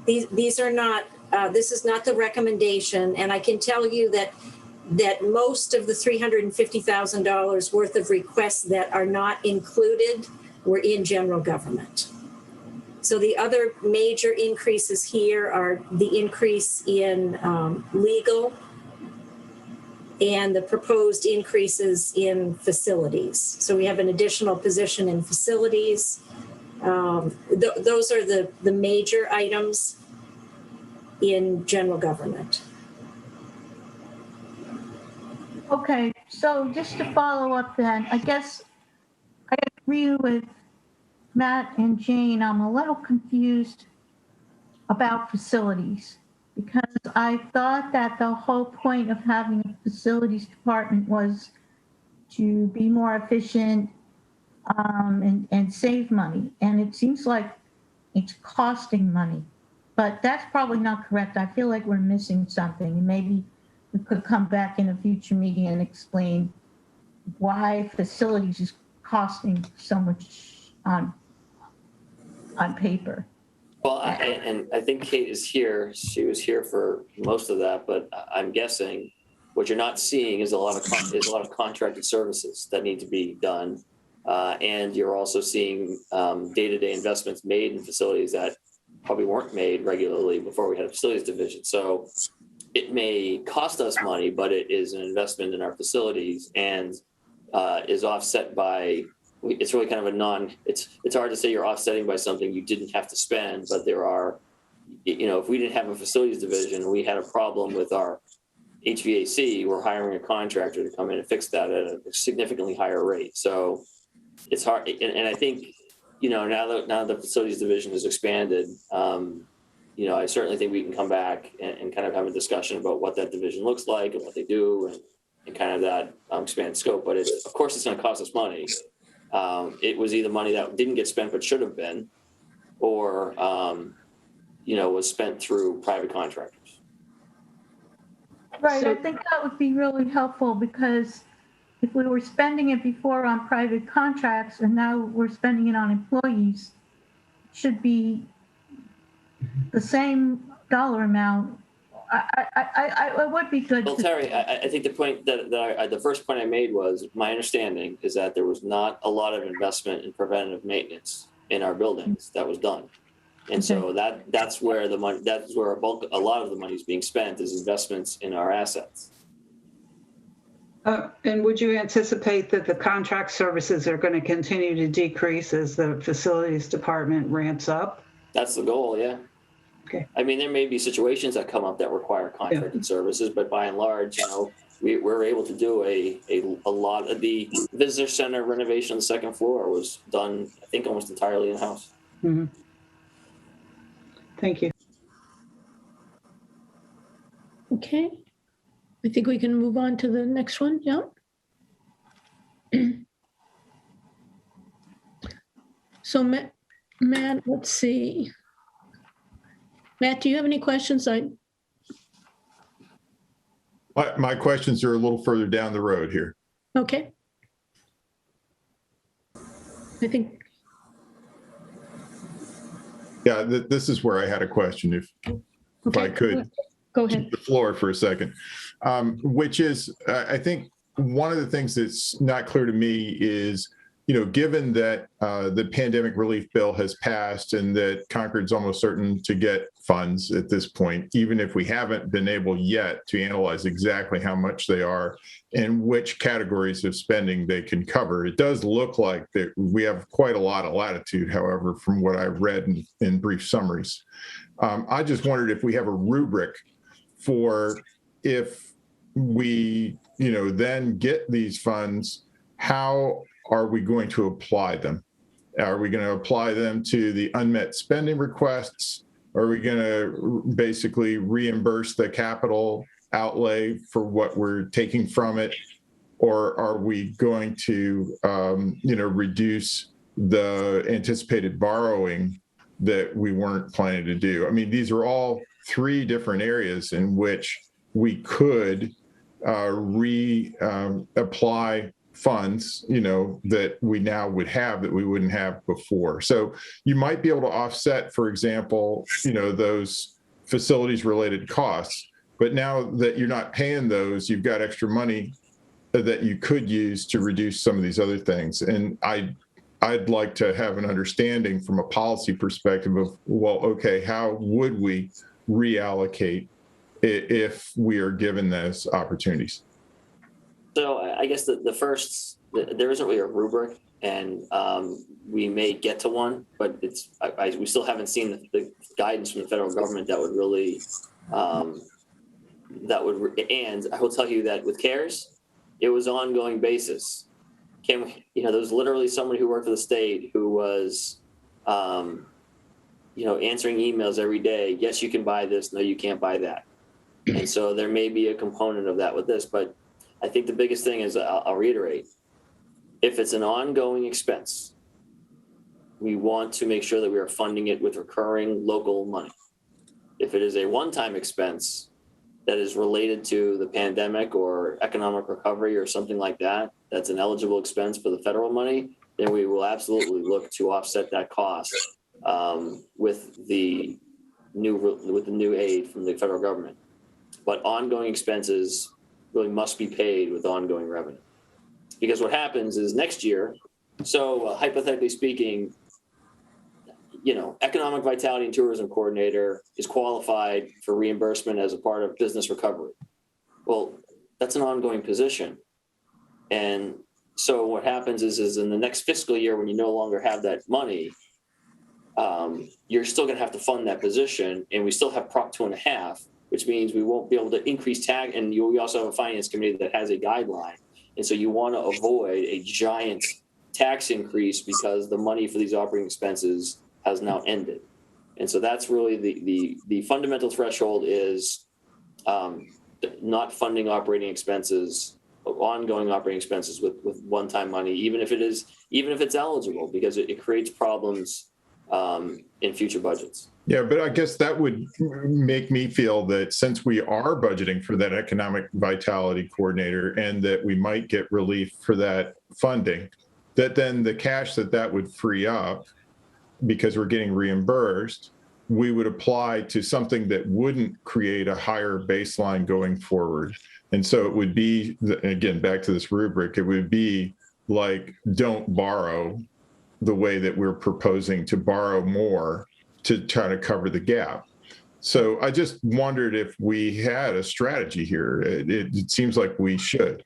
These are not, this is not the recommendation. And I can tell you that most of the $350,000 worth of requests that are not included were in general government. So the other major increases here are the increase in legal and the proposed increases in facilities. So we have an additional position in facilities. Those are the major items in general government. Okay, so just to follow up then, I guess I agree with Matt and Jane. I'm a little confused about facilities because I thought that the whole point of having a facilities department was to be more efficient and save money. And it seems like it's costing money, but that's probably not correct. I feel like we're missing something, and maybe we could come back in a future meeting and explain why facilities is costing so much on paper. Well, I think Kate is here. She was here for most of that, but I'm guessing what you're not seeing is a lot of contracted services that need to be done. And you're also seeing day-to-day investments made in facilities that probably weren't made regularly before we had a facilities division. So it may cost us money, but it is an investment in our facilities and is offset by, it's really kind of it's hard to say you're offsetting by something you didn't have to spend, but there are, if we didn't have a facilities division, we had a problem with our HVAC, we're hiring a contractor to come in and fix that at a significantly higher rate. So it's hard. And I think, now that the facilities division has expanded, I certainly think we can come back and kind of have a discussion about what that division looks like and what they do and kind of that expanded scope. But of course, it's going to cost us money. It was either money that didn't get spent but should have been, or was spent through private contractors. Right, I think that would be really helpful because if we were spending it before on private contracts and now we're spending it on employees, it should be the same dollar amount. It would be good. Well, Terry, I think the point the first point I made was my understanding is that there was not a lot of investment in preventative maintenance in our buildings that was done. And so that's where a lot of the money is being spent is investments in our assets. And would you anticipate that the contract services are going to continue to decrease as the facilities department ramps up? That's the goal, yeah. Okay. I mean, there may be situations that come up that require contracted services, but by and large, we're able to do a lot of the visitor center renovation on the second floor was done, I think, almost entirely in-house. Mm-hmm. Thank you. Okay. I think we can move on to the next one. Yeah. So Matt, let's see. Matt, do you have any questions? My questions are a little further down the road here. Okay. I think. Yeah, this is where I had a question, if I could. Go ahead. Keep the floor for a second, which is, I think one of the things that's not clear to me is given that the pandemic relief bill has passed and that Concord's almost certain to get funds at this point, even if we haven't been able yet to analyze exactly how much they are and which categories of spending they can cover, it does look like that we have quite a lot of latitude, however, from what I've read in brief summaries. I just wondered if we have a rubric for if we, then get these funds, how are we going to apply them? Are we going to apply them to the unmet spending requests? Are we going to basically reimburse the capital outlay for what we're taking from it? Or are we going to, reduce the anticipated borrowing that we weren't planning to do? I mean, these are all three different areas in which we could reapply funds, that we now would have that we wouldn't have before. So you might be able to offset, for example, those facilities related costs, but now that you're not paying those, you've got extra money that you could use to reduce some of these other things. And I'd like to have an understanding from a policy perspective of, well, okay, how would we reallocate if we are given those opportunities? So I guess the first, there isn't really a rubric, and we may get to one, but we still haven't seen the guidance from the federal government that would really, and I will tell you that with CARES, it was ongoing basis. There was literally somebody who worked for the state who was, answering emails every day. Yes, you can buy this. No, you can't buy that. And so there may be a component of that with this, but I think the biggest thing is, I'll reiterate, if it's an ongoing expense, we want to make sure that we are funding it with recurring local money. If it is a one-time expense that is related to the pandemic or economic recovery or something like that, that's an eligible expense for the federal money, then we will absolutely look to offset that cost with the new aid from the federal government. But ongoing expenses really must be paid with ongoing revenue. Because what happens is next year, so hypothetically speaking, economic vitality and tourism coordinator is qualified for reimbursement as a part of business recovery. Well, that's an ongoing position. And so what happens is in the next fiscal year, when you no longer have that money, you're still going to have to fund that position. And we still have Prop 2.5, which means we won't be able to increase tax. And we also have a finance committee that has a guideline. And so you want to avoid a giant tax increase because the money for these operating expenses has now ended. And so that's really the fundamental threshold is not funding operating expenses, ongoing operating expenses with one-time money, even if it's eligible, because it creates problems in future budgets. Yeah, but I guess that would make me feel that since we are budgeting for that economic vitality coordinator and that we might get relief for that funding, that then the cash that would free up, because we're getting reimbursed, we would apply to something that wouldn't create a higher baseline going forward. And so it would be, again, back to this rubric, it would be like, don't borrow the way that we're proposing to borrow more to try to cover the gap. So I just wondered if we had a strategy here. It seems like we should.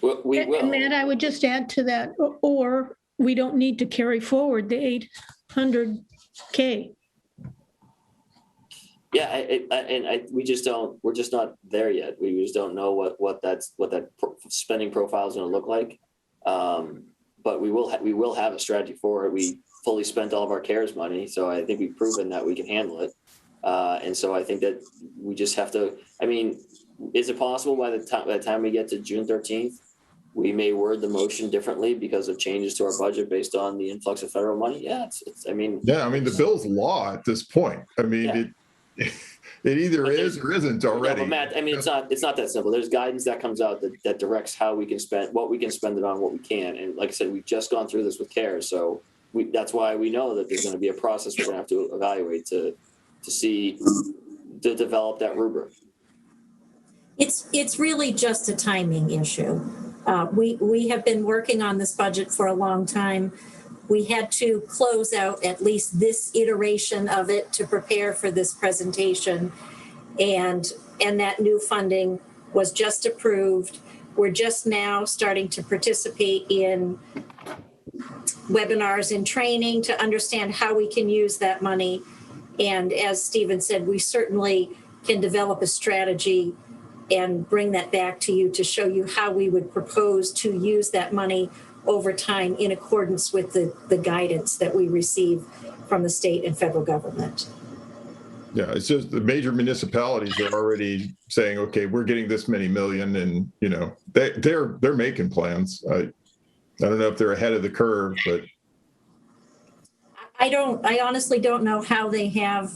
Well, we will. And Matt, I would just add to that, or we don't need to carry forward the $800K. Yeah, we just don't. We're just not there yet. We just don't know what that spending profile is going to look like. But we will have a strategy for it. We fully spent all of our CARES money, so I think we've proven that we can handle it. And so I think that we just have to. I mean, is it possible by the time we get to June 13th, we may word the motion differently because of changes to our budget based on the influx of federal money? Yeah, the bill's law at this point. I mean, it either is or isn't already. No, but Matt, I mean, it's not that simple. There's guidance that comes out that directs how we can spend, what we can spend it on, what we can. And like I said, we've just gone through this with CARES, so that's why we know that there's going to be a process we're going to have to evaluate to develop that rubric. It's really just a timing issue. We have been working on this budget for a long time. We had to close out at least this iteration of it to prepare for this presentation. And that new funding was just approved. We're just now starting to participate in webinars and training to understand how we can use that money. And as Stephen said, we certainly can develop a strategy and bring that back to you to show you how we would propose to use that money over time in accordance with the guidance that we receive from the state and federal government. Yeah, it's just the major municipalities are already saying, okay, we're getting this many million, and you know they're making plans. I don't know if they're ahead of the curve, but I honestly don't know how they have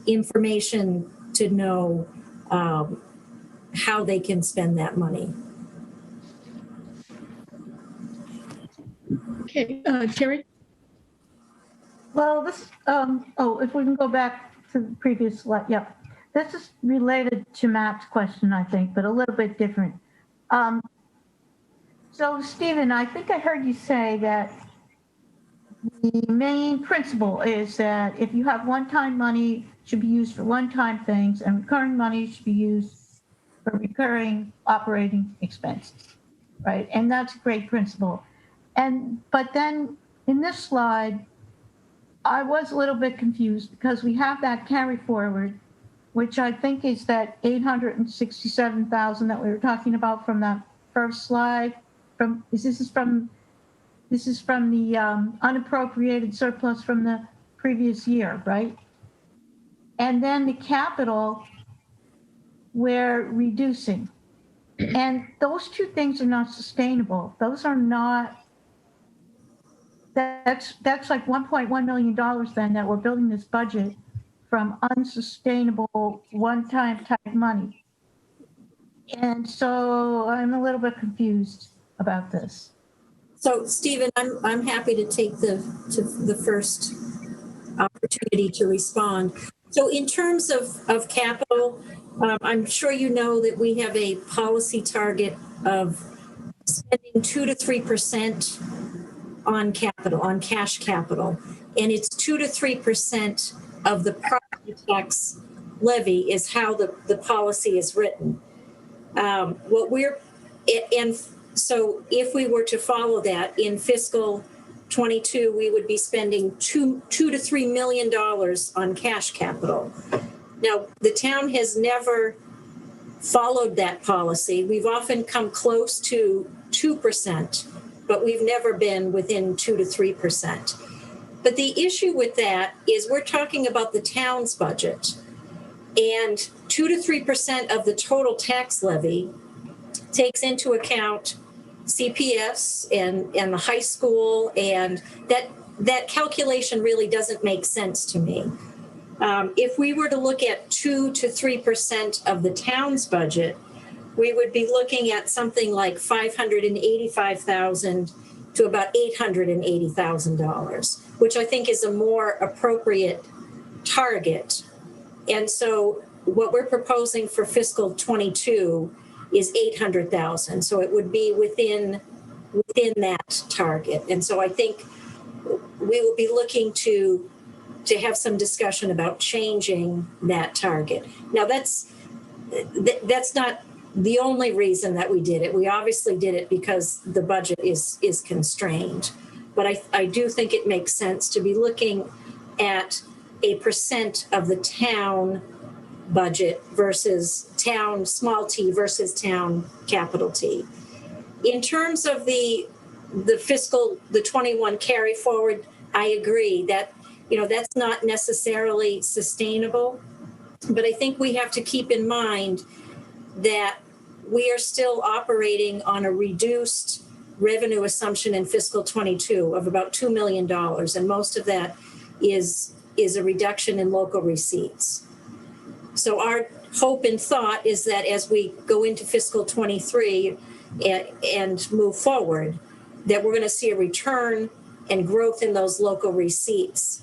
information to know how they can spend that money. Okay, Terry? Well, this, if we can go back to the previous slide, yeah. This is related to Matt's question, I think, but a little bit different. So Stephen, I think I heard you say that the main principle is that if you have one-time money, it should be used for one-time things, and recurring money should be used for recurring operating expenses, right? And that's a great principle. But then in this slide, I was a little bit confused because we have that carry forward, which I think is that 867,000 that we were talking about from that first slide. This is from the unappropriated surplus from the previous year, right? And then the capital, we're reducing. And those two things are not sustainable. Those are not, that's like $1.1 million then that we're building this budget from unsustainable one-time type money. And so I'm a little bit confused about this. So Stephen, I'm happy to take the first opportunity to respond. So in terms of capital, I'm sure you know that we have a policy target of spending 2 to 3% on capital, on cash capital, and it's 2 to 3% of the property tax levy is how the policy is written. So if we were to follow that in fiscal 22, we would be spending $2 to $3 million on cash capital. Now, the town has never followed that policy. We've often come close to 2%, but we've never been within 2 to 3%. But the issue with that is we're talking about the town's budget, and 2 to 3% of the total tax levy takes into account CPS and the high school, and that calculation really doesn't make sense to me. If we were to look at 2 to 3% of the town's budget, we would be looking at something like $585,000 to about $880,000, which I think is a more appropriate target. And so what we're proposing for fiscal 22 is $800,000. So it would be within that target. And so I think we will be looking to have some discussion about changing that target. Now that's not the only reason that we did it. We obviously did it because the budget is constrained. But I do think it makes sense to be looking at a percent of the town budget versus town small t versus town capital T. In terms of the 21 carry forward, I agree that that's not necessarily sustainable, but I think we have to keep in mind that we are still operating on a reduced revenue assumption in fiscal 22 of about $2 million, and most of that is a reduction in local receipts. So our hope and thought is that as we go into fiscal 23 and move forward, that we're going to see a return and growth in those local receipts.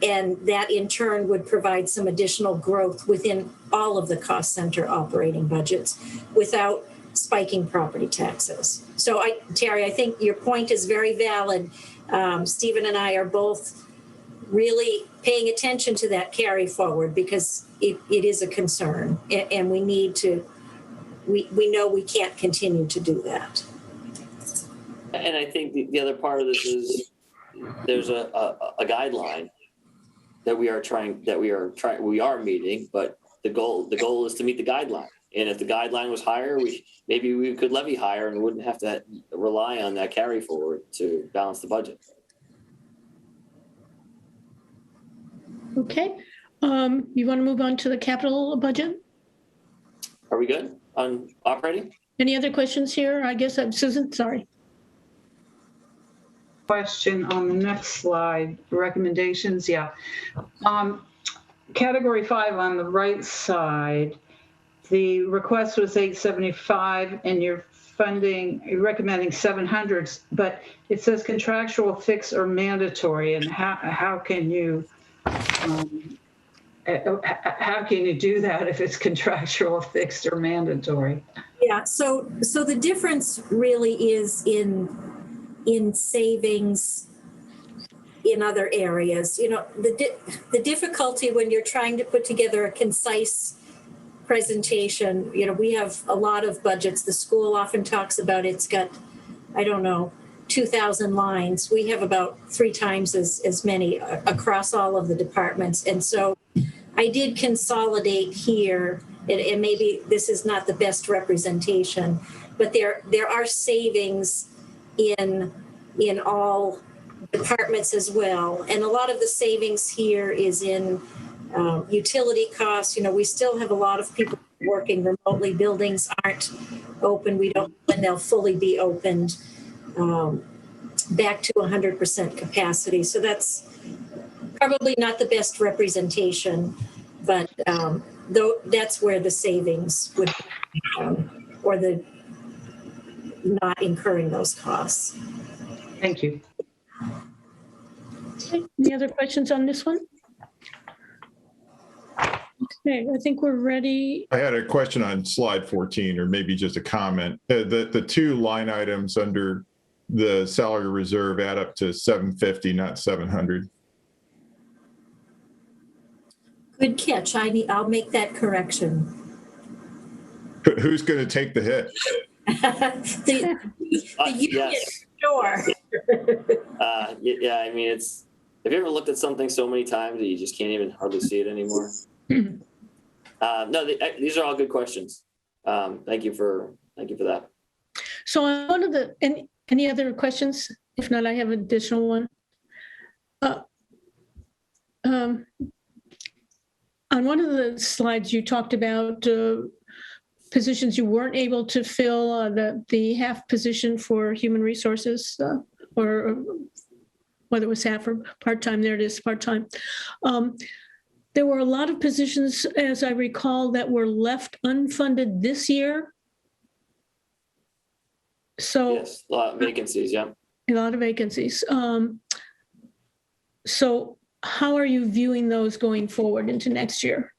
And that in turn would provide some additional growth within all of the cost center operating budgets without spiking property taxes. So Terry, I think your point is very valid. Stephen and I are both really paying attention to that carry forward because it is a concern, and we need to, we know we can't continue to do that. And I think the other part of this is there's a guideline that we are meeting, but the goal is to meet the guideline. And if the guideline was higher, maybe we could levy higher and wouldn't have to rely on that carry forward to balance the budget. Okay. You want to move on to the capital budget? Are we good on operating? Any other questions here? I guess I'm Susan, sorry. Question on the next slide, recommendations, yeah. Category 5 on the right side, the request was 875 and you're recommending 700, but it says contractual, fixed, or mandatory, and how can you do that if it's contractual, fixed, or mandatory? Yeah, so the difference really is in savings in other areas. You know, the difficulty when you're trying to put together a concise presentation, you know, we have a lot of budgets. The school often talks about it's got, I don't know, 2,000 lines. We have about 3 times as many across all of the departments. And so I did consolidate here, and maybe this is not the best representation, but there are savings in all departments as well. And a lot of the savings here is in utility costs. You know, we still have a lot of people working remotely. Buildings aren't open. We don't know when they'll fully be opened back to 100% capacity. So that's probably not the best representation, but though that's where the savings would be, or the not incurring those costs. Thank you. Okay. Any other questions on this one? Okay, I think we're ready. I had a question on slide 14, or maybe just a comment. The 2 line items under the salary reserve add up to 750, not 700. Good catch. I'll make that correction. Who's going to take the hit? the union, yes. Sure. Yeah, I mean, it's, have you ever looked at something so many times that you just can't even hardly see it anymore? No, these are all good questions. Thank you for that. So on one of the, any other questions? If not, I have an additional one. On one of the slides, you talked about positions you weren't able to fill, the half position for human resources, or whether it was half or part-time. There it is, part-time. There were a lot of positions, as I recall, that were left unfunded this year. So yes, a lot of vacancies, yeah. A lot of vacancies. So how are you viewing those going forward into next year?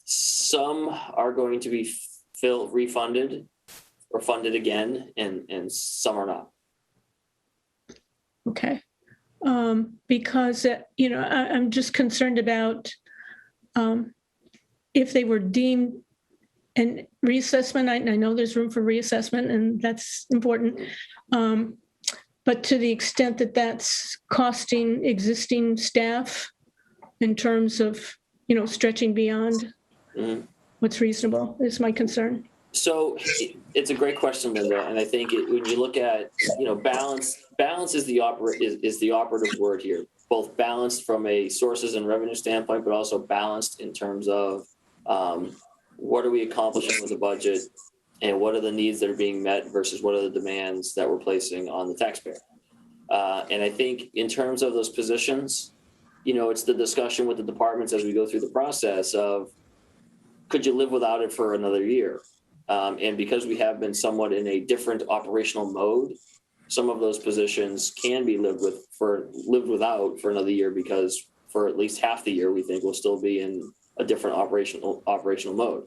Some are going to be refunded or funded again, and some are not. Okay. Because, you know, I'm just concerned about if they were deemed, and reassessment, I know there's room for reassessment, and that's important. But to the extent that that's costing existing staff in terms of, you know, stretching beyond what's reasonable is my concern. So it's a great question, Linda, and I think when you look at, you know, balance is the operative word here. Both balanced from a sources and revenue standpoint, but also balanced in terms of what are we accomplishing with the budget, and what are the needs that are being met versus what are the demands that we're placing on the taxpayer. And I think in terms of those positions, you know, it's the discussion with the departments as we go through the process of, could you live without it for another year? And because we have been somewhat in a different operational mode, some of those positions can be lived without for another year, because for at least half the year, we think we'll still be in a different operational mode.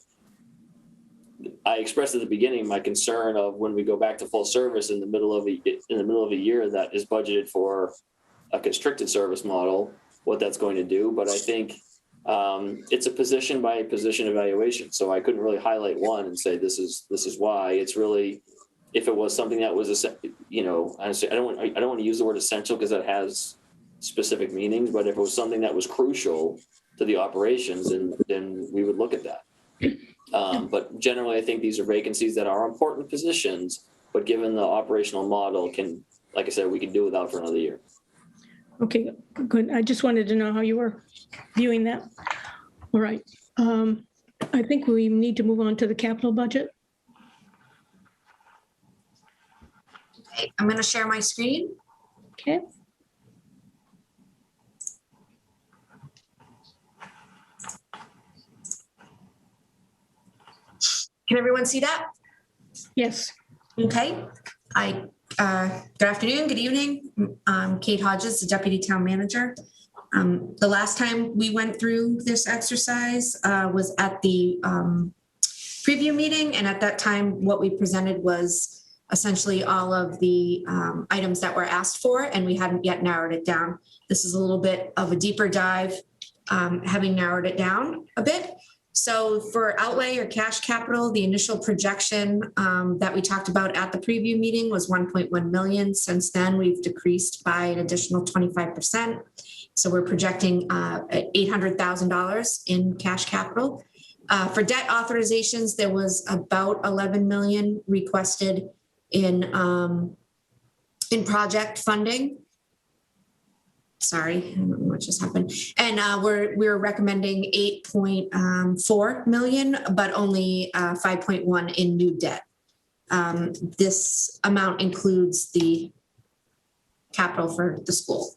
I expressed at the beginning my concern of when we go back to full service in the middle of a year that is budgeted for a constricted service model, what that's going to do. But I think it's a position by position evaluation. So I couldn't really highlight one and say this is why. It's really, if it was something that was, honestly, I don't want to use the word essential because that has specific meanings. But if it was something that was crucial to the operations, then we would look at that. But generally, I think these are vacancies that are important positions, but given the operational model, like I said, we can do without for another year. Okay, good. I just wanted to know how you were viewing that. All right. I think we need to move on to the capital budget. Okay, I'm going to share my screen. Okay. Can everyone see that? Yes. Okay. Good afternoon, good evening. I'm Kate Hodges, the Deputy Town Manager. The last time we went through this exercise was at the preview meeting. And at that time, what we presented was essentially all of the items that were asked for, and we hadn't yet narrowed it down. This is a little bit of a deeper dive, having narrowed it down a bit. So for outlay or cash capital, the initial projection that we talked about at the preview meeting was 1.1 million. Since then, we've decreased by an additional 25%. So we're projecting $800,000 in cash capital. For debt authorizations, there was about 11 million requested in project funding. Sorry, I don't know what just happened. And we're recommending 8.4 million, but only 5.1 in new debt. This amount includes the capital for the school.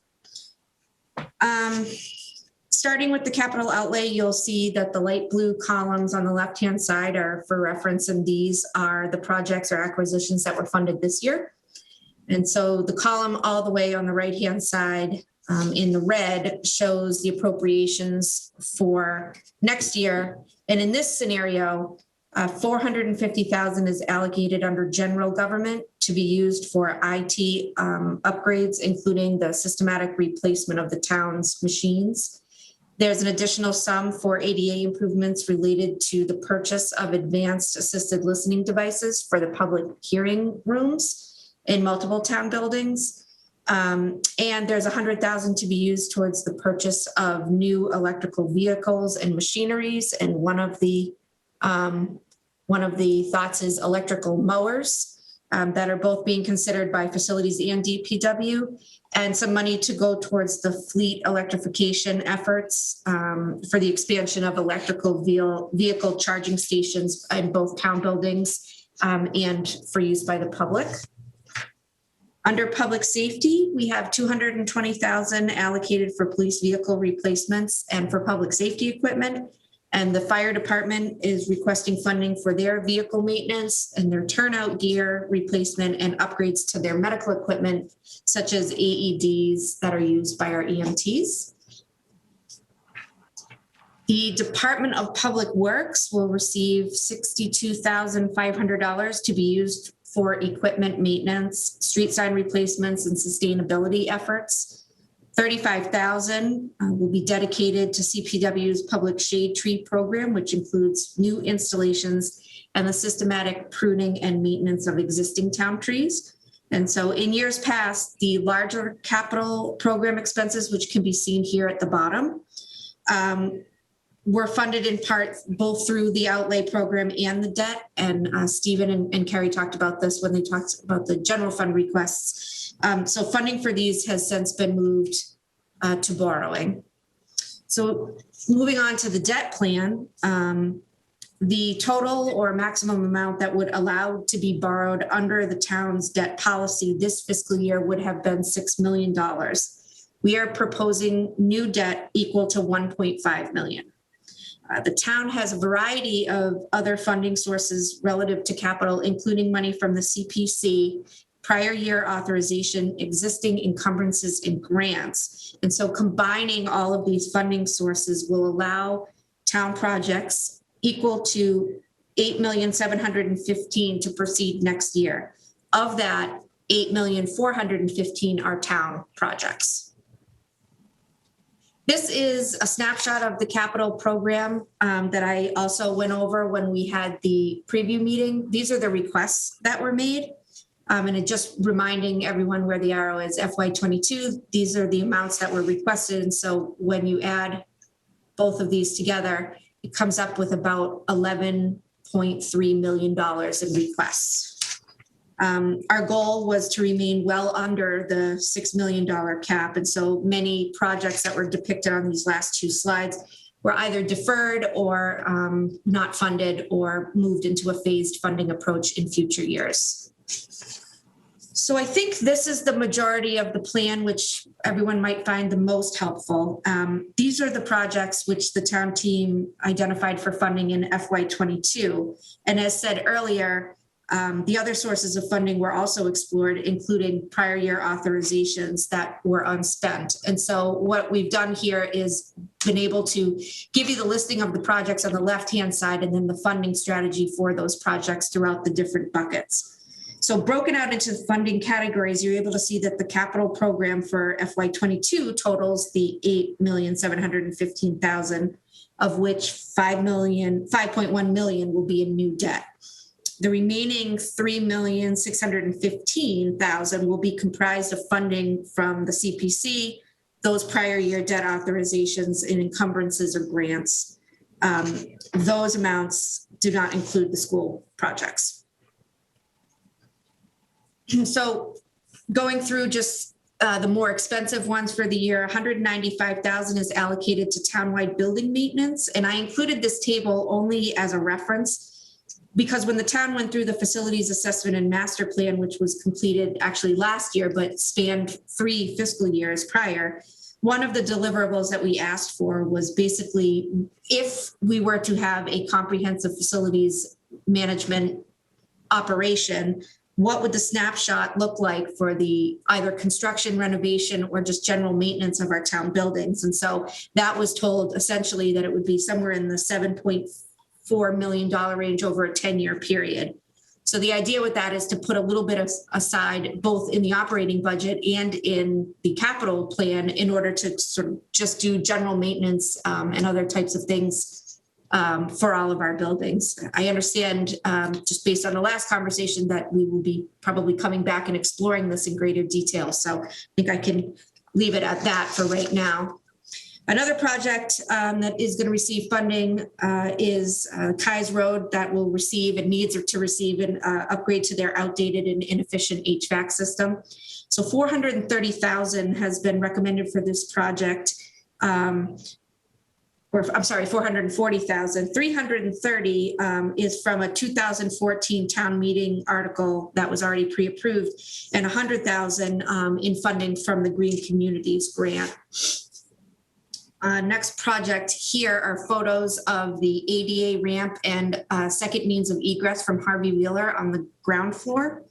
Starting with the capital outlay, you'll see that the light blue columns on the left-hand side are for reference, and these are the projects or acquisitions that were funded this year. And so the column all the way on the right-hand side in the red shows the appropriations for next year. And in this scenario, 450,000 is allocated under general government to be used for IT upgrades, including the systematic replacement of the town's machines. There's an additional sum for ADA improvements related to the purchase of advanced assisted listening devices for the public hearing rooms in multiple town buildings. And there's 100,000 to be used towards the purchase of new electrical vehicles and machineries. And one of the thoughts is electrical mowers that are both being considered by facilities and DPW, and some money to go towards the fleet electrification efforts for the expansion of electrical vehicle charging stations in both town buildings and for use by the public. Under public safety, we have 220,000 allocated for police vehicle replacements and for public safety equipment. And the fire department is requesting funding for their vehicle maintenance and their turnout gear replacement and upgrades to their medical equipment, such as AEDs that are used by our EMTs. The Department of Public Works will receive $62,500 to be used for equipment maintenance, street sign replacements, and sustainability efforts. $35,000 will be dedicated to CPW's public shade tree program, which includes new installations and the systematic pruning and maintenance of existing town trees. And so in years past, the larger capital program expenses, which can be seen here at the bottom, were funded in part both through the outlay program and the debt. And Stephen and Carrie talked about this when they talked about the general fund requests. So funding for these has since been moved to borrowing. So moving on to the debt plan, the total or maximum amount that would allow to be borrowed under the town's debt policy this fiscal year would have been $6 million. We are proposing new debt equal to 1.5 million. The town has a variety of other funding sources relative to capital, including money from the CPC, prior year authorization, existing encumbrances, and grants. And so combining all of these funding sources will allow town projects equal to $8,715,000 to proceed next year. Of that, $8,415,000 are town projects. This is a snapshot of the capital program that I also went over when we had the preview meeting. These are the requests that were made. And it just reminding everyone where the arrow is FY22, these are the amounts that were requested. And so when you add both of these together, it comes up with about $11.3 million in requests. Our goal was to remain well under the $6 million cap. And so many projects that were depicted on these last two slides were either deferred or not funded or moved into a phased funding approach in future years. So I think this is the majority of the plan, which everyone might find the most helpful. These are the projects which the town team identified for funding in FY22. And as said earlier, the other sources of funding were also explored, including prior year authorizations that were unspent. And so what we've done here is been able to give you the listing of the projects on the left-hand side and then the funding strategy for those projects throughout the different buckets. So broken out into the funding categories, you're able to see that the capital program for FY22 totals the $8,715,000, of which $5.1 million will be in new debt. The remaining $3,615,000 will be comprised of funding from the CPC, those prior year debt authorizations and encumbrances or grants. Those amounts do not include the school projects. So going through just the more expensive ones for the year, $195,000 is allocated to townwide building maintenance. And I included this table only as a reference because when the town went through the facilities assessment and master plan, which was completed actually last year, but spanned 3 fiscal years prior, one of the deliverables that we asked for was basically if we were to have a comprehensive facilities management operation, what would the snapshot look like for the either construction, renovation, or just general maintenance of our town buildings? And so that was told essentially that it would be somewhere in the $7.4 million range over a 10-year period. So the idea with that is to put a little bit aside both in the operating budget and in the capital plan in order to sort of just do general maintenance and other types of things for all of our buildings. I understand just based on the last conversation that we will be probably coming back and exploring this in greater detail. So I think I can leave it at that for right now. Another project that is going to receive funding is Kai's Road that will receive and needs to receive an upgrade to their outdated and inefficient HVAC system. So $430,000 has been recommended for this project. $440,000. $330,000 is from a 2014 town meeting article that was already pre-approved, and $100,000 in funding from the Green Communities grant. Next project here are photos of the ADA ramp and second means of egress from Harvey Wheeler on the ground floor.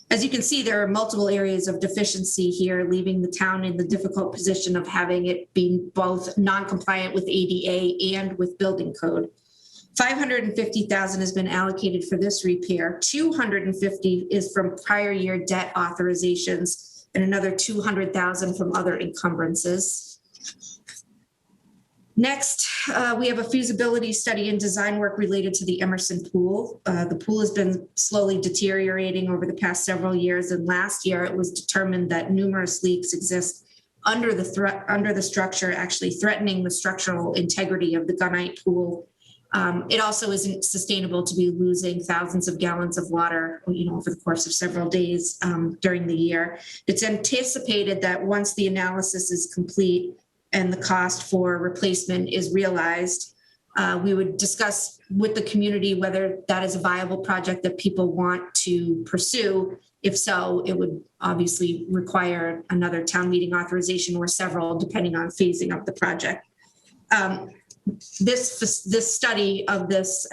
As you can see, there are multiple areas of deficiency here, leaving the town in the difficult position of having it being both non-compliant with ADA and with building code. $550,000 has been allocated for this repair. $250,000 is from prior year debt authorizations and another $200,000 from other encumbrances. Next, we have a feasibility study and design work related to the Emerson Pool. The pool has been slowly deteriorating over the past several years, and last year it was determined that numerous leaks exist under the structure, actually threatening the structural integrity of the gunite pool. It also isn't sustainable to be losing thousands of gallons of water, over the course of several days during the year. It's anticipated that once the analysis is complete and the cost for replacement is realized, we would discuss with the community whether that is a viable project that people want to pursue. If so, it would obviously require another town meeting authorization or several, depending on phasing of the project. This study of this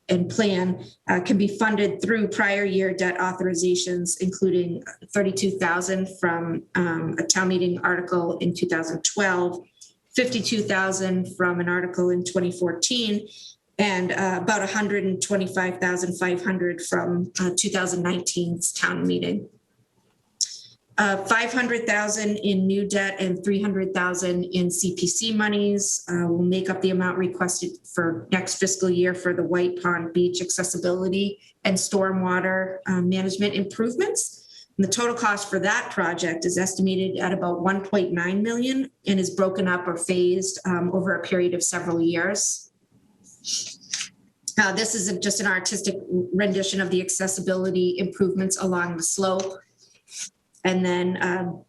and plan can be funded through prior year debt authorizations, including $32,000 from a town meeting article in 2012, $52,000 from an article in 2014, and about 125,500 from 2019's town meeting. 500,000 in new debt and 300,000 in CPC monies will make up the amount requested for next fiscal year for the White Pond Beach accessibility and stormwater management improvements. And the total cost for that project is estimated at about 1.9 million and is broken up or phased over a period of several years. This is just an artistic rendition of the accessibility improvements along the slope. And then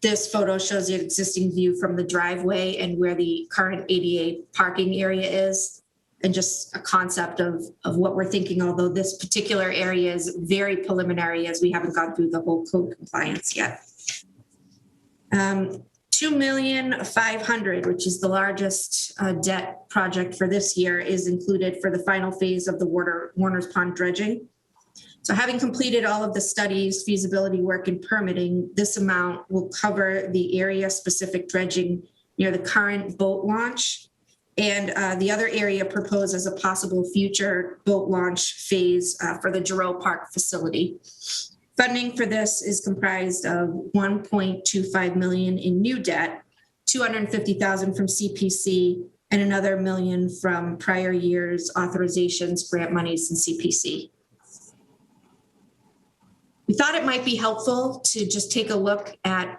this photo shows the existing view from the driveway and where the current ADA parking area is, and just a concept of what we're thinking, although this particular area is very preliminary as we haven't gone through the whole code compliance yet. 2,500,000, which is the largest debt project for this year, is included for the final phase of the Warner's Pond dredging. So having completed all of the studies, feasibility work, and permitting, this amount will cover the area-specific dredging near the current boat launch and the other area proposed as a possible future boat launch phase for the Giroux Park facility. Funding for this is comprised of 1.25 million in new debt, 250,000 from CPC, and another $1 million from prior years authorizations, grant monies, and CPC. We thought it might be helpful to just take a look at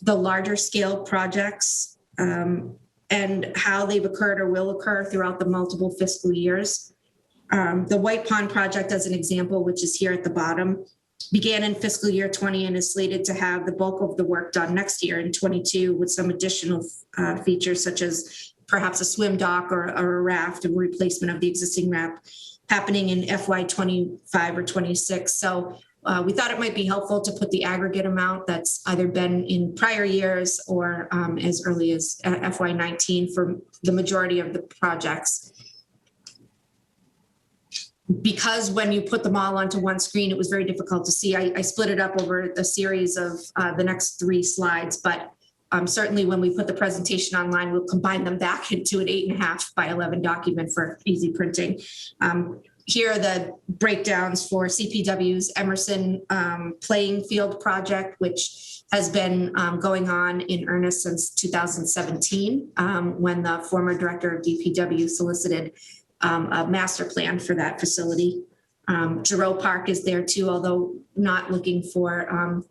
the larger scale projects and how they've occurred or will occur throughout the multiple fiscal years. The White Pond project, as an example, which is here at the bottom, began in fiscal year 20 and is slated to have the bulk of the work done next year in 22 with some additional features such as perhaps a swim dock or a raft and replacement of the existing raft happening in FY 25 or 26. So we thought it might be helpful to put the aggregate amount that's either been in prior years or as early as FY 19 for the majority of the projects. Because when you put them all onto one screen, it was very difficult to see. I split it up over the series of the next 3 slides, but certainly when we put the presentation online, we'll combine them back into an 8.5 by 11 document for easy printing. Here are the breakdowns for CPW's Emerson playing field project, which has been going on in earnest since 2017, when the former director of DPW solicited a master plan for that facility. Giroux Park is there too, although not looking for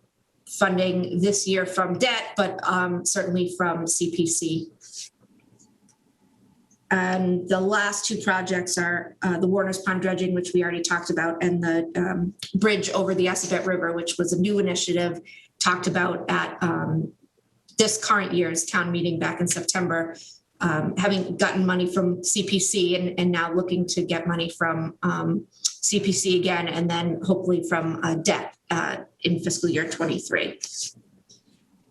funding this year from debt, but certainly from CPC. And the last 2 projects are the Warner's Pond dredging, which we already talked about, and the bridge over the Assabet River, which was a new initiative talked about at this current year's town meeting back in September, having gotten money from CPC and now looking to get money from CPC again, and then hopefully from debt in fiscal year 23.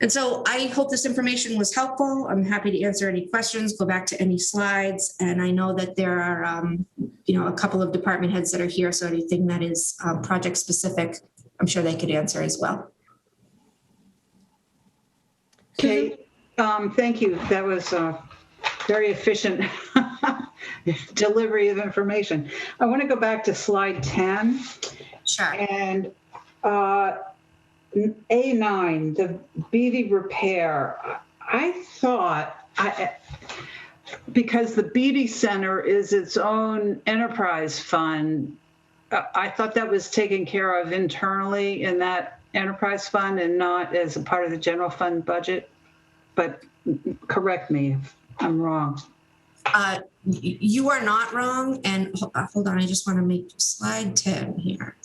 And so I hope this information was helpful. I'm happy to answer any questions, go back to any slides. And I know that there are, a couple of department heads that are here. So anything that is project specific, I'm sure they could answer as well. Okay, thank you. That was very efficient delivery of information. I want to go back to slide 10. Sure. And A9, the Beatty repair. I thought, because the Beatty Center is its own enterprise fund, I thought that was taken care of internally in that enterprise fund and not as a part of the general fund budget. But correct me if I'm wrong. You are not wrong. And hold on, I just want to make slide 10 here.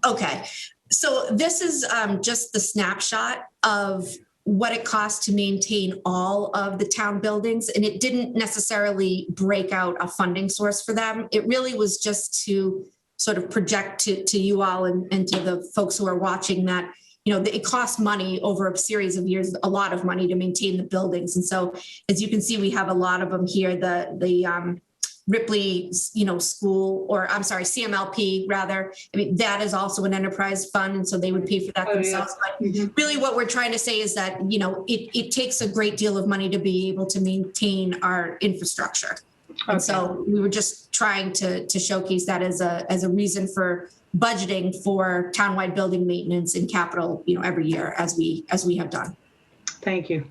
Okay, so this is just the snapshot of what it costs to maintain all of the town buildings, and it didn't necessarily break out a funding source for them. It really was just to sort of project to you all and to the folks who are watching that, it costs money over a series of years, a lot of money to maintain the buildings. And so, as you can see, we have a lot of them here. The Ripley, school, or I'm sorry, CMLP rather. I mean, that is also an enterprise fund, and so they would pay for that themselves. Yeah. But really what we're trying to say is that, it takes a great deal of money to be able to maintain our infrastructure. And so we were just trying to showcase that as a reason for budgeting for townwide building maintenance and capital, every year as we have done. Thank you.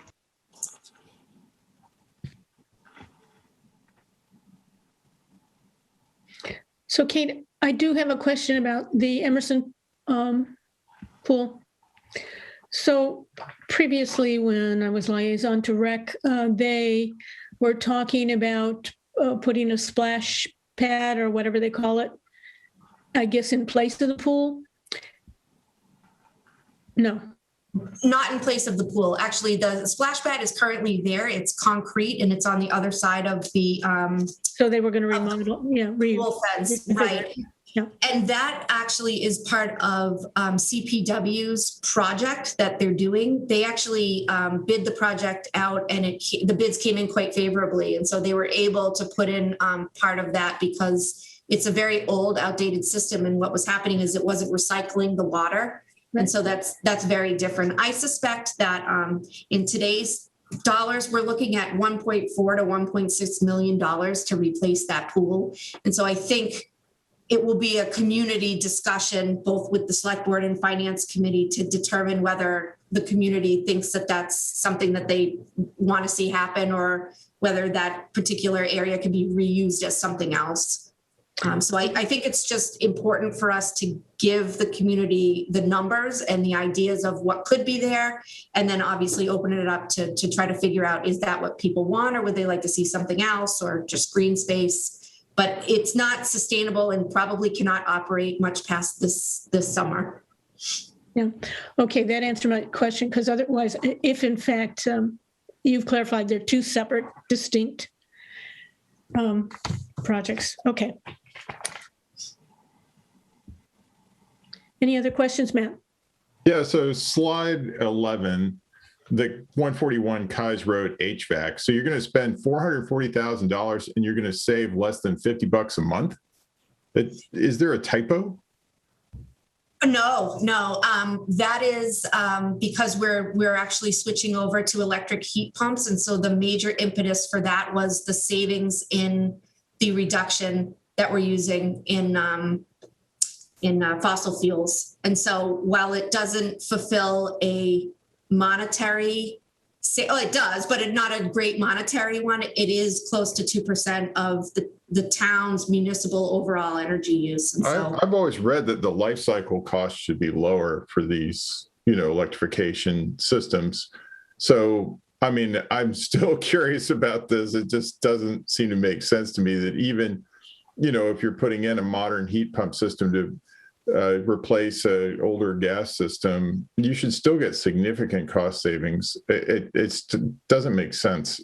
So Kate, I do have a question about the Emerson pool. So previously when I was liaison to rec, they were talking about putting a splash pad or whatever they call it, I guess, in place of the pool. No. Not in place of the pool. Actually, the splash pad is currently there. It's concrete and it's on the other side of the so they were going to remodel, pool fence, right? Yeah. And that actually is part of CPW's project that they're doing. They actually bid the project out, and the bids came in quite favorably, and so they were able to put in part of that because it's a very old, outdated system, and what was happening is it wasn't recycling the water. And so that's very different. I suspect that in today's dollars, we're looking at $1.4 to $1.6 million to replace that pool. And so I think it will be a community discussion, both with the select board and finance committee, to determine whether the community thinks that that's something that they want to see happen, or whether that particular area can be reused as something else. So I think it's just important for us to give the community the numbers and the ideas of what could be there, and then obviously open it up to try to figure out, is that what people want, or would they like to see something else, or just green space? But it's not sustainable and probably cannot operate much past this summer. Yeah. Okay, that answered my question, because otherwise, if in fact you've clarified they're two separate, distinct projects. Okay. Any other questions, Matt? Yeah, so slide 11, the 141 Kais Road HVAC. So you're going to spend $440,000 and you're going to save less than $50 a month. Is there a typo? No. That is because we're actually switching over to electric heat pumps. And so the major impetus for that was the savings in the reduction that we're using in fossil fuels. And so while it doesn't fulfill a monetary, it does, but not a great monetary one, it is close to 2% of the town's municipal overall energy use. And so I've always read that the life cycle cost should be lower for these, electrification systems. So, I mean, I'm still curious about this. It just doesn't seem to make sense to me that even, if you're putting in a modern heat pump system to replace an older gas system, you should still get significant cost savings. It doesn't make sense.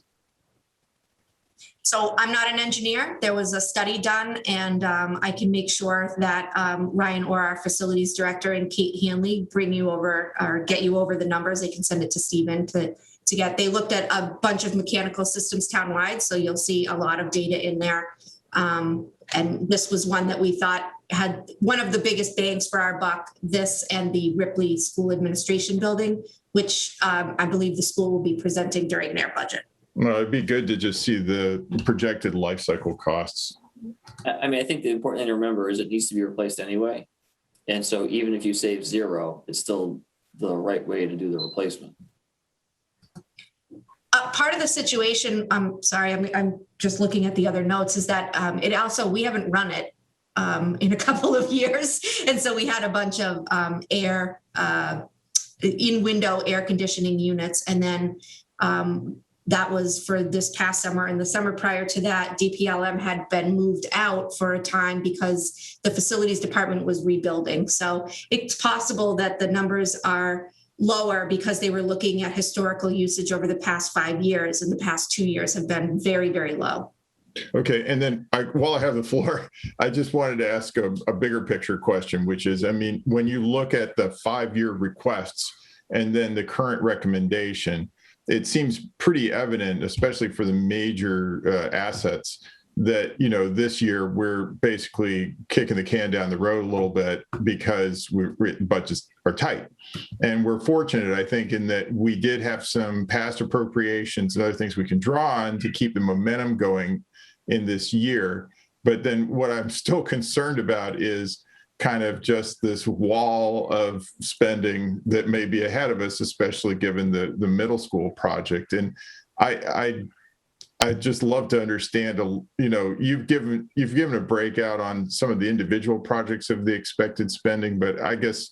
So I'm not an engineer. There was a study done, and I can make sure that Ryan or our facilities director and Kate Hanley bring you over or get you over the numbers. They can send it to Stephen to get. They looked at a bunch of mechanical systems townwide, so you'll see a lot of data in there. And this was one that we thought had one of the biggest bangs for our buck, this and the Ripley School Administration Building, which I believe the school will be presenting during their budget. Well, it'd be good to just see the projected life cycle costs. I mean, I think the important thing to remember is it needs to be replaced anyway. And so even if you save zero, it's still the right way to do the replacement. Part of the situation, I'm sorry, I'm just looking at the other notes, is that it also, we haven't run it in a couple of years. And so we had a bunch of in-window air conditioning units. And then that was for this past summer. And the summer prior to that, DPLM had been moved out for a time because the facilities department was rebuilding. So it's possible that the numbers are lower because they were looking at historical usage over the past 5 years, and the past 2 years have been very, very low. Okay, and then while I have the floor, I just wanted to ask a bigger picture question, which is, I mean, when you look at the 5-year requests and then the current recommendation, it seems pretty evident, especially for the major assets, that, you know, this year we're basically kicking the can down the road a little bit because budgets are tight. And we're fortunate, I think, in that we did have some past appropriations and other things we can draw on to keep the momentum going in this year. But then what I'm still concerned about is kind of just this wall of spending that may be ahead of us, especially given the middle school project. And I'd just love to understand, you know, you've given a breakout on some of the individual projects of the expected spending, but I guess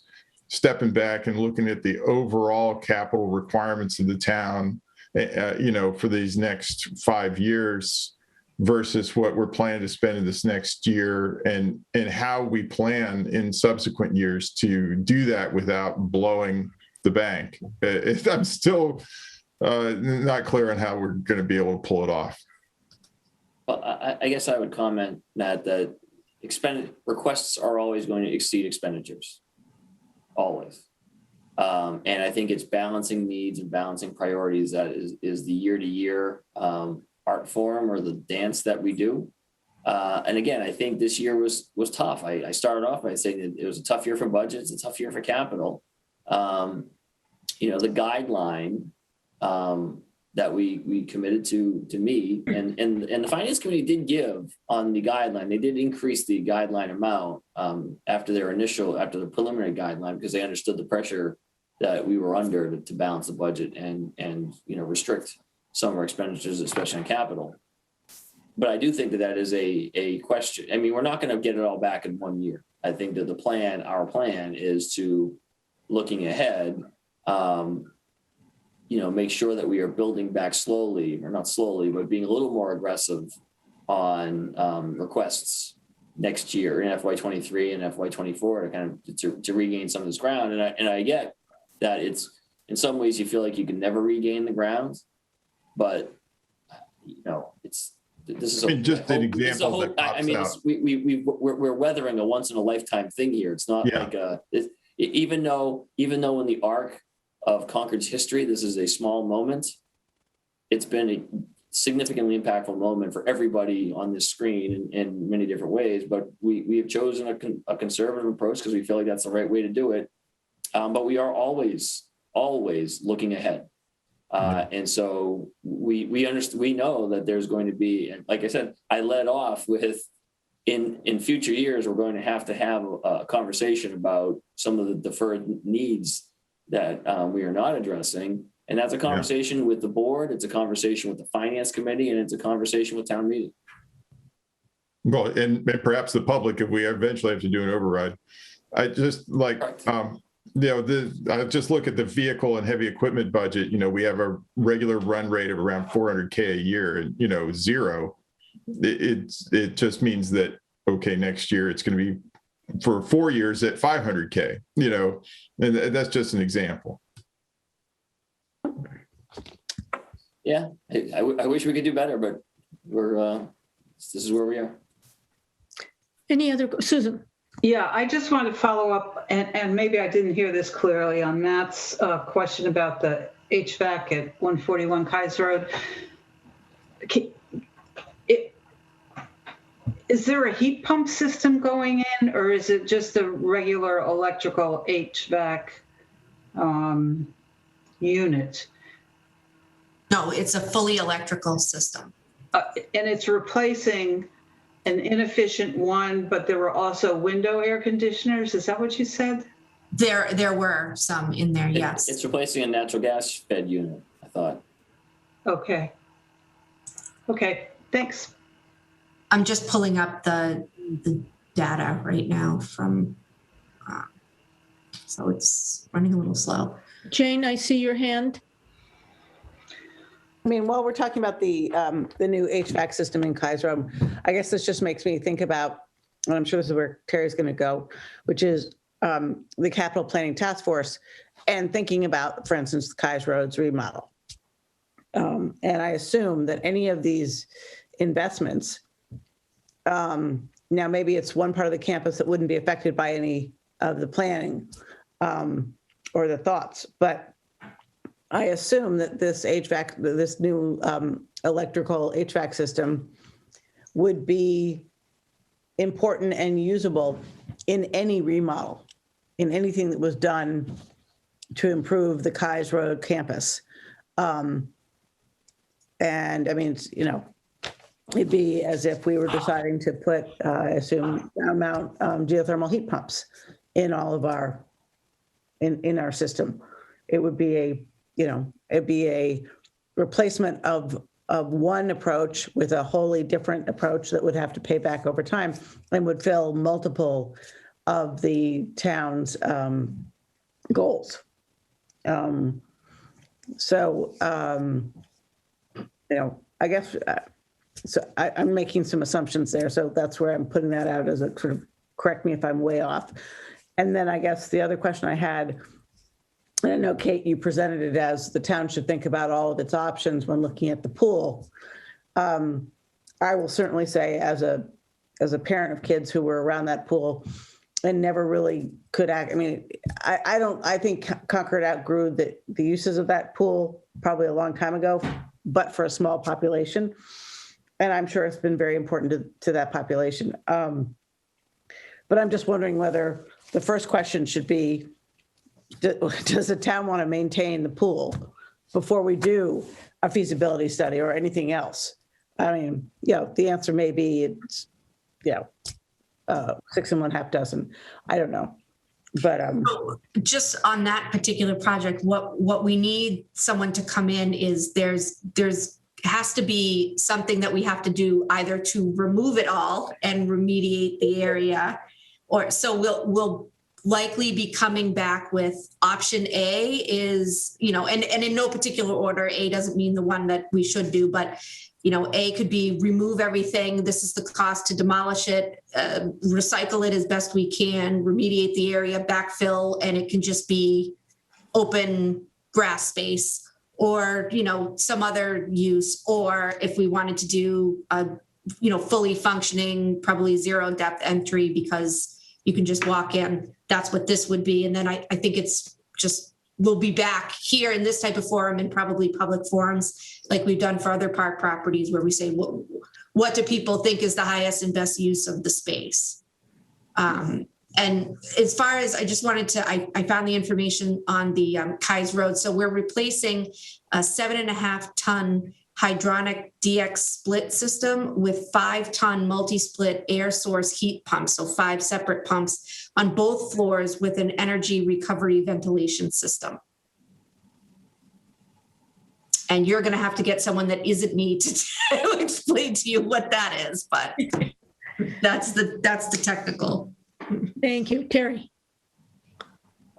stepping back and looking at the overall capital requirements of the town, you know, for these next 5 years versus what we're planning to spend in this next year, and how we plan in subsequent years to do that without blowing the bank. I'm still not clear on how we're going to be able to pull it off. Well, I guess I would comment that requests are always going to exceed expenditures, always. And I think it's balancing needs and balancing priorities that is the year-to-year art form or the dance that we do. And again, I think this year was tough. I started off by saying that it was a tough year for budgets, a tough year for capital. You know, the guideline that we committed to meet, and the finance committee did give on the guideline. They did increase the guideline amount after the preliminary guideline, because they understood the pressure that we were under to balance the budget and you know, restrict some of our expenditures, especially on capital. But I do think that is a question. I mean, we're not going to get it all back in 1 year. I think that our plan is to, looking ahead, you know, make sure that we are building back slowly, or not slowly, but being a little more aggressive on requests next year in FY23 and FY24 to kind of to regain some of this ground. And I get that it's, in some ways you feel like you can never regain the ground, but you know, this is just an example that pops out. We're weathering a once in a lifetime thing here. It's not like even though in the arc of Concord's history, this is a small moment. It's been a significantly impactful moment for everybody on this screen in many different ways, but we have chosen a conservative approach because we feel like that's the right way to do it. But we are always looking ahead. And so we know that there's going to be, and like I said, I led off with in future years, we're going to have a conversation about some of the deferred needs that we are not addressing. And that's a conversation with the board, it's a conversation with the finance committee, and it's a conversation with town meeting. Well, and perhaps the public, if we eventually have to do an override. I just like, you know, I just look at the vehicle and heavy equipment budget. You know, we have a regular run rate of around 400K a year, and, you know, zero. It just means that, okay, next year it's going to be for 4 years at 500K, you know, and that's just an example. Yeah, I wish we could do better, but this is where we are. Any other, Susan? Yeah, I just want to follow up, and maybe I didn't hear this clearly on Matt's question about the HVAC at 141 Kaiser Road. Is there a heat pump system going in, or is it just a regular electrical HVAC unit? No, it's a fully electrical system. And it's replacing an inefficient one, but there were also window air conditioners. Is that what you said? There were some in there, yes. It's replacing a natural gas fed unit, I thought. Okay, thanks. I'm just pulling up the data right now from, so it's running a little slow. Jane, I see your hand. I mean, while we're talking about the new HVAC system in Kaiser, I guess this just makes me think about, and I'm sure this is where Terry's going to go, which is the capital planning task force, and thinking about, for instance, the Kaiser Roads remodel. And I assume that any of these investments, now maybe it's one part of the campus that wouldn't be affected by any of the planning or the thoughts, but I assume that this new electrical HVAC system would be important and usable in any remodel, in anything that was done to improve the Keyes Road campus. And I mean, it'd be as if we were deciding to put, I assume, mount geothermal heat pumps in all of our, in our system. It would be it'd be a replacement of one approach with a wholly different approach that would have to pay back over time and would fill multiple of the town's goals. I guess, so I'm making some assumptions there. So that's where I'm putting that out as a sort of, correct me if I'm way off. And then I guess the other question I had, and I know, Kate, you presented it as the town should think about all of its options when looking at the pool. I will certainly say as a parent of kids who were around that pool and never really could act. I mean, I think Concord outgrew the uses of that pool probably a long time ago, but for a small population. And I'm sure it's been very important to that population. But I'm just wondering whether the first question should be, does the town want to maintain the pool before we do a feasibility study or anything else? I mean, the answer may be it's, 6 and 1/2 dozen. I don't know. But just on that particular project, what we need someone to come in is there's has to be something that we have to do either to remove it all and remediate the area, or so we'll likely be coming back with option A is, and in no particular order. A doesn't mean the one that we should do, but A could be remove everything. This is the cost to demolish it, recycle it as best we can, remediate the area, backfill, and it can just be open grass space, or, some other use. Or if we wanted to do a, fully functioning, probably zero depth entry because you can just walk in, that's what this would be. And then I think it's just, we'll be back here in this type of forum and probably public forums like we've done for other park properties where we say, what do people think is the highest and best use of the space? And as far as, I just wanted to, I found the information on the Keyes Road. So we're replacing a 7.5 ton hydronic DX split system with 5 ton multi-split air source heat pumps. So 5 separate pumps on both floors with an energy recovery ventilation system. And you're going to have to get someone that isn't me to explain to you what that is, but that's the technical. Thank you. Terry.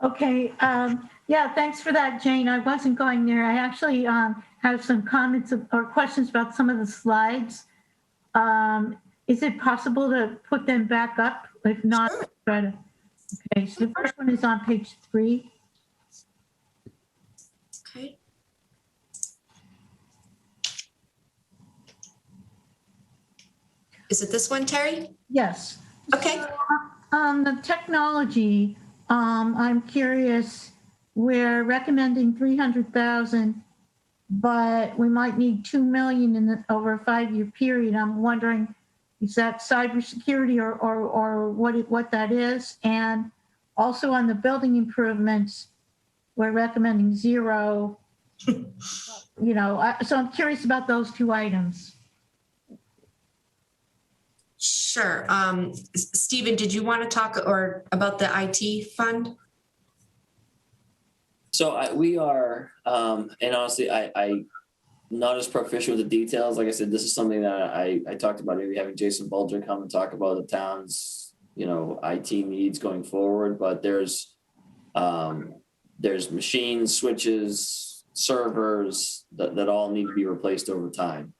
Okay. Yeah, thanks for that, Jane. I wasn't going there. I actually have some comments or questions about some of the slides. Is it possible to put them back up? If not, sure. Try to. Okay, so the first one is on page 3. Okay. Is it this one, Terry? Yes. Okay. So, the technology, I'm curious, we're recommending 300,000, but we might need 2 million over a 5-year period. I'm wondering, is that cybersecurity or what that is? And also on the building improvements, we're recommending 0. So I'm curious about those 2 items. Sure. Stephen, did you want to talk about the IT fund? So we are, and honestly, I'm not as proficient with the details. Like I said, this is something that I talked about maybe having Jason Bulger come and talk about the town's, IT needs going forward. But there's machines, switches, servers that all need to be replaced over time.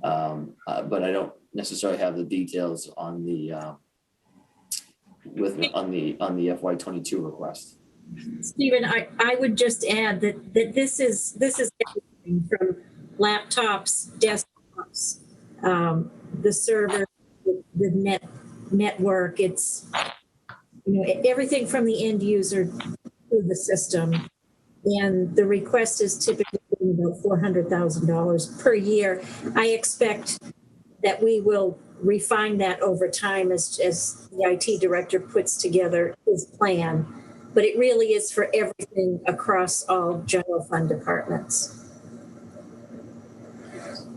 But I don't necessarily have the details on the on the FY22 request. Stephen, I would just add that this is everything from laptops, desktops, the server, the network. It's everything from the end user to the system, and the request is typically about $400,000 per year. I expect that we will refine that over time as the IT director puts together his plan. But it really is for everything across all general fund departments.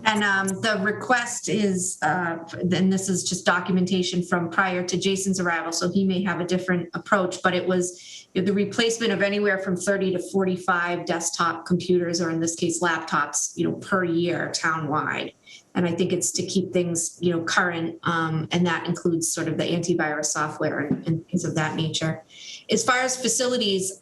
And the request is, and this is just documentation from prior to Jason's arrival, so he may have a different approach, but it was the replacement of anywhere from 30 to 45 desktop computers, or in this case, laptops, per year townwide. And I think it's to keep things, current, and that includes sort of the antivirus software and things of that nature. As far as facilities,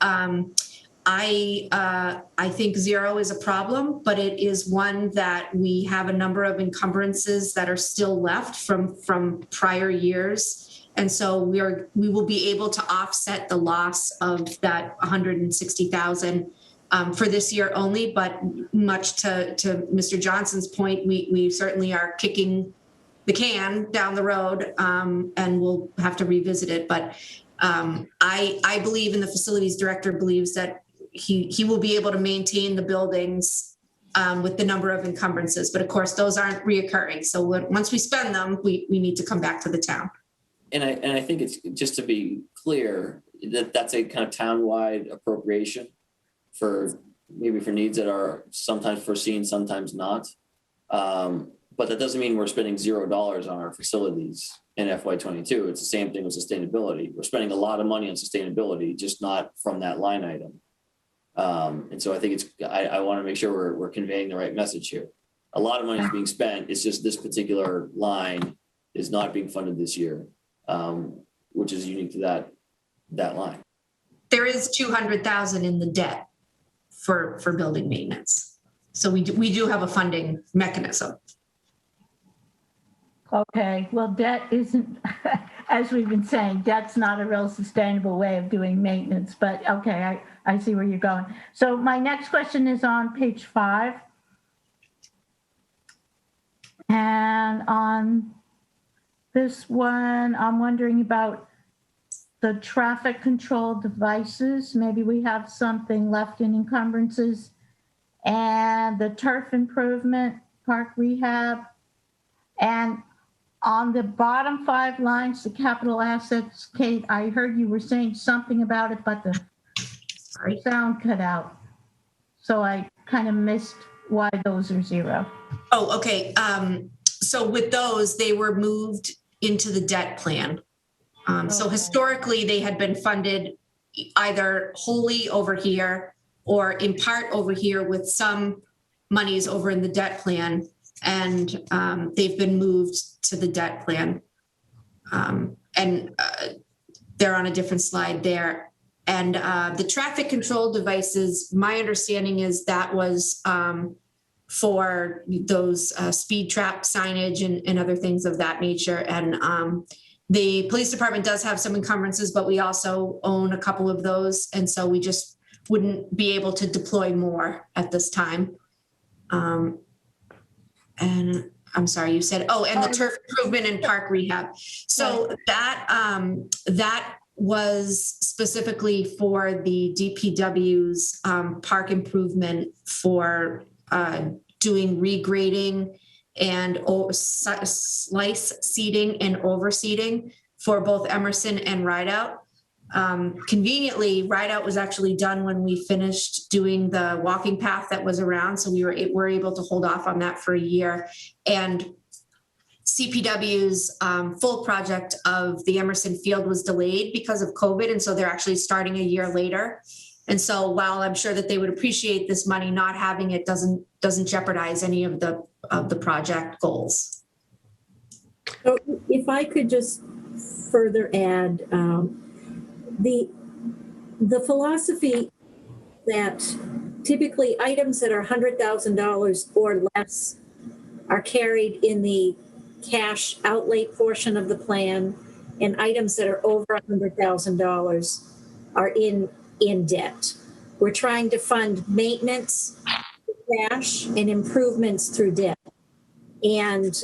I think 0 is a problem, but it is one that we have a number of encumbrances that are still left from prior years. And so we will be able to offset the loss of that 160,000 for this year only, but much to Mr. Johnson's point, we certainly are kicking the can down the road, and we'll have to revisit it. But I believe, and the facilities director believes, that he will be able to maintain the buildings with the number of encumbrances. But of course, those aren't reoccurring. So once we spend them, we need to come back to the town. And I think it's just to be clear that that's a kind of townwide appropriation for needs that are sometimes foreseen, sometimes not. But that doesn't mean we're spending $0 on our facilities in FY22. It's the same thing with sustainability. We're spending a lot of money on sustainability, just not from that line item. And so I think I want to make sure we're conveying the right message here. A lot of money is being spent. It's just this particular line is not being funded this year, which is unique to that line. There is 200,000 in the debt for building maintenance. So we do have a funding mechanism. Okay, well, debt isn't, as we've been saying, debt's not a real sustainable way of doing maintenance, but okay, I see where you're going. So my next question is on page 5. And on this one, I'm wondering about the traffic control devices. Maybe we have something left in encumbrances, and the turf improvement, park rehab, and on the bottom 5 lines, the capital assets. Kate, I heard you were saying something about it, but the sound cut out. So I kind of missed why those are 0. Oh, okay. So with those, they were moved into the debt plan. So historically, they had been funded either wholly over here or in part over here with some monies over in the debt plan. And they've been moved to the debt plan. And they're on a different slide there. And the traffic control devices, my understanding is that was for those speed trap signage and other things of that nature. And the police department does have some encumbrances, but we also own a couple of those. And so we just wouldn't be able to deploy more at this time. And I'm sorry, you said, and the turf improvement and park rehab. So that was specifically for the DPW's park improvement for doing regrading and slice seating and overseating for both Emerson and Rideout. Conveniently, Rideout was actually done when we finished doing the walking path that was around. So we were able to hold off on that for a year. And CPW's full project of the Emerson field was delayed because of COVID. And so they're actually starting a year later. And so while I'm sure that they would appreciate this money, not having it doesn't jeopardize any of the project goals. So if I could just further add, the philosophy that typically items that are $100,000 or less are carried in the cash outlay portion of the plan, and items that are over $100,000 are in debt. We're trying to fund maintenance through cash and improvements through debt. And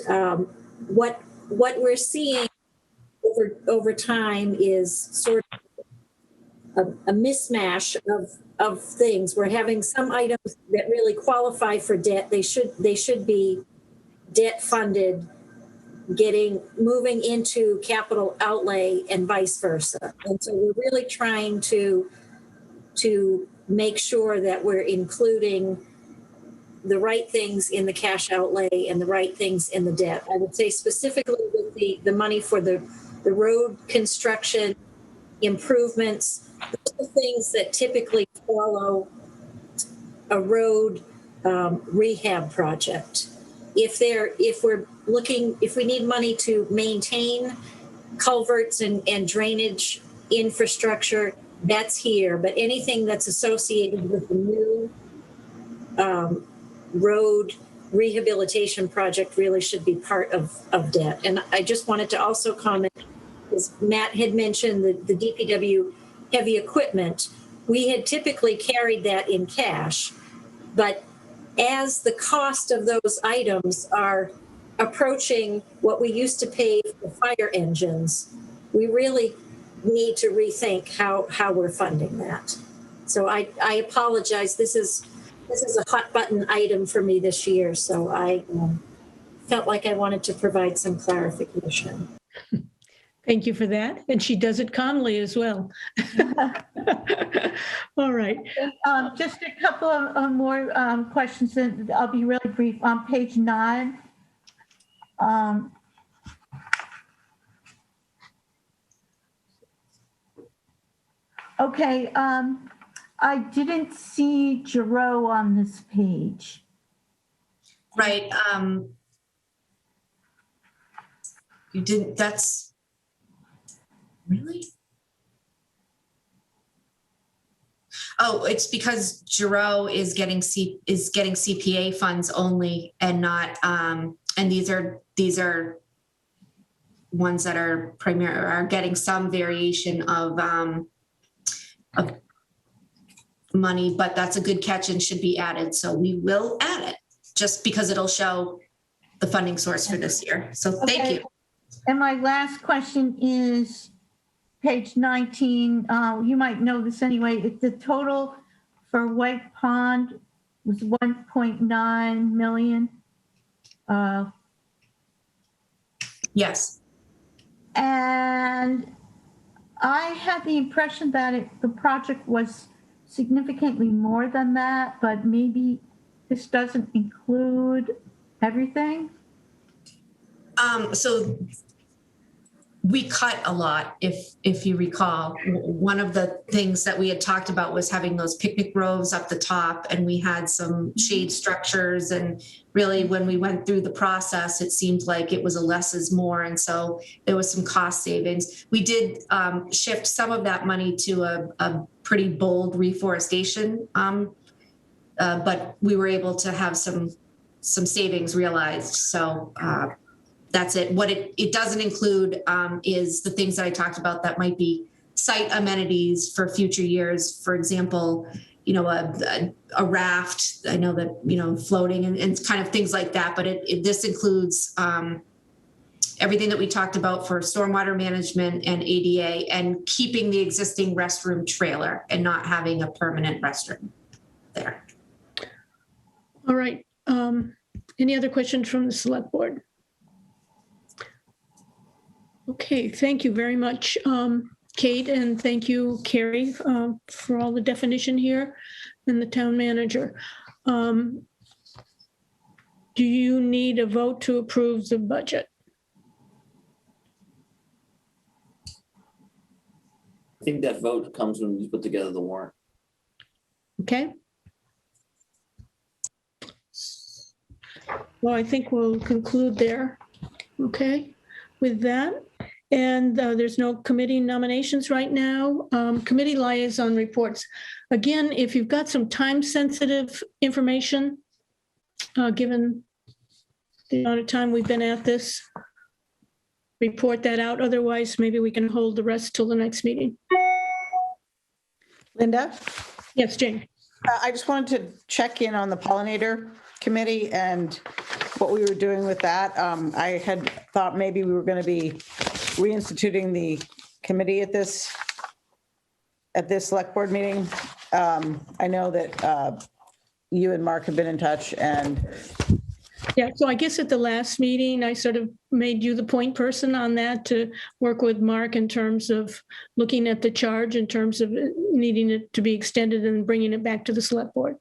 what we're seeing over time is sort of a mismatch of things. We're having some items that really qualify for debt. They should be debt funded moving into capital outlay and vice versa. And so we're really trying to make sure that we're including the right things in the cash outlay and the right things in the debt. I would say specifically with the money for the road construction improvements, those are things that typically follow a road rehab project. If we need money to maintain culverts and drainage infrastructure, that's here. But anything that's associated with the new road rehabilitation project really should be part of debt. And I just wanted to also comment, as Matt had mentioned, the DPW heavy equipment, we had typically carried that in cash, but as the cost of those items are approaching what we used to pay for fire engines, we really need to rethink how we're funding that. So I apologize. This is a hot button item for me this year. So I felt like I wanted to provide some clarification. Thank you for that. And she does it calmly as well. All right. Just a couple of more questions, and I'll be really brief. On page 9, okay, I didn't see Giroux on this page. Right. You didn't, that's really? Oh, it's because Giroux is getting CPA funds only and not, and these are ones that are getting some variation of money, but that's a good catch and should be added. So we will add it just because it'll show the funding source for this year. So thank you. And my last question is page 19. You might know this anyway. The total for White Pond was 1.9 million. Yes. And I had the impression that the project was significantly more than that, but maybe this doesn't include everything. So we cut a lot, if you recall. One of the things that we had talked about was having those picnic groves up the top, and we had some shade structures. And really, when we went through the process, it seemed like it was a less is more. And so there was some cost savings. We did shift some of that money to a pretty bold reforestation, but we were able to have some savings realized. So that's it. What it doesn't include is the things that I talked about that might be site amenities for future years. For example, a raft. I know that, floating and kind of things like that. But this includes everything that we talked about for stormwater management and ADA, and keeping the existing restroom trailer and not having a permanent restroom there. All right. Any other questions from the select board? Okay, thank you very much, Kate, and thank you, Carrie, for all the definition here, and the town manager. Do you need a vote to approve the budget? I think that vote comes when we put together the warrant. Okay. Well, I think we'll conclude there, okay, with that. And there's no committee nominations right now. Committee liaison reports. Again, if you've got some time-sensitive information, given the amount of time we've been at this, report that out. Otherwise, maybe we can hold the rest till the next meeting. Linda? Yes, Jane. I just wanted to check in on the pollinator committee and what we were doing with that. I had thought maybe we were going to be reinstituting the committee at this select board meeting. I know that you and Mark have been in touch, and Yeah, so I guess at the last meeting, I sort of made you the point person on that to work with Mark in terms of looking at the charge, in terms of needing it to be extended and bringing it back to the select board.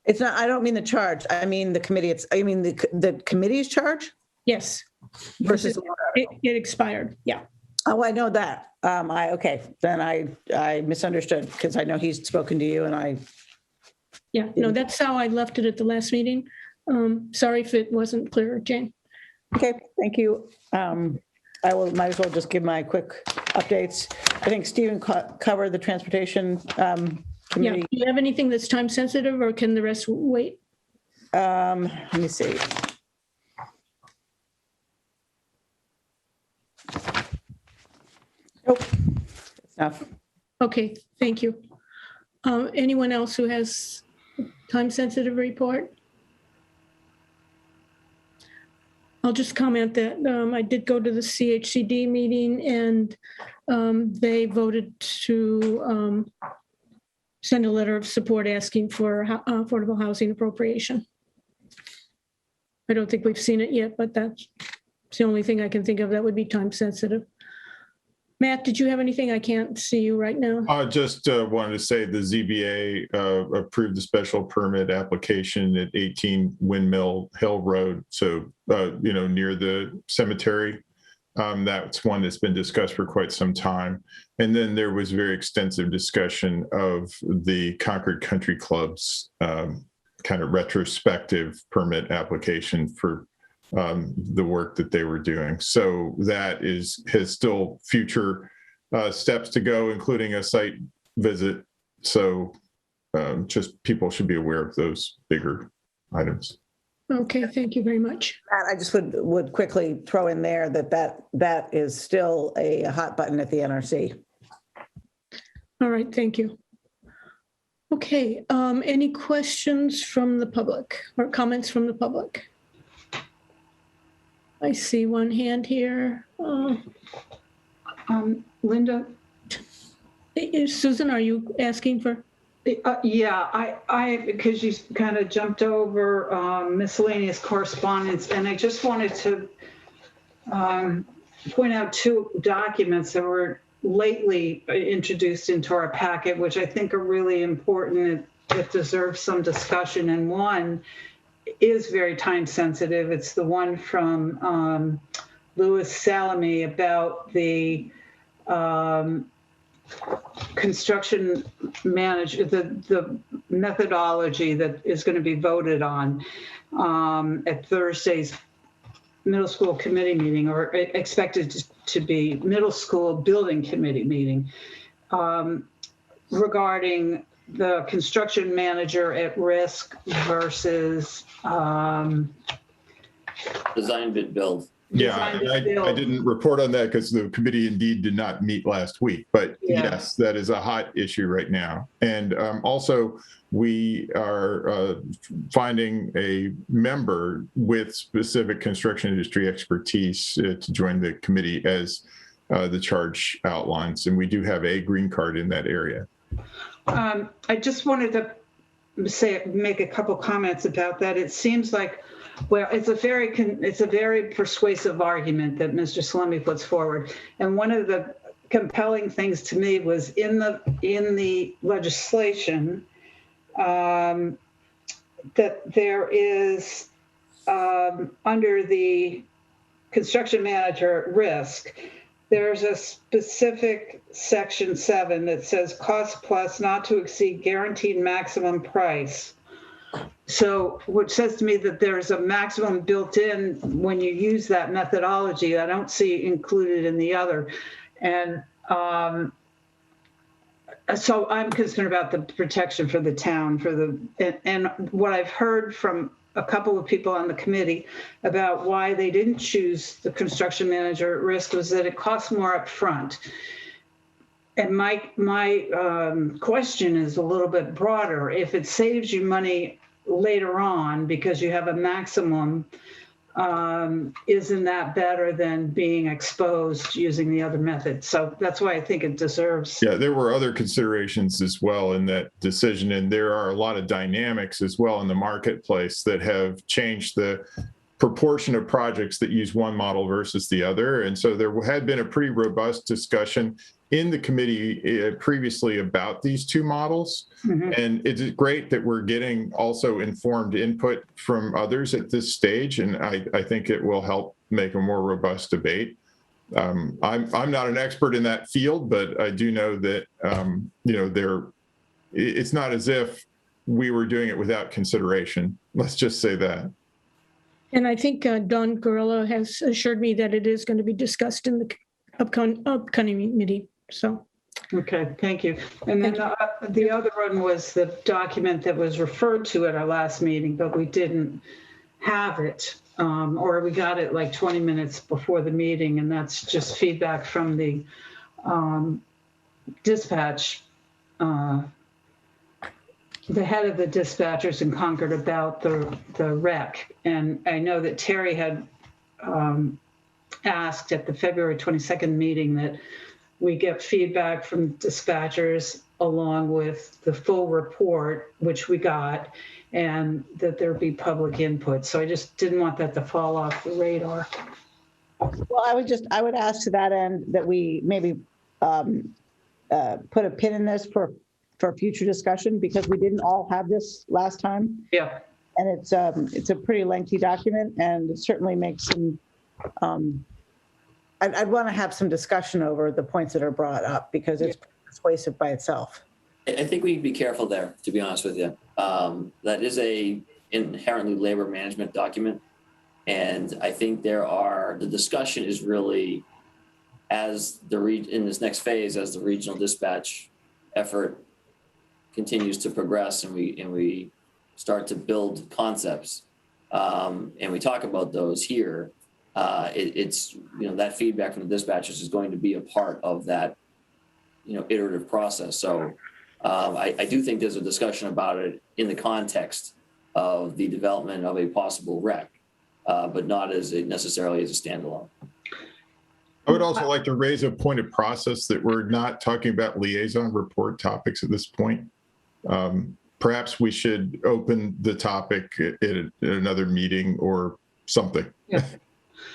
It's not, I don't mean the charge. I mean the committee. I mean the committee's charge Yes. versus. It expired. Yeah. Oh, I know that. Okay, then I misunderstood because I know he's spoken to you and I. Yeah, no, that's how I left it at the last meeting. Sorry if it wasn't clear, Jane. Okay, thank you. Might as well just give my quick updates. I think Stephen covered the transportation committee. Yeah. Do you have anything that's time sensitive or can the rest wait? Let me see. Nope, that's enough. Okay, thank you. Anyone else who has time sensitive report? I'll just comment that I did go to the CHCD meeting and they voted to send a letter of support asking for affordable housing appropriation. I don't think we've seen it yet, but that's the only thing I can think of that would be time sensitive. Matt, did you have anything? I can't see you right now. I just wanted to say the ZBA approved the special permit application at 18 Windmill Hill Road. So, near the cemetery. That's one that's been discussed for quite some time. And then there was very extensive discussion of the Concord Country Club's kind of retrospective permit application for the work that they were doing. So that has still future steps to go, including a site visit. So just people should be aware of those bigger items. Okay, thank you very much. I just would quickly throw in there that is still a hot button at the NRC. All right, thank you. Okay, any questions from the public or comments from the public? I see one hand here. Linda? Susan, are you asking for? Yeah, because you kind of jumped over miscellaneous correspondence, and I just wanted to point out two documents that were lately introduced into our packet, which I think are really important. It deserves some discussion, and one is very time sensitive. It's the one from Louis Salome about the construction manager, the methodology that is going to be voted on at Thursday's middle school committee meeting, or expected to be middle school building committee meeting, regarding the construction manager at risk versus design bid build. Yeah, and I didn't report on that because the committee indeed did not meet last week. But yes, that is a hot issue right now. And also, we are finding a member with specific construction industry expertise to join the committee as the charge outlines. And we do have a green card in that area. I just wanted to make a couple comments about that. It seems like, well, it's a very persuasive argument that Mr. Salome puts forward, and one of the compelling things to me was in the legislation that there is under the construction manager at risk, there's a specific section 7 that says cost plus not to exceed guaranteed maximum price. So, which says to me that there's a maximum built in when you use that methodology. I don't see included in the other. And so I'm concerned about the protection for the town, and what I've heard from a couple of people on the committee about why they didn't choose the construction manager at risk was that it costs more up front. And my question is a little bit broader. If it saves you money later on because you have a maximum, isn't that better than being exposed using the other method? So that's why I think it deserves. Yeah, there were other considerations as well in that decision, and there are a lot of dynamics as well in the marketplace that have changed the proportion of projects that use one model versus the other. And so there had been a pretty robust discussion in the committee previously about these two models. And it's great that we're getting also informed input from others at this stage. And I think it will help make a more robust debate. I'm not an expert in that field, but I do know that, it's not as if we were doing it without consideration. Let's just say that. And I think Don Gorilla has assured me that it is going to be discussed in the upcoming meeting. So. Okay, thank you. And then the other one was the document that was referred to at our last meeting, but we didn't have it, or we got it like 20 minutes before the meeting, and that's just feedback from the dispatch, the head of the dispatchers in Concord about the wreck. And I know that Terry had asked at the February 22nd meeting that we get feedback from dispatchers along with the full report, which we got, and that there be public input. So I just didn't want that to fall off the radar. Well, I would ask to that end that we maybe put a pin in this for future discussion, because we didn't all have this last time. Yeah. And it's a pretty lengthy document, and it certainly makes some, I'd want to have some discussion over the points that are brought up, because it's persuasive by itself. I think we need to be careful there, to be honest with you. That is a inherently labor management document. And I think the discussion is really in this next phase, as the regional dispatch effort continues to progress and we start to build concepts, and we talk about those here, it's that feedback from the dispatchers is going to be a part of that iterative process. So I do think there's a discussion about it in the context of the development of a possible rec, but not necessarily as a standalone. I would also like to raise a point of process that we're not talking about liaison report topics at this point. Perhaps we should open the topic at another meeting or something. Yeah.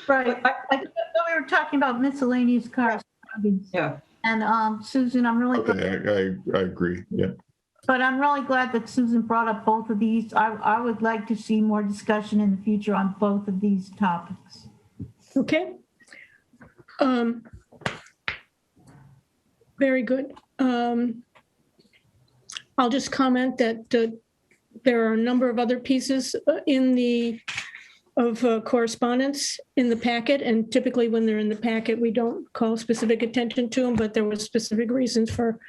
Right. I thought we were talking about miscellaneous correspondence. Yeah. And Susan, I'm really glad. Okay, I agree. Yeah. But I'm really glad that Susan brought up both of these. I would like to see more discussion in the future on both of these topics. Okay. Very good. I'll just comment that there are a number of other pieces of correspondence in the packet, and typically when they're in the packet, we don't call specific attention to them, but there was specific reasons for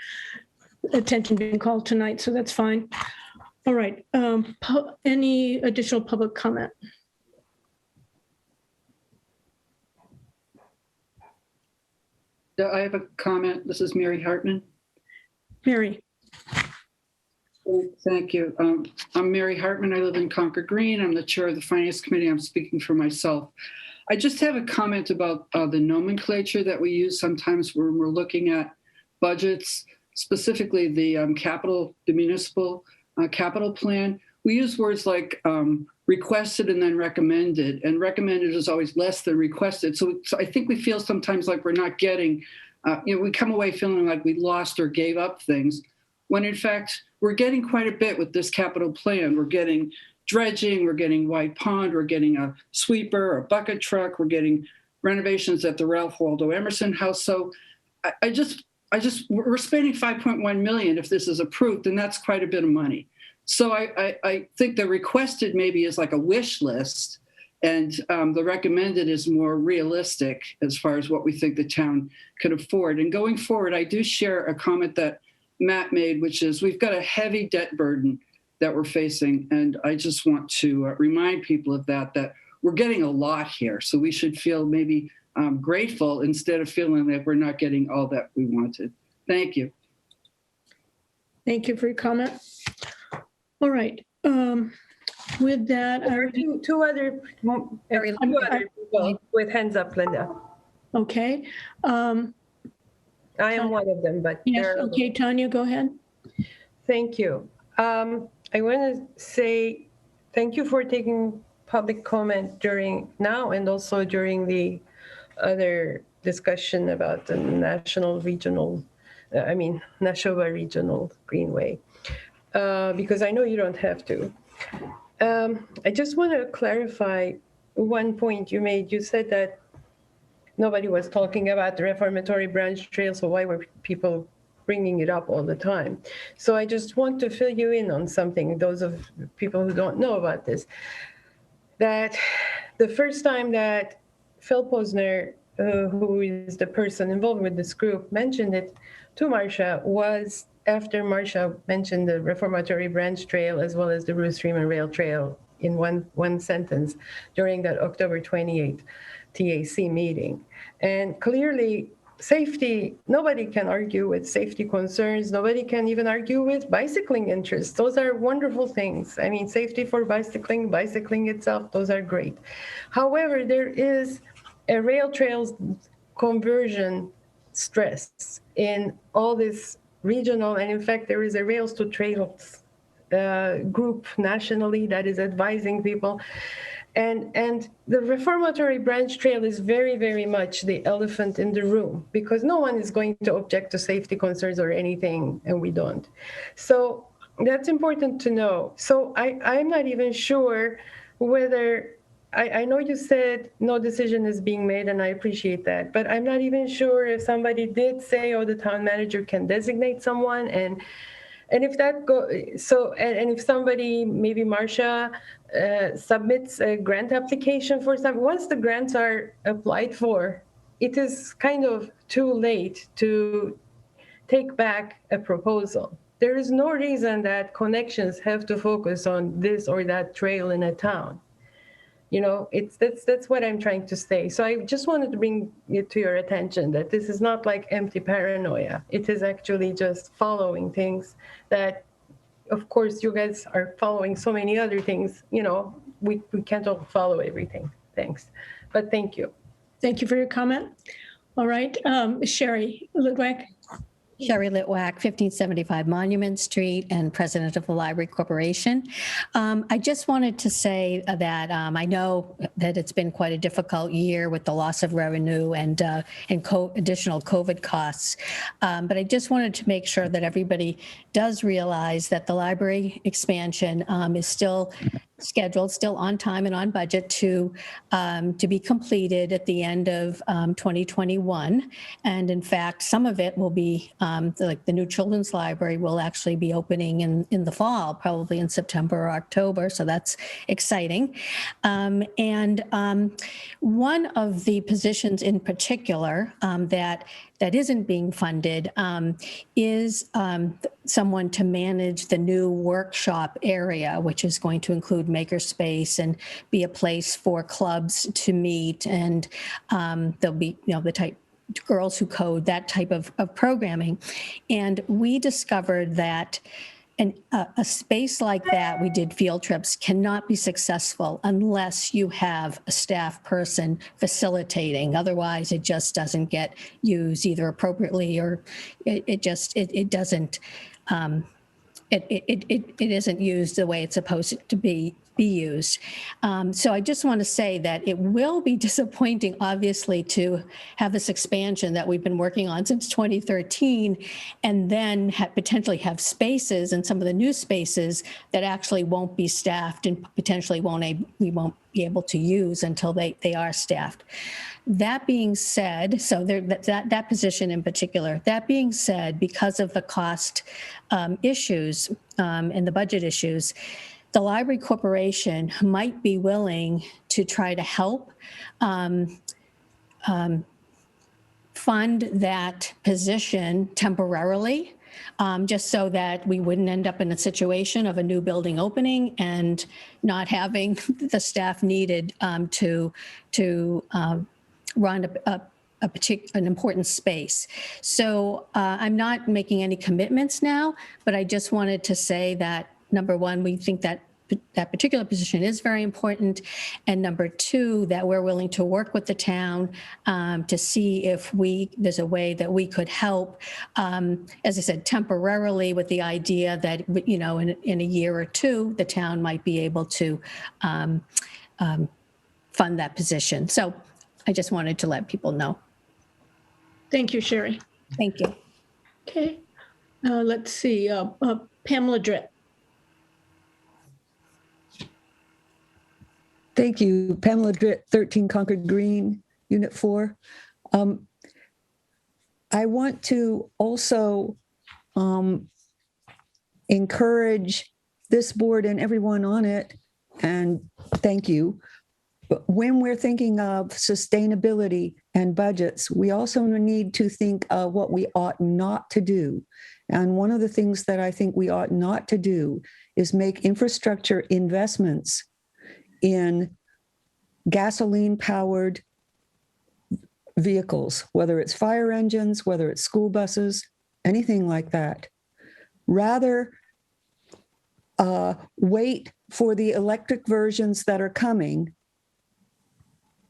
attention being called tonight, so that's fine. All right. Any additional public comment? I have a comment. This is Mary Hartman. Mary. Thank you. I'm Mary Hartman. I live in Concord Green. I'm the chair of the Finance Committee. I'm speaking for myself. I just have a comment about the nomenclature that we use sometimes when we're looking at budgets, specifically the municipal capital plan. We use words like requested and then recommended, and recommended is always less than requested. So I think we feel sometimes like we're not getting, we come away feeling like we lost or gave up things, when in fact, we're getting quite a bit with this capital plan. We're getting dredging, we're getting White Pond, we're getting a sweeper, a bucket truck, we're getting renovations at the Ralph Waldo Emerson House. So we're spending $5.1 million if this is approved, and that's quite a bit of money. So I think the requested maybe is like a wish list, and the recommended is more realistic as far as what we think the town could afford. And going forward, I do share a comment that Matt made, which is we've got a heavy debt burden that we're facing. And I just want to remind people of that we're getting a lot here. So we should feel maybe grateful instead of feeling like we're not getting all that we wanted. Thank you. Thank you for your comment. All right. With that, there are two other people with hands up, Linda. Okay. I am one of them, but yes. Okay, Tanya, go ahead. Thank you. I want to say thank you for taking public comment during now and also during the other discussion about the Neshoba Regional Greenway, because I know you don't have to. I just want to clarify one point you made. You said that nobody was talking about the reformatory branch trail, so why were people bringing it up all the time? So I just want to fill you in on something, those of people who don't know about this, that the first time that Phil Posner, who is the person involved with this group, mentioned it to Marcia was after Marcia mentioned the reformatory branch trail as well as the Bruce Freeman rail trail in one sentence during that October 28th TAC meeting. And clearly, safety, nobody can argue with safety concerns. Nobody can even argue with bicycling interests. Those are wonderful things. I mean, safety for bicycling itself, those are great. However, there is a rail trails conversion stress in all this regional, and in fact, there is a Rails to Trails group nationally that is advising people. And the reformatory branch trail is very, very much the elephant in the room because no one is going to object to safety concerns or anything, and we don't. So that's important to know. So I'm not even sure whether, I know you said no decision is being made, and I appreciate that, but I'm not even sure if somebody did say, oh, the town manager can designate someone, and if that and if somebody, maybe Marcia, submits a grant application for some, once the grants are applied for, it is kind of too late to take back a proposal. There is no reason that connections have to focus on this or that trail in a town. You know, that's what I'm trying to say. So I just wanted to bring it to your attention that this is not like empty paranoia. It is actually just following things that, of course, you guys are following so many other things. You know, we can't all follow everything. Thanks. But thank you. Thank you for your comment. All right, Sherry Litwack. Sherry Litwack, 1575 Monument Street, and president of the Library Corporation. I just wanted to say that I know that it's been quite a difficult year with the loss of revenue and additional COVID costs, but I just wanted to make sure that everybody does realize that the library expansion is still scheduled, still on time and on budget to be completed at the end of 2021. And in fact, some of it will be, like the new children's library will actually be opening in the fall, probably in September or October. So that's exciting. And one of the positions in particular that isn't being funded is someone to manage the new workshop area, which is going to include makerspace and be a place for clubs to meet. And there'll be, the type Girls Who Code, that type of programming. And we discovered that a space like that, we did field trips, cannot be successful unless you have a staff person facilitating. Otherwise, it just doesn't get used either appropriately or it isn't used the way it's supposed to be used. So I just want to say that it will be disappointing, obviously, to have this expansion that we've been working on since 2013, and then potentially have spaces, and some of the new spaces that actually won't be staffed and potentially we won't be able to use until they are staffed. That being said, so that position in particular, that being said, because of the cost issues and the budget issues, the Library Corporation might be willing to try to help fund that position temporarily, just so that we wouldn't end up in a situation of a new building opening and not having the staff needed to run an important space. So I'm not making any commitments now, but I just wanted to say that, number one, we think that that particular position is very important. And number two, that we're willing to work with the town to see if there's a way that we could help, as I said, temporarily, with the idea that, in a year or two, the town might be able to fund that position. So I just wanted to let people know. Thank you, Sherry. Thank you. Okay, let's see, Pamela Dritt. Thank you. Pamela Dritt, 13 Concord Green, Unit 4. I want to also encourage this board and everyone on it, and thank you. But when we're thinking of sustainability and budgets, we also need to think of what we ought not to do. And one of the things that I think we ought not to do is make infrastructure investments in gasoline-powered vehicles, whether it's fire engines, whether it's school buses, anything like that. Rather, wait for the electric versions that are coming.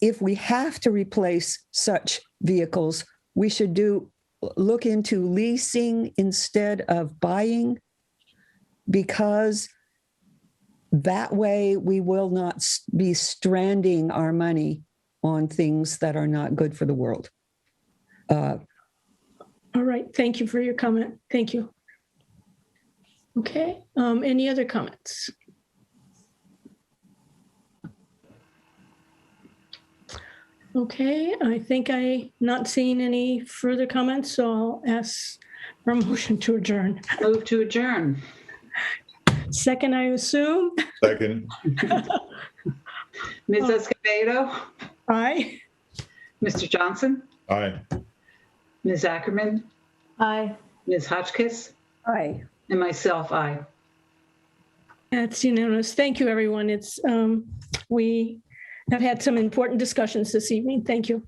If we have to replace such vehicles, we should look into leasing instead of buying, because that way we will not be stranding our money on things that are not good for the world. All right, thank you for your comment. Thank you. Okay, any other comments? Okay, I think I'm not seeing any further comments, so I'll ask for a motion to adjourn. Move to adjourn. Second, I assume. Second. Ms. Escobedo? Aye. Mr. Johnson? Aye. Ms. Ackerman? Aye. Ms. Hotchkiss? Aye. And myself, aye. That's unanimous. Thank you, everyone. We have had some important discussions this evening. Thank you.